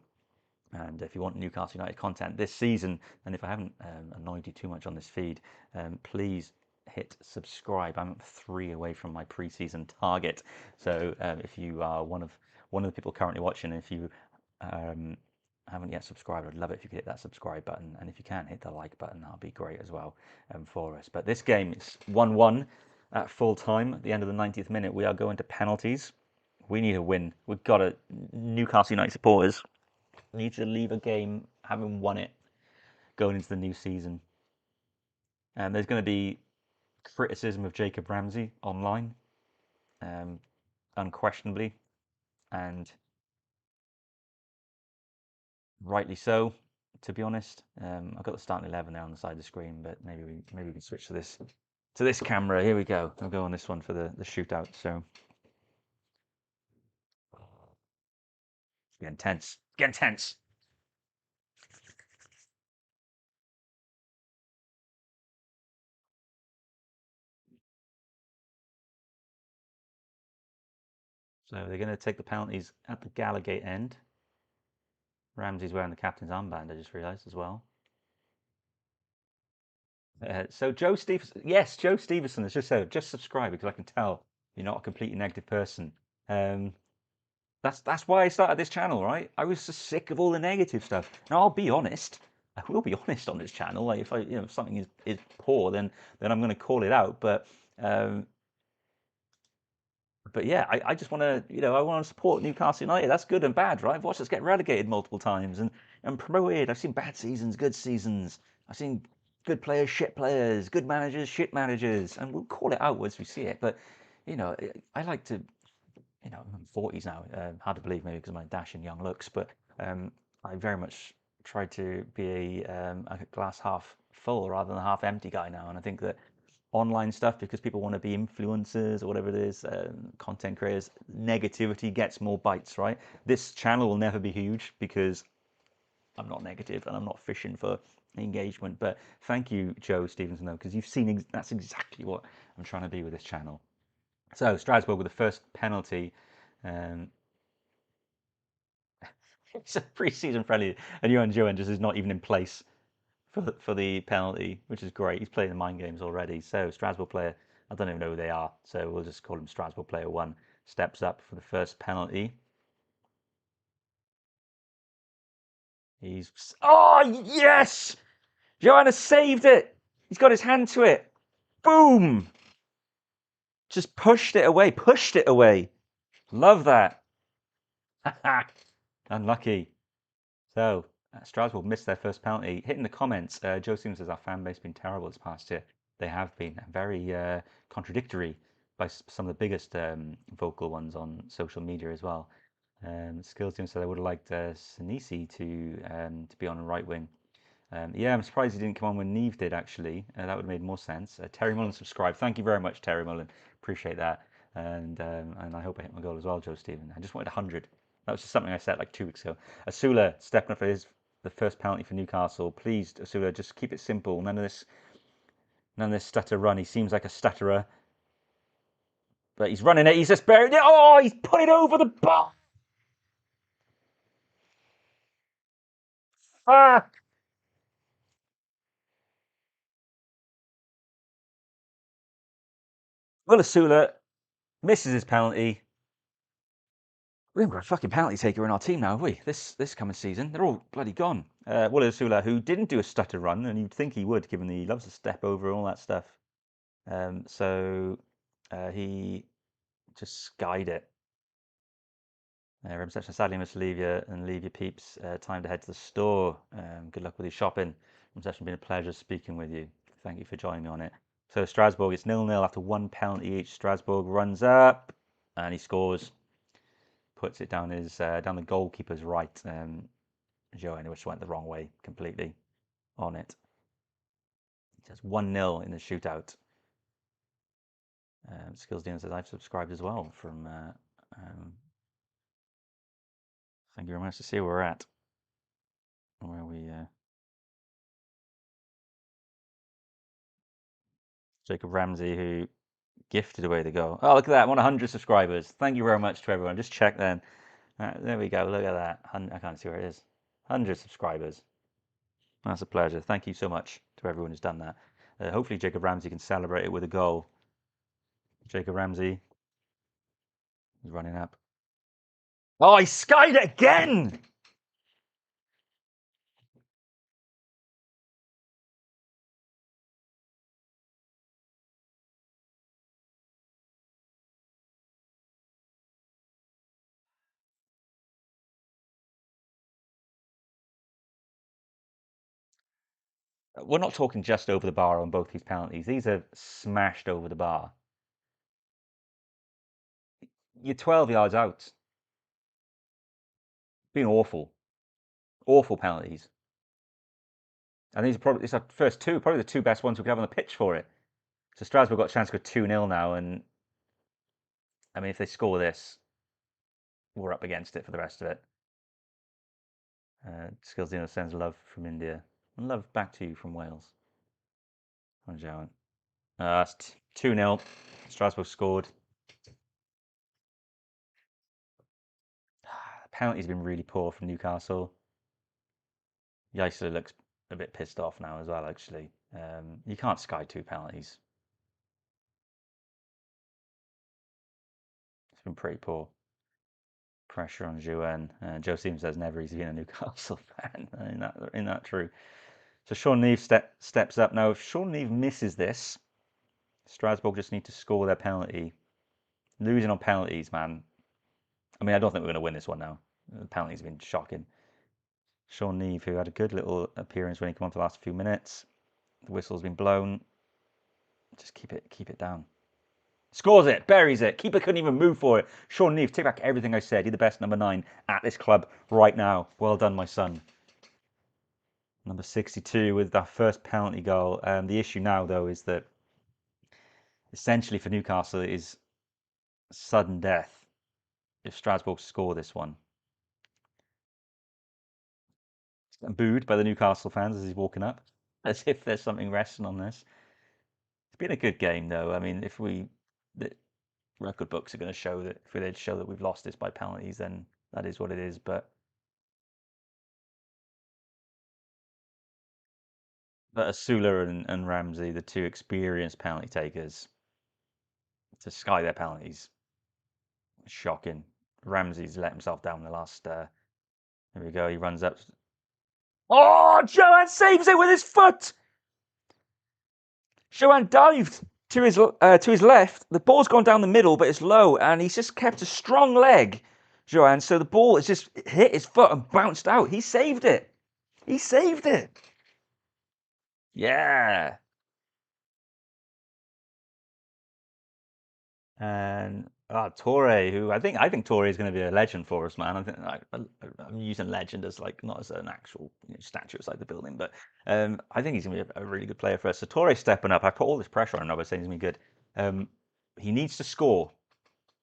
Speaker 1: and if you want Newcastle United content this season, and if I haven't annoyed you too much on this feed, please hit subscribe. I'm 3 away from my pre-season target. So if you are one of the people currently watching, if you um, haven't yet subscribed, I'd love it if you could hit that subscribe button, and if you can, hit the like button. That'll be great as well for us. But this game is 1-1 at full time. At the end of the 90th minute, we are going to penalties. We need a win. We've got a Newcastle United supporters need to leave a game having won it going into the new season. And there's going to be criticism of Jacob Ramsey online, um, unquestionably, and rightly so. To be honest, I've got the starting 11 there on the side of the screen, but maybe we can switch to this camera. Here we go. I'll go on this one for the shootout. So get intense. Get intense. So they're going to take the penalties at the Gallagate end. Ramsey's wearing the captain's armband, I just realised as well. So Joe Stevenson, yes, Joe Stevenson has just said, just subscribe because I can tell you're not a completely negative person. Um, that's why I started this channel, right? I was just sick of all the negative stuff. Now I'll be honest. I will be honest on this channel. Like if something is poor, then I'm going to call it out. Um, but yeah, I just want to, I want to support Newcastle United. That's good and bad, right? I've watched us get relegated multiple times and promoted. I've seen bad seasons, good seasons. I've seen good players, shit players, good managers, shit managers, and we'll call it out once we see it. But I like to, I'm 40s now. Hard to believe maybe because of my dashing young looks, but I very much try to be a glass half full rather than a half empty guy now. And I think that online stuff because people want to be influencers or whatever it is, content creators, negativity gets more bites, right? This channel will never be huge because I'm not negative and I'm not fishing for engagement. But thank you, Joe Stevenson, though, because you've seen that's exactly what I'm trying to be with this channel. So Strasbourg with the first penalty. Um, it's a pre-season friendly, and Johan Johan just is not even in place for the penalty, which is great. He's playing the mind games already. So Strasbourg player, I don't even know who they are, so we'll just call him Strasbourg player 1. Steps up for the first penalty. Oh yes, Johanna saved it. He's got his hand to it. Boom! Just pushed it away. Pushed it away. Love that. Unlucky. So Strasbourg missed their first penalty. Hitting the comments, Joe Sims says our fan base has been terrible this past year. They have been very contradictory by some of the biggest vocal ones on social media as well. Skills team said I would have liked Sinisi to be on the right wing. Yeah, I'm surprised he didn't come on when Neve did actually. That would have made more sense. Terry Mullen subscribed. Thank you very much, Terry Mullen. Appreciate that. And I hope I hit my goal as well, Joe Stephen. I just wanted 100. That was just something I said like 2 weeks ago. Asula stepping up for the first penalty for Newcastle. Please, Asula, just keep it simple. None of None of this stutter run. He seems like a stutterer. But he's running it. He's just buried it. Oh, he's put it over the bar. Fuck. Willisula misses his penalty. We haven't got a fucking penalty taker in our team now, have we? This coming season, they're all bloody gone. Willisula, who didn't do a stutter run, and you'd think he would, given that he loves to step over and all that stuff. He just skied it. Reception, sadly must leave you and leave your peeps. Time to head to the store. Good luck with your shopping. Reception, been a pleasure speaking with you. Thank you for joining me on it. So Strasbourg, it's 0-0 after one penalty each. Strasbourg runs up and he scores. Puts it down his down the goalkeeper's right. Joanne, which went the wrong way completely on it. It's 1-0 in the shootout. Skills Dean says I've subscribed as well from. Thank you very much to see where we're at. Where we. Jacob Ramsey, who gifted away the goal. Oh, look at that. I'm on 100 subscribers. Thank you very much to everyone. Just check then. There we go. Look at that. I can't see where it is. 100 subscribers. That's a pleasure. Thank you so much to everyone who's done that. Hopefully Jacob Ramsey can celebrate it with a goal. Jacob Ramsey is running up. Oh, he skied it again! We're not talking just over the bar on both these penalties. These are smashed over the bar. You're 12 yards out. Been awful. Awful penalties. And these are probably our first two, probably the two best ones we could have on the pitch for it. So Strasbourg got a chance to go 2-0 now, and I mean, if they score this, we're up against it for the rest of it. Skills Dino sends love from India. And love back to you from Wales. That's 2-0. Strasbourg scored. The penalty's been really poor from Newcastle. Jaissle looks a bit pissed off now as well, actually. You can't sky two penalties. It's been pretty poor. Pressure on Joanne. Joe Sims says never he's been a Newcastle fan. Isn't that true? So Sean Neve steps up. Now, if Sean Neve misses this, Strasbourg just need to score their penalty. Losing on penalties, man. I mean, I don't think we're going to win this one now. The penalties have been shocking. Sean Neve, who had a good little appearance when he came on for the last few minutes. The whistle's been blown. Just keep it down. Scores it, buries it. Keeper couldn't even move for it. Sean Neve, take back everything I said. You're the best number 9 at this club right now. Well done, my son. Number 62 with that first penalty goal. The issue now, though, is that essentially for Newcastle it is sudden death if Strasbourg score this one. And booed by the Newcastle fans as he's walking up, as if there's something resting on this. It's been a good game, though. I mean, the record books are going to show that if they show that we've lost this by penalties, then that is what it is. But Asula and Ramsey, the two experienced penalty takers, to sky their penalties, shocking. Ramsey's let himself down the last. There we go. He runs up. Oh, Joanne saves it with his foot. Joanne dived to his left. The ball's gone down the middle, but it's low, and he's just kept a strong leg, Joanne. So the ball has just hit his foot and bounced out. He saved it. He saved it. Yeah. And Torre, who I think Torre is going to be a legend for us, man. I'm using legend as like not as an actual statue outside the building, but I think he's going to be a really good player for us. So Torre stepping up. I put all this pressure on him. I was saying he's going to be good. He needs to score,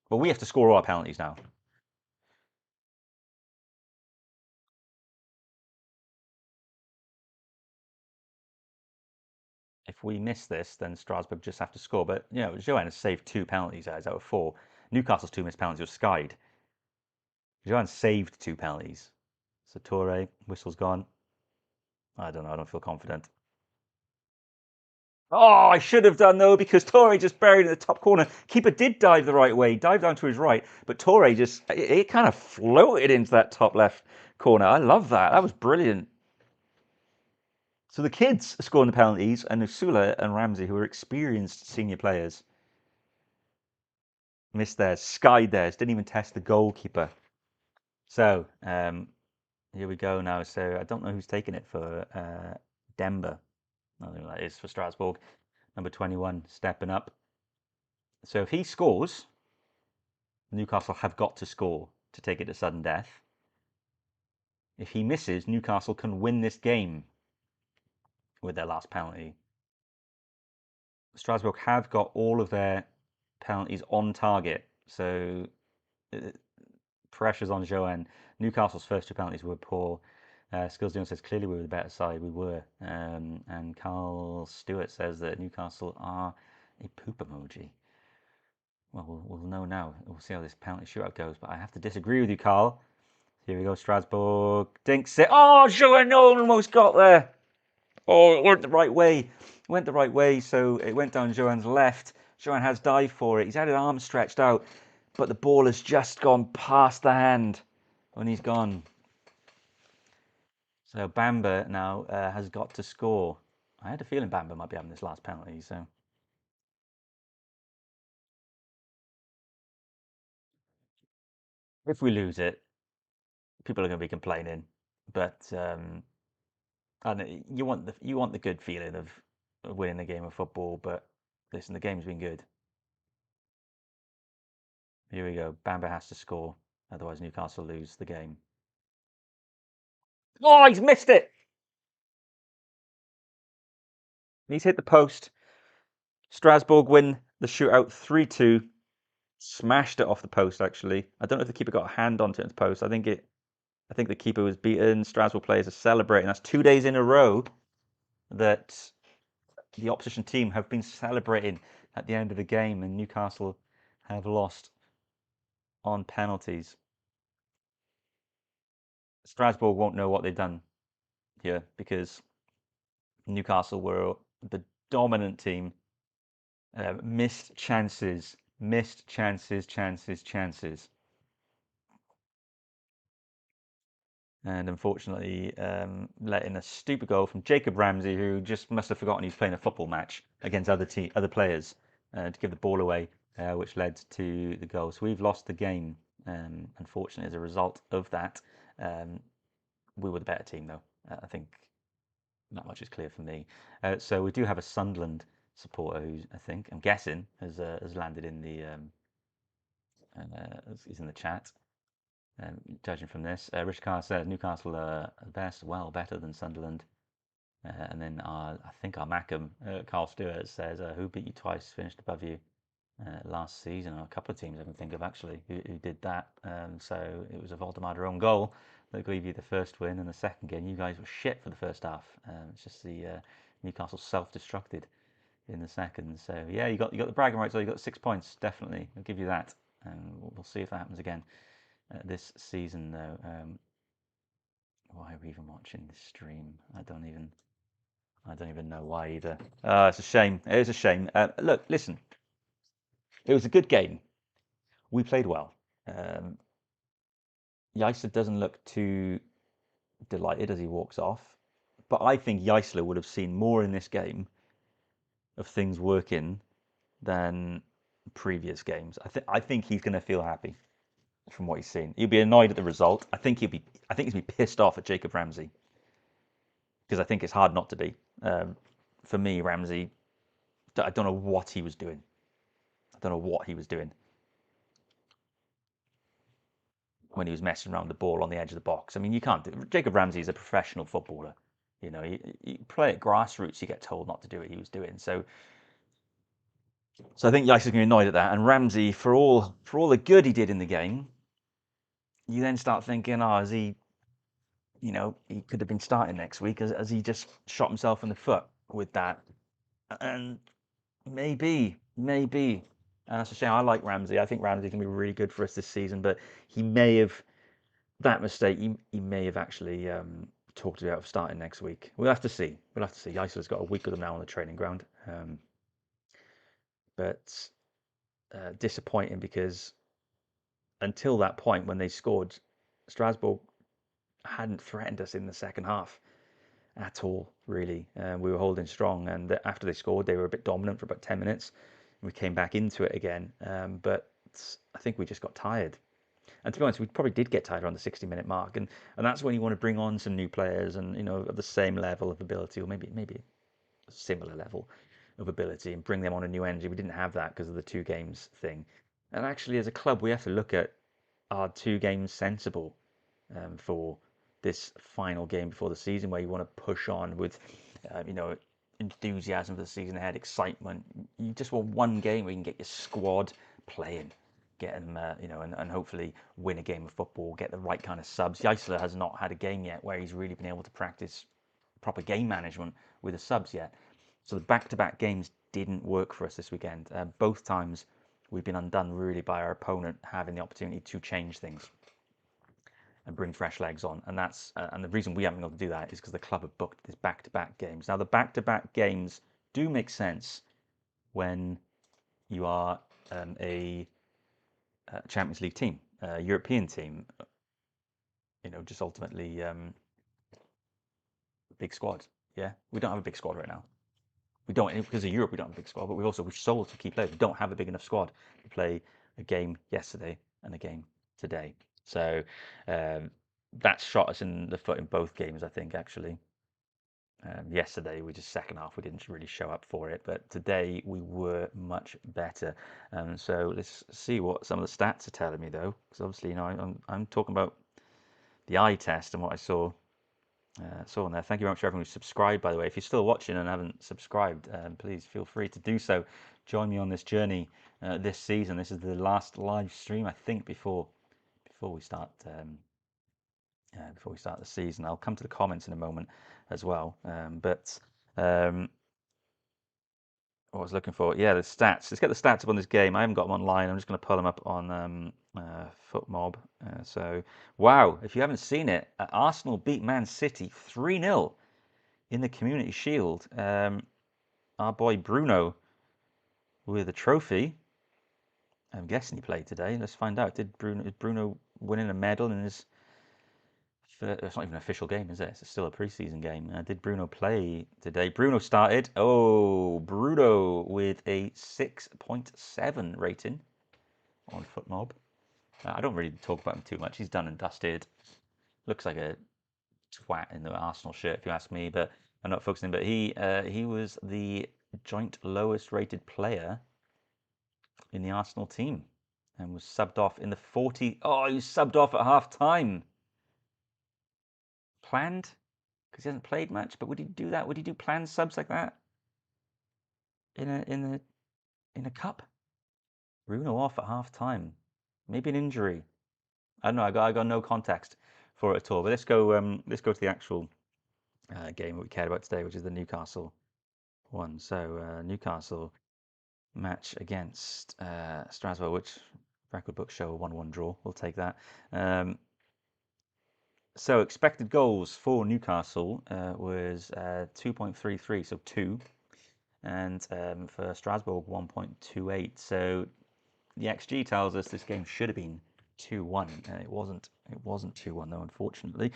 Speaker 1: but we have to score all our penalties now. if we miss this, then Strasbourg just have to score. But, Joanne has saved 2 penalties out of 4. Newcastle's 2 missed penalties were skied. Joanne saved 2 penalties. So Toure, whistle's gone. I don't know. I don't feel confident. Oh, I should have done, though, because Toure just buried in the top corner. Keeper did dive the right way, dived down to his right, but Toure it kind of floated into that top left corner. I love that. That was brilliant. So the kids are scoring the penalties, and Usula and Ramsey, who are experienced senior players, missed theirs, skied theirs, didn't even test the goalkeeper. So here we go now. So I don't know who's taking it for Denver. I think that is for Strasbourg. Number 21 stepping up. So if he scores, Newcastle have got to score to take it to sudden death. If he misses, Newcastle can win this game with their last penalty. Strasbourg have got all of their penalties on target, so pressure's on Joanne. Newcastle's first 2 penalties were poor. Skills Dion says clearly we were the better side. We were, and Carl Stewart says that Newcastle are a poop emoji. Well, we'll know now. We'll see how this penalty shootout goes. But I have to disagree with you, Carl. Here we go, Strasbourg. Dinks it. Oh, Joanne almost got there. Oh, it went the right way. It went the right way, so it went down Joanne's left. Joanne has dived for it. He's had his arm stretched out, but the ball has just gone past the hand when he's gone. So Bamba now has got to score. I had a feeling Bamba might be having this last penalty, so. If we lose it, people are going to be complaining, but you want the good feeling of winning a game of football. But listen, the game's been good. Here we go. Bamba has to score, otherwise Newcastle lose the game. Oh, he's missed it! He's hit the post. Strasbourg win the shootout 3-2. Smashed it off the post. Actually, I don't know if the keeper got a hand onto the post. I think the keeper was beaten. Strasbourg players are celebrating. That's 2 days in a row that the opposition team have been celebrating at the end of the game, and Newcastle have lost on penalties. Strasbourg won't know what they've done here because Newcastle were the dominant team. Missed chances, chances. And unfortunately, let in a stupid goal from Jacob Ramsey, who just must have forgotten he's playing a football match against other players to give the ball away, which led to the goal. So we've lost the game, unfortunately, as a result of that. We were the better team, though. I think not much is clear for me. So we do have a Sunderland supporter who I'm guessing has landed in the is in the chat. Judging from this, Rich Carr says Newcastle are best, well better than Sunderland. And then I think our Mackham, Carl Stewart says, who beat you twice, finished above you last season? A couple of teams I can think of actually who did that. So it was a Voldemar own goal that gave you the first win, and the second game you guys were shit for the first half. It's just the Newcastle self-destructed in the second. So yeah, you got the bragging rights. So you got 6 points, definitely. I'll give you that, and we'll see if that happens again this season. Though, why are we even watching this stream? I don't even know why either. It's a shame. It is a shame. Look, listen. It was a good game. We played well. Jaissle doesn't look too delighted as he walks off, but I think Jaissle would have seen more in this game of things working than previous games. I think he's going to feel happy from what he's seen. He'll be annoyed at the result. I think he's going to be pissed off at Jacob Ramsey because I think it's hard not to be. For me, Ramsey, I don't know what he was doing. When he was messing around the ball on the edge of the box. I mean, you can't do it. Jacob Ramsey is a professional footballer. You play at grassroots, you get told not to do what he was doing. So I think Jaissle's going to be annoyed at that. And Ramsey, for all the good he did in the game, you then start thinking, is he, he could have been starting next week. As he just shot himself in the foot with that And maybe. And that's a shame. I like Ramsey. I think Ramsey can be really good for us this season, but he may have that mistake. He may have actually talked about starting next week. We'll have to see. Jaissle's got a week of them now on the training ground, but disappointing because until that point when they scored, Strasbourg hadn't threatened us in the second half at all, really. We were holding strong, and after they scored, they were a bit dominant for about 10 minutes. We came back into it again, but I think we just got tired. And to be honest, we probably did get tired around the 60-minute mark, and that's when you want to bring on some new players and of the same level of ability, or maybe a similar level of ability, and bring them on a new energy. We didn't have that because of the 2 games thing. And actually, as a club, we have to look at are 2 games sensible for this final game before the season, where you want to push on with, enthusiasm for the season ahead, excitement. You just want one game where you can get your squad playing, get them, and hopefully win a game of football, get the right kind of subs. Jaissle has not had a game yet where he's really been able to practice proper game management with the subs yet. So the back-to-back games didn't work for us this weekend. Both times we've been undone really by our opponent having the opportunity to change things and bring fresh legs on, and that's and the reason we haven't been able to do that is because the club have booked these back-to-back games. Now the back-to-back games do make sense when you are a Champions League team, a European team, just ultimately big squad. Yeah, we don't have a big squad right now. We don't, because of Europe, we don't have a big squad, but we've sold to key players. We don't have a big enough squad to play a game yesterday and a game today. So that shot us in the foot in both games, I think, actually. Yesterday, we just second half, we didn't really show up for it, but today we were much better. So let's see what some of the stats are telling me, though, because obviously, I'm talking about the eye test and what I saw on there. Thank you very much for everyone who's subscribed, by the way. If you're still watching and haven't subscribed, please feel free to do so. Join me on this journey this season. This is the last live stream, I think, before we start the season. I'll come to the comments in a moment as well. But what I was looking for, yeah, the stats. Let's get the stats up on this game. I haven't got them online. I'm just going to pull them up on FootMob. So, wow, if you haven't seen it, Arsenal beat Man City 3-0 in the Community Shield. Our boy Bruno with a trophy. I'm guessing he played today. Let's find out. Is Bruno winning a medal in his? It's not even an official game, is it? It's still a preseason game. Did Bruno play today? Bruno started. Oh, Bruno with a 6.7 rating on FootMob. I don't really talk about him too much. He's done and dusted. Looks like a twat in the Arsenal shirt, if you ask me. But I'm not focusing. But he was the joint lowest rated player in the Arsenal team and was subbed off in the 40. Oh, he was subbed off at half time. Planned, because he hasn't played much. But would he do that? Would he do planned subs like that in a cup? Bruno off at half time. Maybe an injury. I don't know. I got no context for it at all. But let's go to the actual game that we cared about today, which is the Newcastle one. So Newcastle match against Strasbourg, which record books show a 1-1 draw. We'll take that. So expected goals for Newcastle was 2.33, so 2, and for Strasbourg 1.28. So the XG tells us this game should have been 2-1, and it wasn't. It wasn't 2-1 though, unfortunately.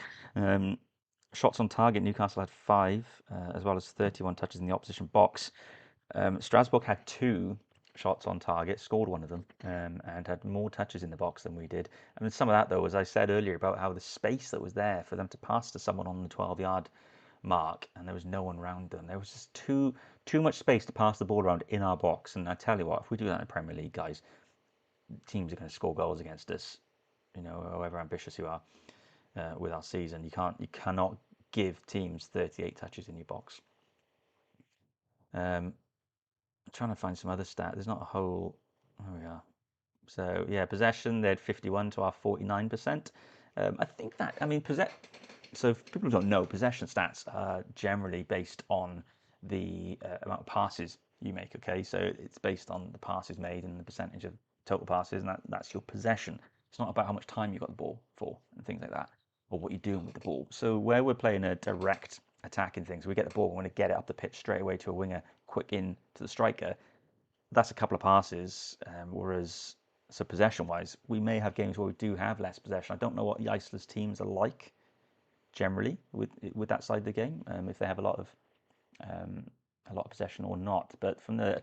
Speaker 1: Shots on target, Newcastle had 5, as well as 31 touches in the opposition box. Strasbourg had 2 shots on target, scored one of them, and had more touches in the box than we did. I mean, some of that, though, as I said earlier, about how the space that was there for them to pass to someone on the 12-yard mark, and there was no one around them. There was just too much space to pass the ball around in our box. And I tell you what, if we do that in the Premier League, guys, teams are going to score goals against us. However ambitious you are with our season, you cannot give teams 38 touches in your box. Trying to find some other stat. There's not a whole. There we are. So yeah, possession, they had 51 to our 49%. I think that, so for people who don't know, possession stats are generally based on the amount of passes you make. Okay, so it's based on the passes made and the percentage of total passes, and that's your possession. It's not about how much time you got the ball for and things like that, or what you're doing with the ball. So where we're playing a direct attacking things, we get the ball, we want to get it up the pitch straight away to a winger, quick in to the striker. That's a couple of passes, whereas so possession-wise, we may have games where we do have less possession. I don't know what Jaissle's teams are like generally with that side of the game, if they have a lot of possession or not. But from the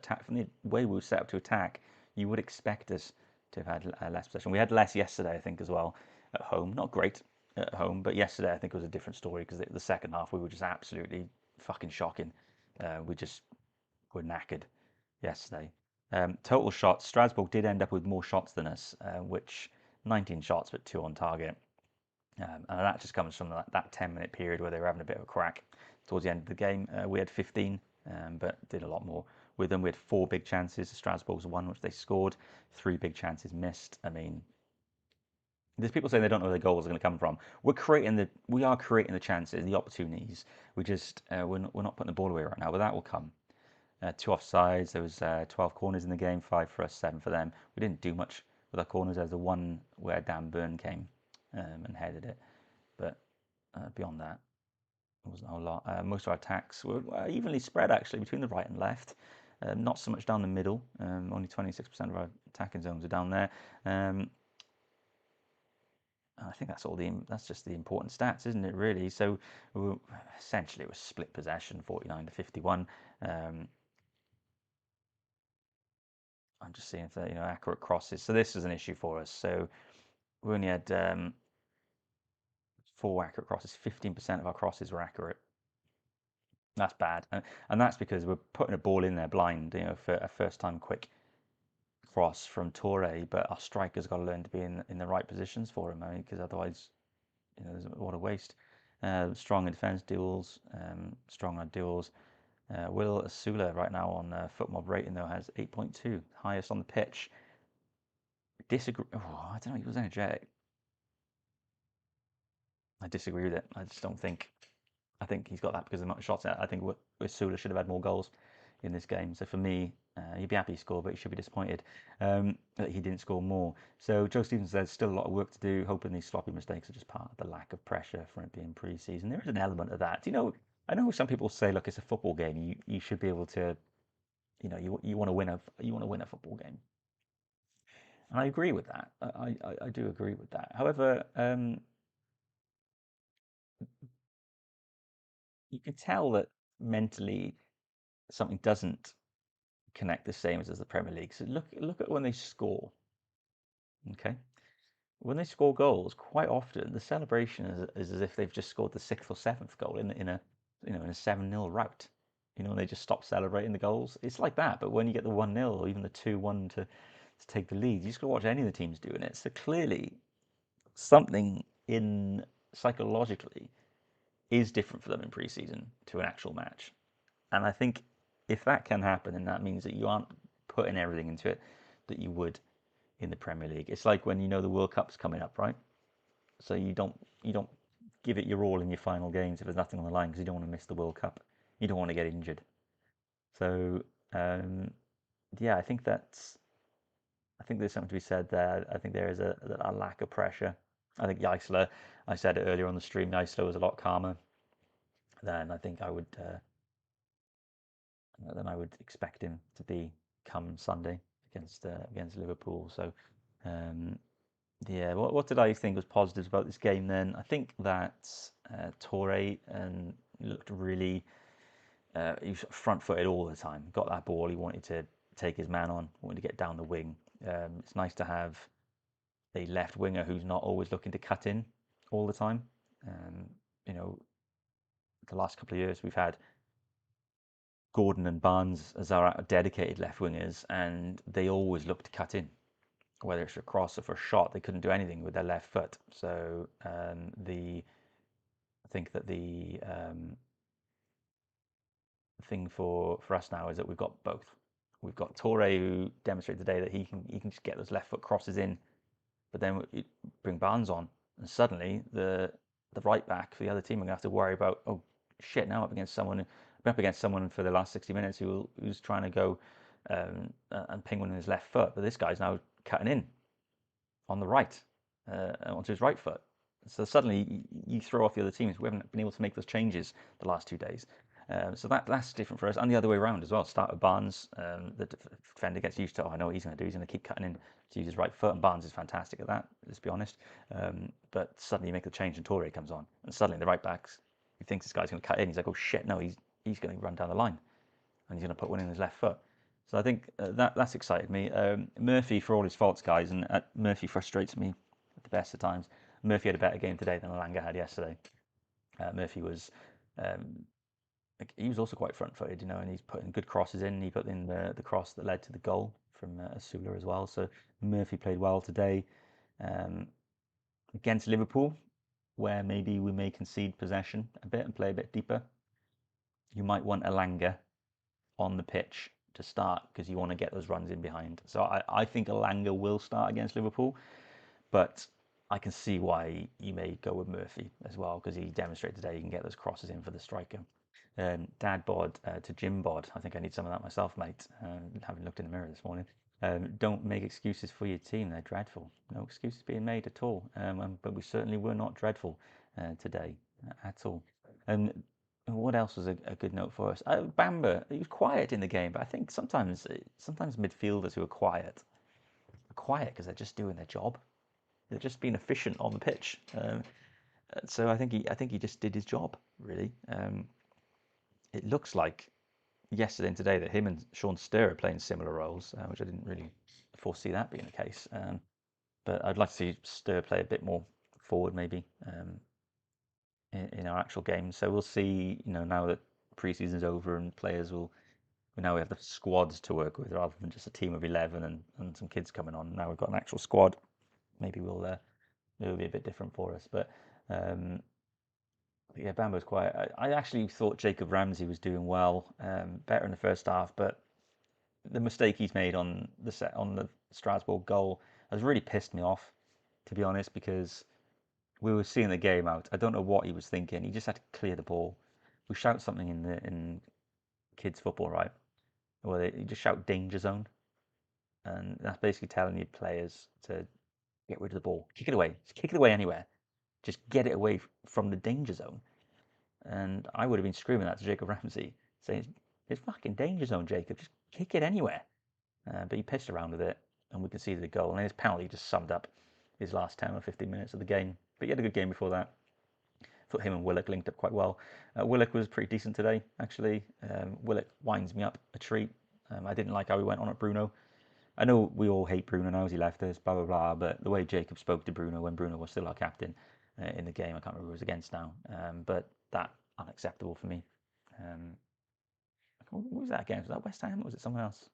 Speaker 1: way we were set up to attack, you would expect us to have had less possession. We had less yesterday, I think, as well at home. Not great at home, but yesterday I think it was a different story because the second half we were just absolutely fucking shocking. We just were knackered yesterday. Total shots, Strasbourg did end up with more shots than us, which 19 shots but 2 on target. And that just comes from that 10-minute period where they were having a bit of a crack towards the end of the game. We had 15, but did a lot more with them. We had 4 big chances. Strasbourg's 1, which they scored. 3 big chances missed. I mean, there's people saying they don't know where the goals are going to come from. We are creating the chances, the opportunities. We're not putting the ball away right now, but that will come. 2 offsides. There was 12 corners in the game, 5 for us, 7 for them. We didn't do much with our corners. There's the one where Dan Burn came and headed it, but beyond that, it wasn't a whole lot. Most of our attacks were evenly spread actually between the right and left. Not so much down the middle. Only 26% of our attacking zones are down there. I think that's just the important stats, isn't it? Really. So essentially, it was split possession, 49 to 51. I'm just seeing if they're accurate crosses. So this is an issue for us. So we only had 4 accurate crosses. 15% of our crosses were accurate. That's bad, and that's because we're putting a ball in there blind, for a first-time quick cross from Toure. But our strikers got to learn to be in the right positions for him. I mean, because otherwise, there's what a waste. Strong in defence duels, strong on duels. Will Asula right now on FootMob rating though has 8.2, highest on the pitch. Disagree. Oh, I don't know. He was energetic. I disagree with it. I just don't think. I think he's got that because of the amount of shots. I think Asula should have had more goals in this game. So for me, he'd be happy he scored, but he should be disappointed that he didn't score more. So Joe Stevens says still a lot of work to do. Hoping these sloppy mistakes are just part of the lack of pressure for it being pre-season. There is an element of that. I know some people say, look, it's a football game. You should be able to, you want to win a football game. And I agree with that. I do agree with that. However, you can tell that mentally something doesn't connect the same as the Premier League. So look at when they score. Okay, when they score goals, quite often the celebration is as if they've just scored the 6th or 7th goal in a in a 7-0 rout. And they just stop celebrating the goals. It's like that. But when you get the 1-0 or even the 2-1 to take the lead, you just got to watch any of the teams doing it. So clearly, something in psychologically is different for them in pre-season to an actual match. And I think if that can happen, then that means that you aren't putting everything into it that you would in the Premier League. It's like when the World Cup's coming up, right? So you don't give it your all in your final games if there's nothing on the line because you don't want to miss the World Cup. You don't want to get injured. So yeah, I think there's something to be said there. I think there is a lack of pressure. I think Jaissle, I said it earlier on the stream, Jaissle was a lot calmer than I think I would expect him to be come Sunday against Liverpool. So yeah, what did I think was positive about this game then? I think that Toure looked really he was front-footed all the time. Got that ball, he wanted to take his man on, wanted to get down the wing. It's nice to have a left winger who's not always looking to cut in all the time. The last couple of years we've had Gordon and Barnes as our dedicated left wingers, and they always look to cut in, whether it's for a cross or for a shot. They couldn't do anything with their left foot. So I think that the thing for us now is that we've got both. We've got Toure, who demonstrated today that he can just get those left foot crosses in, but then we bring Barnes on, and suddenly the right back for the other team are going to have to worry about, oh shit, now up against someone been up against someone for the last 60 minutes who's trying to go and ping one in his left foot, but this guy's now cutting in on the right, onto his right foot. So suddenly you throw off the other teams. We haven't been able to make those changes the last 2 days. So that's different for us, and the other way around as well. Start with Barnes, the defender gets used to, oh, I know what he's going to do. He's going to keep cutting in to use his right foot, and Barnes is fantastic at that, let's be honest. But suddenly you make the change and Toure comes on, and suddenly the right backs, he thinks this guy's going to cut in. He's like, oh shit, no, he's going to run down the line, and he's going to put one in his left foot. So I think that's excited me. Murphy, for all his faults, guys, and Murphy frustrates me at the best of times. Murphy had a better game today than Alanga had yesterday. Murphy was he was also quite front-footed, you know, and he's putting good crosses in. He put in the cross that led to the goal from Asula as well. So Murphy played well today. Against Liverpool, where maybe we may concede possession a bit and play a bit deeper, you might want Alanga on the pitch to start because you want to get those runs in behind. So I think Alanga will start against Liverpool, but I can see why you may go with Murphy as well, because he demonstrated today he can get those crosses in for the striker. Dad bod to Jim bod. I think I need some of that myself, mate. Having looked in the mirror this morning. Don't make excuses for your team. They're dreadful. No excuses being made at all. But we certainly were not dreadful today at all. And what else was a good note for us? Bamba, he was quiet in the game, but I think sometimes midfielders who are quiet because they're just doing their job. They're just being efficient on the pitch. So I think he just did his job, really. It looks like yesterday and today that him and Sean Sturr are playing similar roles, which I didn't really foresee that being the case. But I'd like to see Sturr play a bit more forward, maybe, in our actual games. So we'll see, you know, now that pre-season's over and players will, now we have the squads to work with rather than just a team of 11 and some kids coming on. Now we've got an actual squad. Maybe it'll be a bit different for us. But yeah, Bambo's quiet. I actually thought Jacob Ramsey was doing well, better in the first half, but the mistake he's made on the Strasbourg goal has really pissed me off, to be honest, because we were seeing the game out. I don't know what he was thinking. He just had to clear the ball. We shout something in kids football, right? Well, you just shout danger zone, and that's basically telling your players to get rid of the ball, kick it away, just kick it away anywhere. Just get it away from the danger zone. And I would have been screaming that to Jacob Ramsey, saying, it's fucking danger zone, Jacob. Just kick it anywhere. But he pissed around with it, and we conceded a goal. And his penalty just summed up his last 10 or 15 minutes of the game. But he had a good game before that. I thought him and Willock linked up quite well. Willock was pretty decent today, actually. Willock winds me up a treat. I didn't like how he went on at Bruno. I know we all hate Bruno now as he left us, blah, blah, blah, but the way Jacob spoke to Bruno when Bruno was still our captain in the game, I can't remember who it was against now, but that, unacceptable for me. What was that against? Was that West Ham or was it someone else?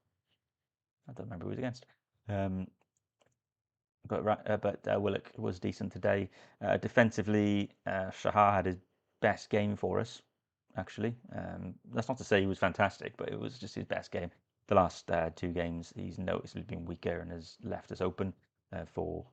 Speaker 1: I don't remember who it was against. But Willock was decent today. Defensively, Shahar had his best game for us, actually. That's not to say he was fantastic, but it was just his best game. The last 2 games, he's noticeably been weaker and has left us open for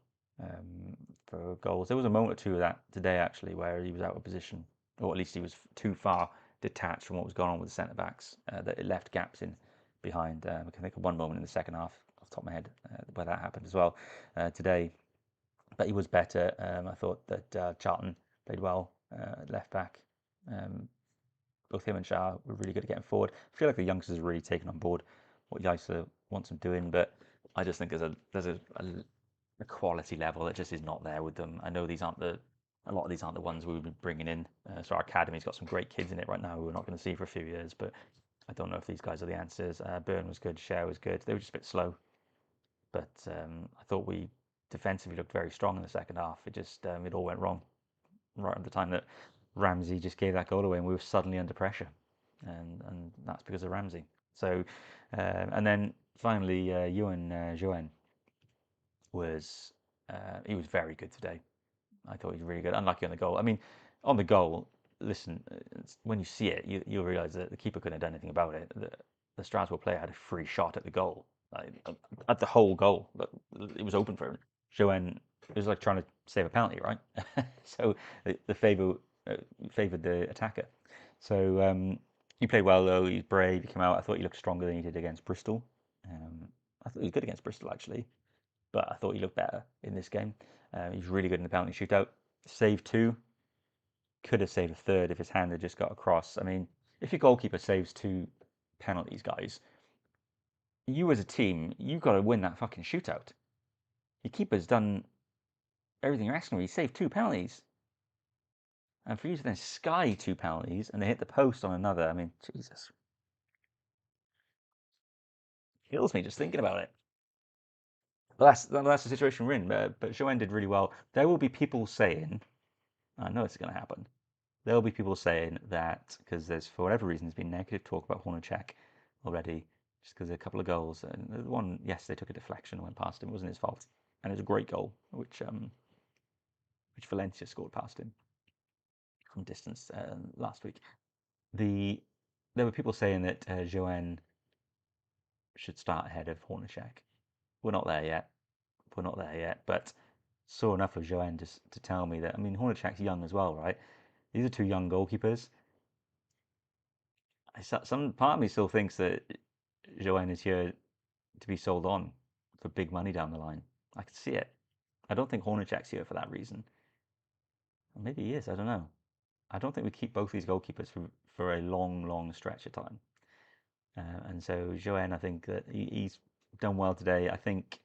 Speaker 1: goals. There was a moment or two of that today, actually, where he was out of position, or at least he was too far detached from what was going on with the centre backs, that it left gaps in behind. I can think of one moment in the second half off the top of my head where that happened as well today. But he was better. I thought that Charlton played well at left back. Both him and Shah were really good at getting forward. I feel like the youngsters are really taking on board what Jaissle wants them doing, but I just think there's a quality level that just is not there with them. I know a lot of these aren't the ones we've been bringing in. So our academy's got some great kids in it right now who we're not going to see for a few years, but I don't know if these guys are the answers. Byrne was good, Cher was good. They were just a bit slow, but I thought we defensively looked very strong in the second half. It all went wrong right at the time that Ramsey just gave that goal away, and we were suddenly under pressure, and that's because of Ramsey. So, and then finally, Ewan Joen was he was very good today. I thought he was really good. Unlucky on the goal. I mean, on the goal, listen, when you see it, you'll realise that the keeper couldn't have done anything about it. The Strasbourg player had a free shot at the goal, at the whole goal. It was open for him. Joen, it was like trying to save a penalty, right? So the favoured the attacker. So He played well though. He's brave. He came out. I thought he looked stronger than he did against Bristol. I thought he was good against Bristol actually, but I thought he looked better in this game. He's really good in the penalty shootout. Saved two. Could have saved a third if his hand had just got across. I mean, if your goalkeeper saves two penalties, guys, you as a team, you've got to win that fucking shootout. Your keeper's done everything you're asking of. He saved two penalties. And for you to then sky two penalties and they hit the post on another, I mean, Jesus. Kills me just thinking about it. But that's the situation we're in. But Joanne did really well. There will be people saying, I know it's going to happen. There will be people saying that because there's, for whatever reason, there's been negative talk about Hornacek already, just because of a couple of goals. And the one yesterday took a deflection and went past him. It wasn't his fault. And it was a great goal, which Valencia scored past him from distance last week. There were people saying that Joanne should start ahead of Hornacek. We're not there yet. We're not there yet. But saw enough of Joanne to tell me that, I mean, Hornacek's young as well, right? These are two young goalkeepers. Some part of me still thinks that Joanne is here to be sold on for big money down the line. I can see it. I don't think Hornacek's here for that reason. Or maybe he is. I don't know. I don't think we keep both these goalkeepers for a long, long stretch of time. And so Joanne, I think that he's done well today. I think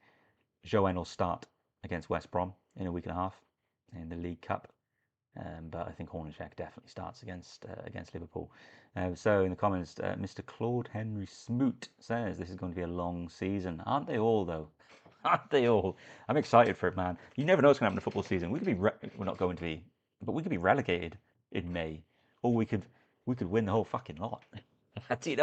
Speaker 1: Joanne will start against West Brom in a week and a half in the League Cup. But I think Hornacek definitely starts against Liverpool. So in the comments, Mr. Claude Henry Smoot says this is going to be a long season. Aren't they all, though? Aren't they all? I'm excited for it, man. You never know what's going to happen in a football season. We could be we're not going to be, but we could be relegated in May, or we could win the whole fucking lot. You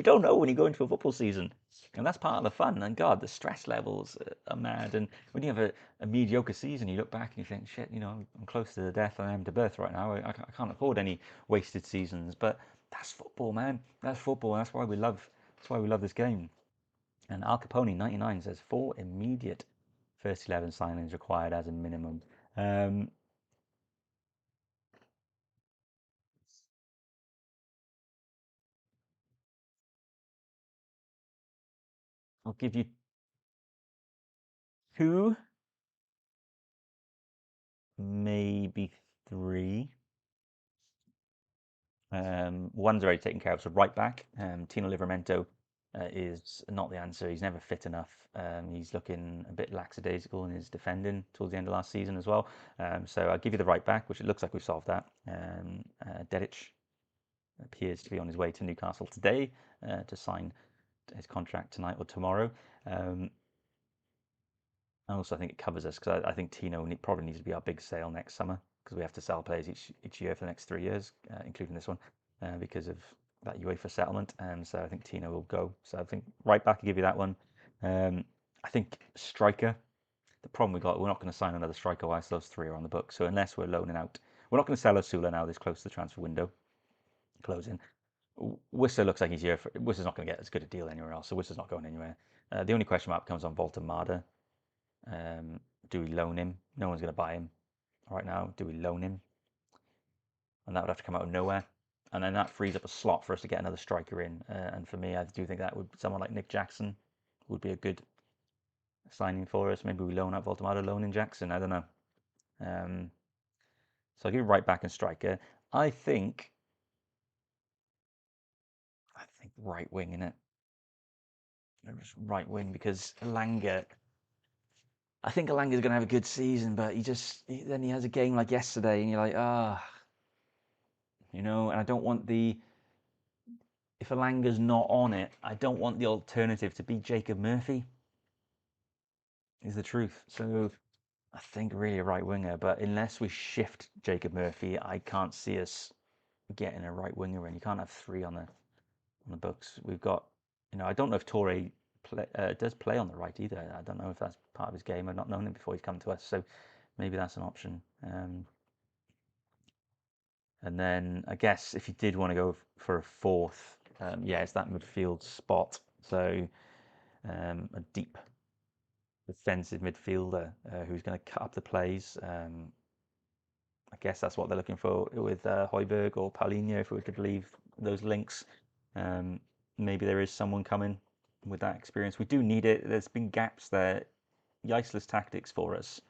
Speaker 1: don't know when you go into a football season, and that's part of the fun. And God, the stress levels are mad. And when you have a mediocre season, you look back and you think, shit, I'm closer to the death than I am to birth right now. I can't afford any wasted seasons. But that's football, man. That's football, and that's why we love. That's why we love this game. And Al Capone 99 says 4 immediate first 11 signings required as a minimum. I'll give you two, maybe three. One's already taken care of. So right back, Tino Livramento is not the answer. He's never fit enough. He's looking a bit lackadaisical in his defending towards the end of last season as well. So I'll give you the right back, which it looks like we've solved that. Dedic appears to be on his way to Newcastle today to sign his contract tonight or tomorrow. Also, I think it covers us because I think Tino probably needs to be our big sale next summer because we have to sell players each year for the next 3 years, including this one, because of that UEFA settlement. So I think Tino will go. So I think right back, I'll give you that one. I think striker. The problem we got, we're not going to sign another striker whilst those three are on the book. So unless we're loaning out, we're not going to sell Osula now this close to the transfer window closing. Whistler looks like he's here. Whistler's not going to get as good a deal anywhere else, so Whistler's not going anywhere. The only question mark comes on Voltemada. Do we loan him? No one's going to buy him right now. Do we loan him? And that would have to come out of nowhere. And then that frees up a slot for us to get another striker in. And for me, I do think that would someone like Nick Jackson would be a good signing for us. Maybe we loan out Voltemada, loan in Jackson. I don't know. So I'll give you right back and striker. I think right wing in it. Right wing because Elanga. I think Elanga's going to have a good season, but then he has a game like yesterday, and you're like, and I don't want if Elanga's not on it, I don't want the alternative to be Jacob Murphy. Is the truth. So I think really a right winger, but unless we shift Jacob Murphy, I can't see us getting a right winger in. You can't have three on the books. We've got, I don't know if Torre does play on the right either. I don't know if that's part of his game. I've not known him before he's come to us, so maybe that's an option. And then I guess if you did want to go for a fourth, it's that midfield spot. So a deep defensive midfielder who's going to cut up the plays. I guess that's what they're looking for with Højbjerg or Paulinho, if we could believe those links. Um, maybe there is someone coming with that experience. We do need it. There's been gaps there. Jaissle's tactics for us,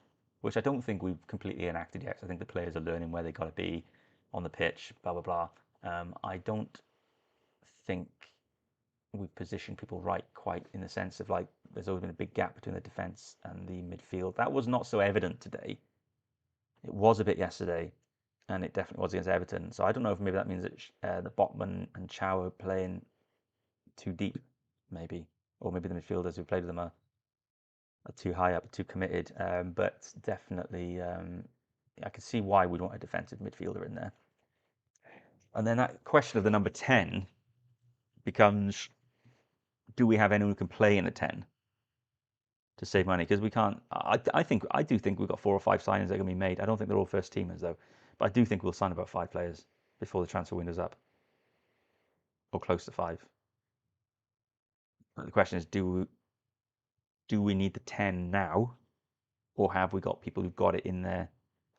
Speaker 1: which I don't think we've completely enacted yet. I think the players are learning where they got to be on the pitch, blah, blah, blah. I don't think we've positioned people right quite in the sense of like there's always been a big gap between the defence and the midfield. That was not so evident today. It was a bit yesterday, and it definitely was against Everton. So I don't know if maybe that means that the Botman and Chow are playing too deep, maybe, or maybe the midfielders who played with them are too high up, too committed. But definitely, I can see why we'd want a defensive midfielder in there. And then that question of the number 10 becomes, do we have anyone who can play in the 10 to save money? Because we can't. I do think we've got 4 or 5 signings that are going to be made. I don't think they're all first teamers though, but I do think we'll sign about 5 players before the transfer window's up, or close to 5. But the question is, do we need the 10 now, or have we got people who've got it in their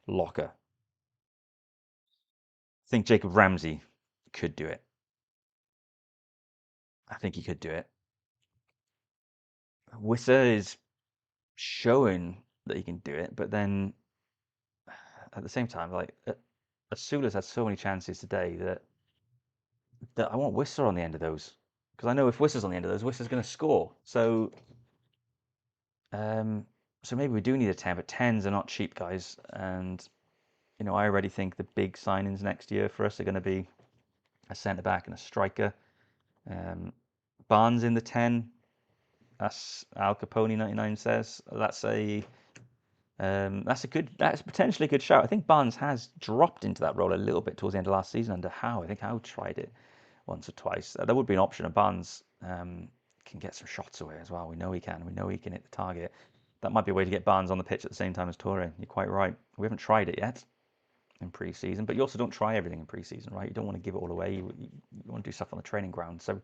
Speaker 1: locker? I think Jacob Ramsey could do it. I think he could do it. Wissa is showing that he can do it, but then at the same time, like Asula's had so many chances today that I want Wissa on the end of those, because I know if Wissa's on the end of those, Wissa's going to score. So, so maybe we do need a 10, but 10s are not cheap, guys. And I already think the big signings next year for us are going to be a centre back and a striker. Barnes in the 10. As Al Capone 99 says, that's potentially a good shout. I think Barnes has dropped into that role a little bit towards the end of last season under Howe. I think Howe tried it once or twice. That would be an option. And Barnes can get some shots away as well. We know he can. We know he can hit the target. That might be a way to get Barnes on the pitch at the same time as Toure. You're quite right. We haven't tried it yet in pre-season, but you also don't try everything in pre-season, right? You don't want to give it all away. You want to do stuff on the training ground. So,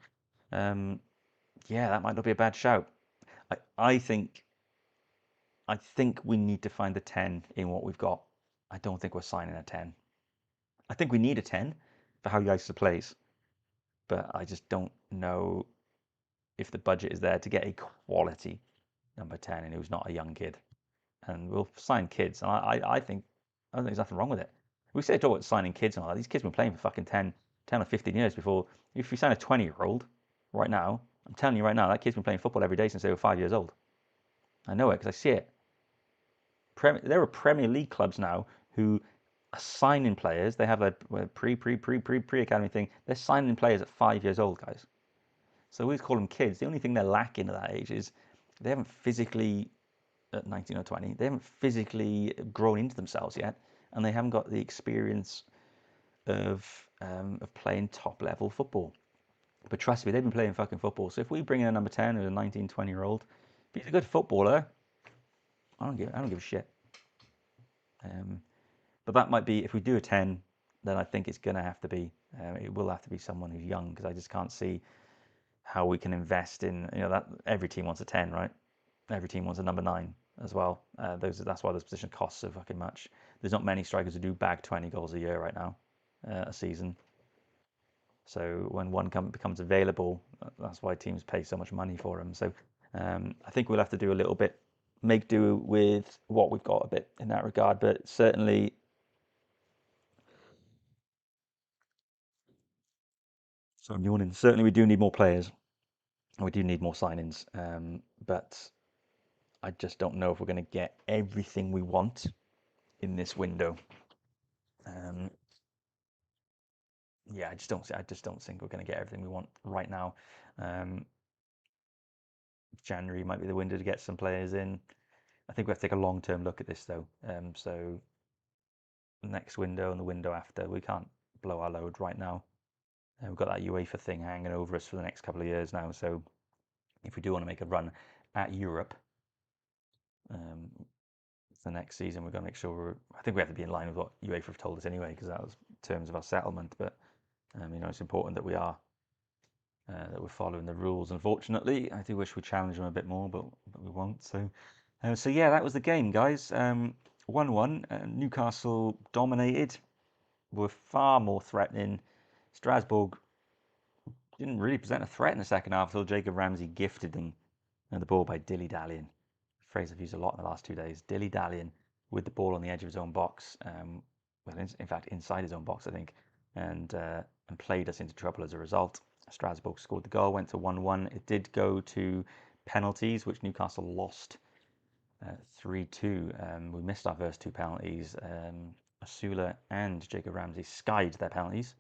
Speaker 1: yeah, that might not be a bad shout. I think we need to find the 10 in what we've got. I don't think we're signing a 10. I think we need a 10 for how Jaissle plays, but I just don't know if the budget is there to get a quality number 10 and who's not a young kid. And we'll sign kids, and I don't think there's nothing wrong with it. We say talk about signing kids and all that. These kids have been playing for fucking 10 or 15 years before. If you sign a 20-year-old right now, I'm telling you right now, that kid's been playing football every day since they were 5 years old. I know it because I see it. There are Premier League clubs now who are signing players. They have a pre-academy thing. They're signing players at 5 years old, guys. So we call them kids. The only thing they're lacking at that age is they haven't physically, at 19 or 20, they haven't physically grown into themselves yet, and they haven't got the experience of playing top level football. But trust me, they've been playing fucking football. So if we bring in a number 10 who's a 19, 20-year-old, if he's a good footballer, I don't give a shit. But that might be, if we do a 10, then I think it's going to have to be, it will have to be someone who's young, because I just can't see how we can invest in, that every team wants a 10, right? Every team wants a number 9 as well. That's why those position costs so fucking much. There's not many strikers who do bag 20 goals a year right now, a season. So when one becomes available, that's why teams pay so much money for them. So I think we'll have to do a little bit, make do with what we've got a bit in that regard. But certainly, so I'm yawning. Certainly, we do need more players. We do need more signings. But I just don't know if we're going to get everything we want in this window. Yeah, I just don't think we're going to get everything we want right now. January might be the window to get some players in. I think we have to take a long-term look at this though. So next window and the window after, we can't blow our load right now. We've got that UEFA thing hanging over us for the next couple of years now. So if we do want to make a run at Europe for next season, we're going to make sure I think we have to be in line with what UEFA have told us anyway, because that was terms of our settlement. But it's important that we are that we're following the rules. Unfortunately, I do wish we challenged them a bit more, but we won't. So yeah, that was the game, guys. 1-1. Newcastle dominated, were far more threatening. Strasbourg didn't really present a threat in the second half until Jacob Ramsey gifted them the ball by dilly-dallying. Phrase I've used a lot in the last 2 days. Dilly-dallying with the ball on the edge of his own box. Well, in fact, inside his own box, I think, and played us into trouble as a result. Strasbourg scored the goal, went to 1-1. It did go to penalties, which Newcastle lost 3-2. We missed our first two penalties. Asula and Jacob Ramsey skied their penalties.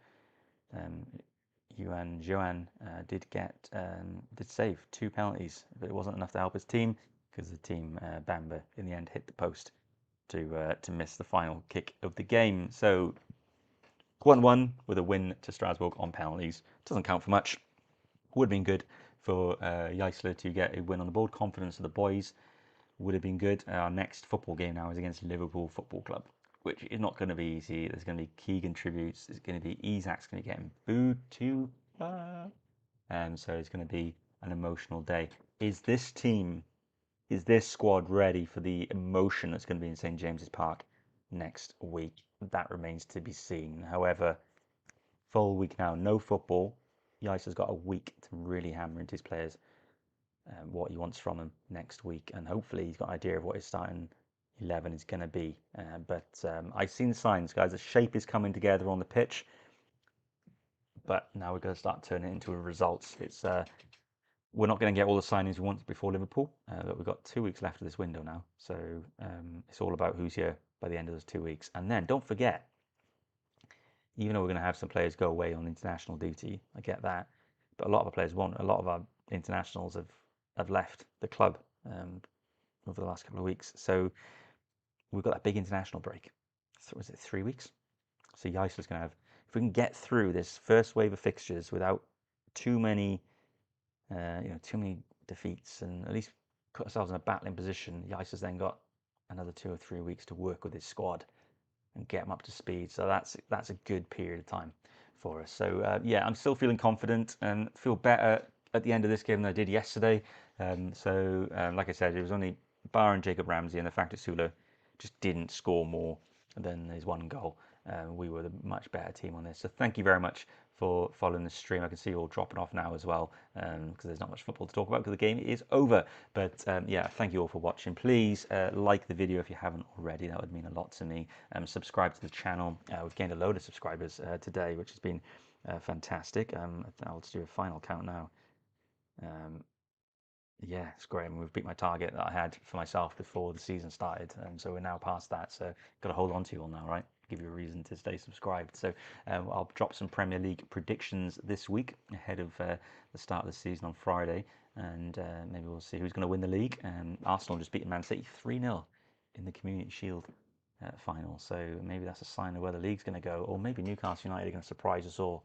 Speaker 1: Johan did save two penalties, but it wasn't enough to help his team because the team Bamba in the end hit the post to miss the final kick of the game. So 1-1 with a win to Strasbourg on penalties. Doesn't count for much. Would have been good for Jaissle to get a win on the board. Confidence of the boys would have been good. Our next football game now is against Liverpool Football Club, which is not going to be easy. There's going to be Keegan tributes. There's going to be Isak's going to get booed too. So it's going to be an emotional day. Is this squad ready for the emotion that's going to be in St James's Park next week? That remains to be seen. However, full week now, no football. Jaissle's got a week to really hammer into his players what he wants from them next week, and hopefully he's got an idea of what his starting 11 is going to be. But I've seen signs, guys. The shape is coming together on the pitch, but now we're going to start turning it into results. We're not going to get all the signings we want before Liverpool, but we've got 2 weeks left of this window now. So it's all about who's here by the end of those 2 weeks. And then don't forget, even though we're going to have some players go away on international duty, I get that, but a lot of our players won't. A lot of our internationals have left the club over the last couple of weeks. So we've got that big international break. So was it 3 weeks? So Jaissle's going to have, if we can get through this first wave of fixtures without too many defeats, and at least put ourselves in a battling position, Jaissle's then got another 2 or 3 weeks to work with his squad and get them up to speed. So that's a good period of time for us. So yeah, I'm still feeling confident and feel better at the end of this game than I did yesterday. Like I said, it was only barring Jacob Ramsey and the fact that Sula just didn't score more than his one goal. We were the much better team on this. So thank you very much for following the stream. I can see you all dropping off now as well because there's not much football to talk about because the game is over. But yeah, thank you all for watching. Please like the video if you haven't already. That would mean a lot to me. Subscribe to the channel. We've gained a load of subscribers today, which has been fantastic. I'll just do a final count now. Yeah, it's great. I mean, we've beat my target that I had for myself before the season started, and so we're now past that. So got to hold on to you all now, right? Give you a reason to stay subscribed. So I'll drop some Premier League predictions this week ahead of the start of the season on Friday, and maybe we'll see who's going to win the league. Arsenal just beat Man City 3-0 in the Community Shield final, so maybe that's a sign of where the league's going to go, or maybe Newcastle United are going to surprise us all,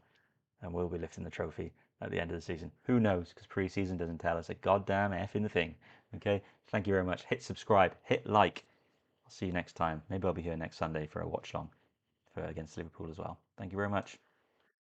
Speaker 1: and we'll be lifting the trophy at the end of the season. Who knows? Because pre-season doesn't tell us a goddamn effing thing. Okay, thank you very much. Hit subscribe, hit like. I'll see you next time. Maybe I'll be here next Sunday for a watch long against Liverpool as well. Thank you very much.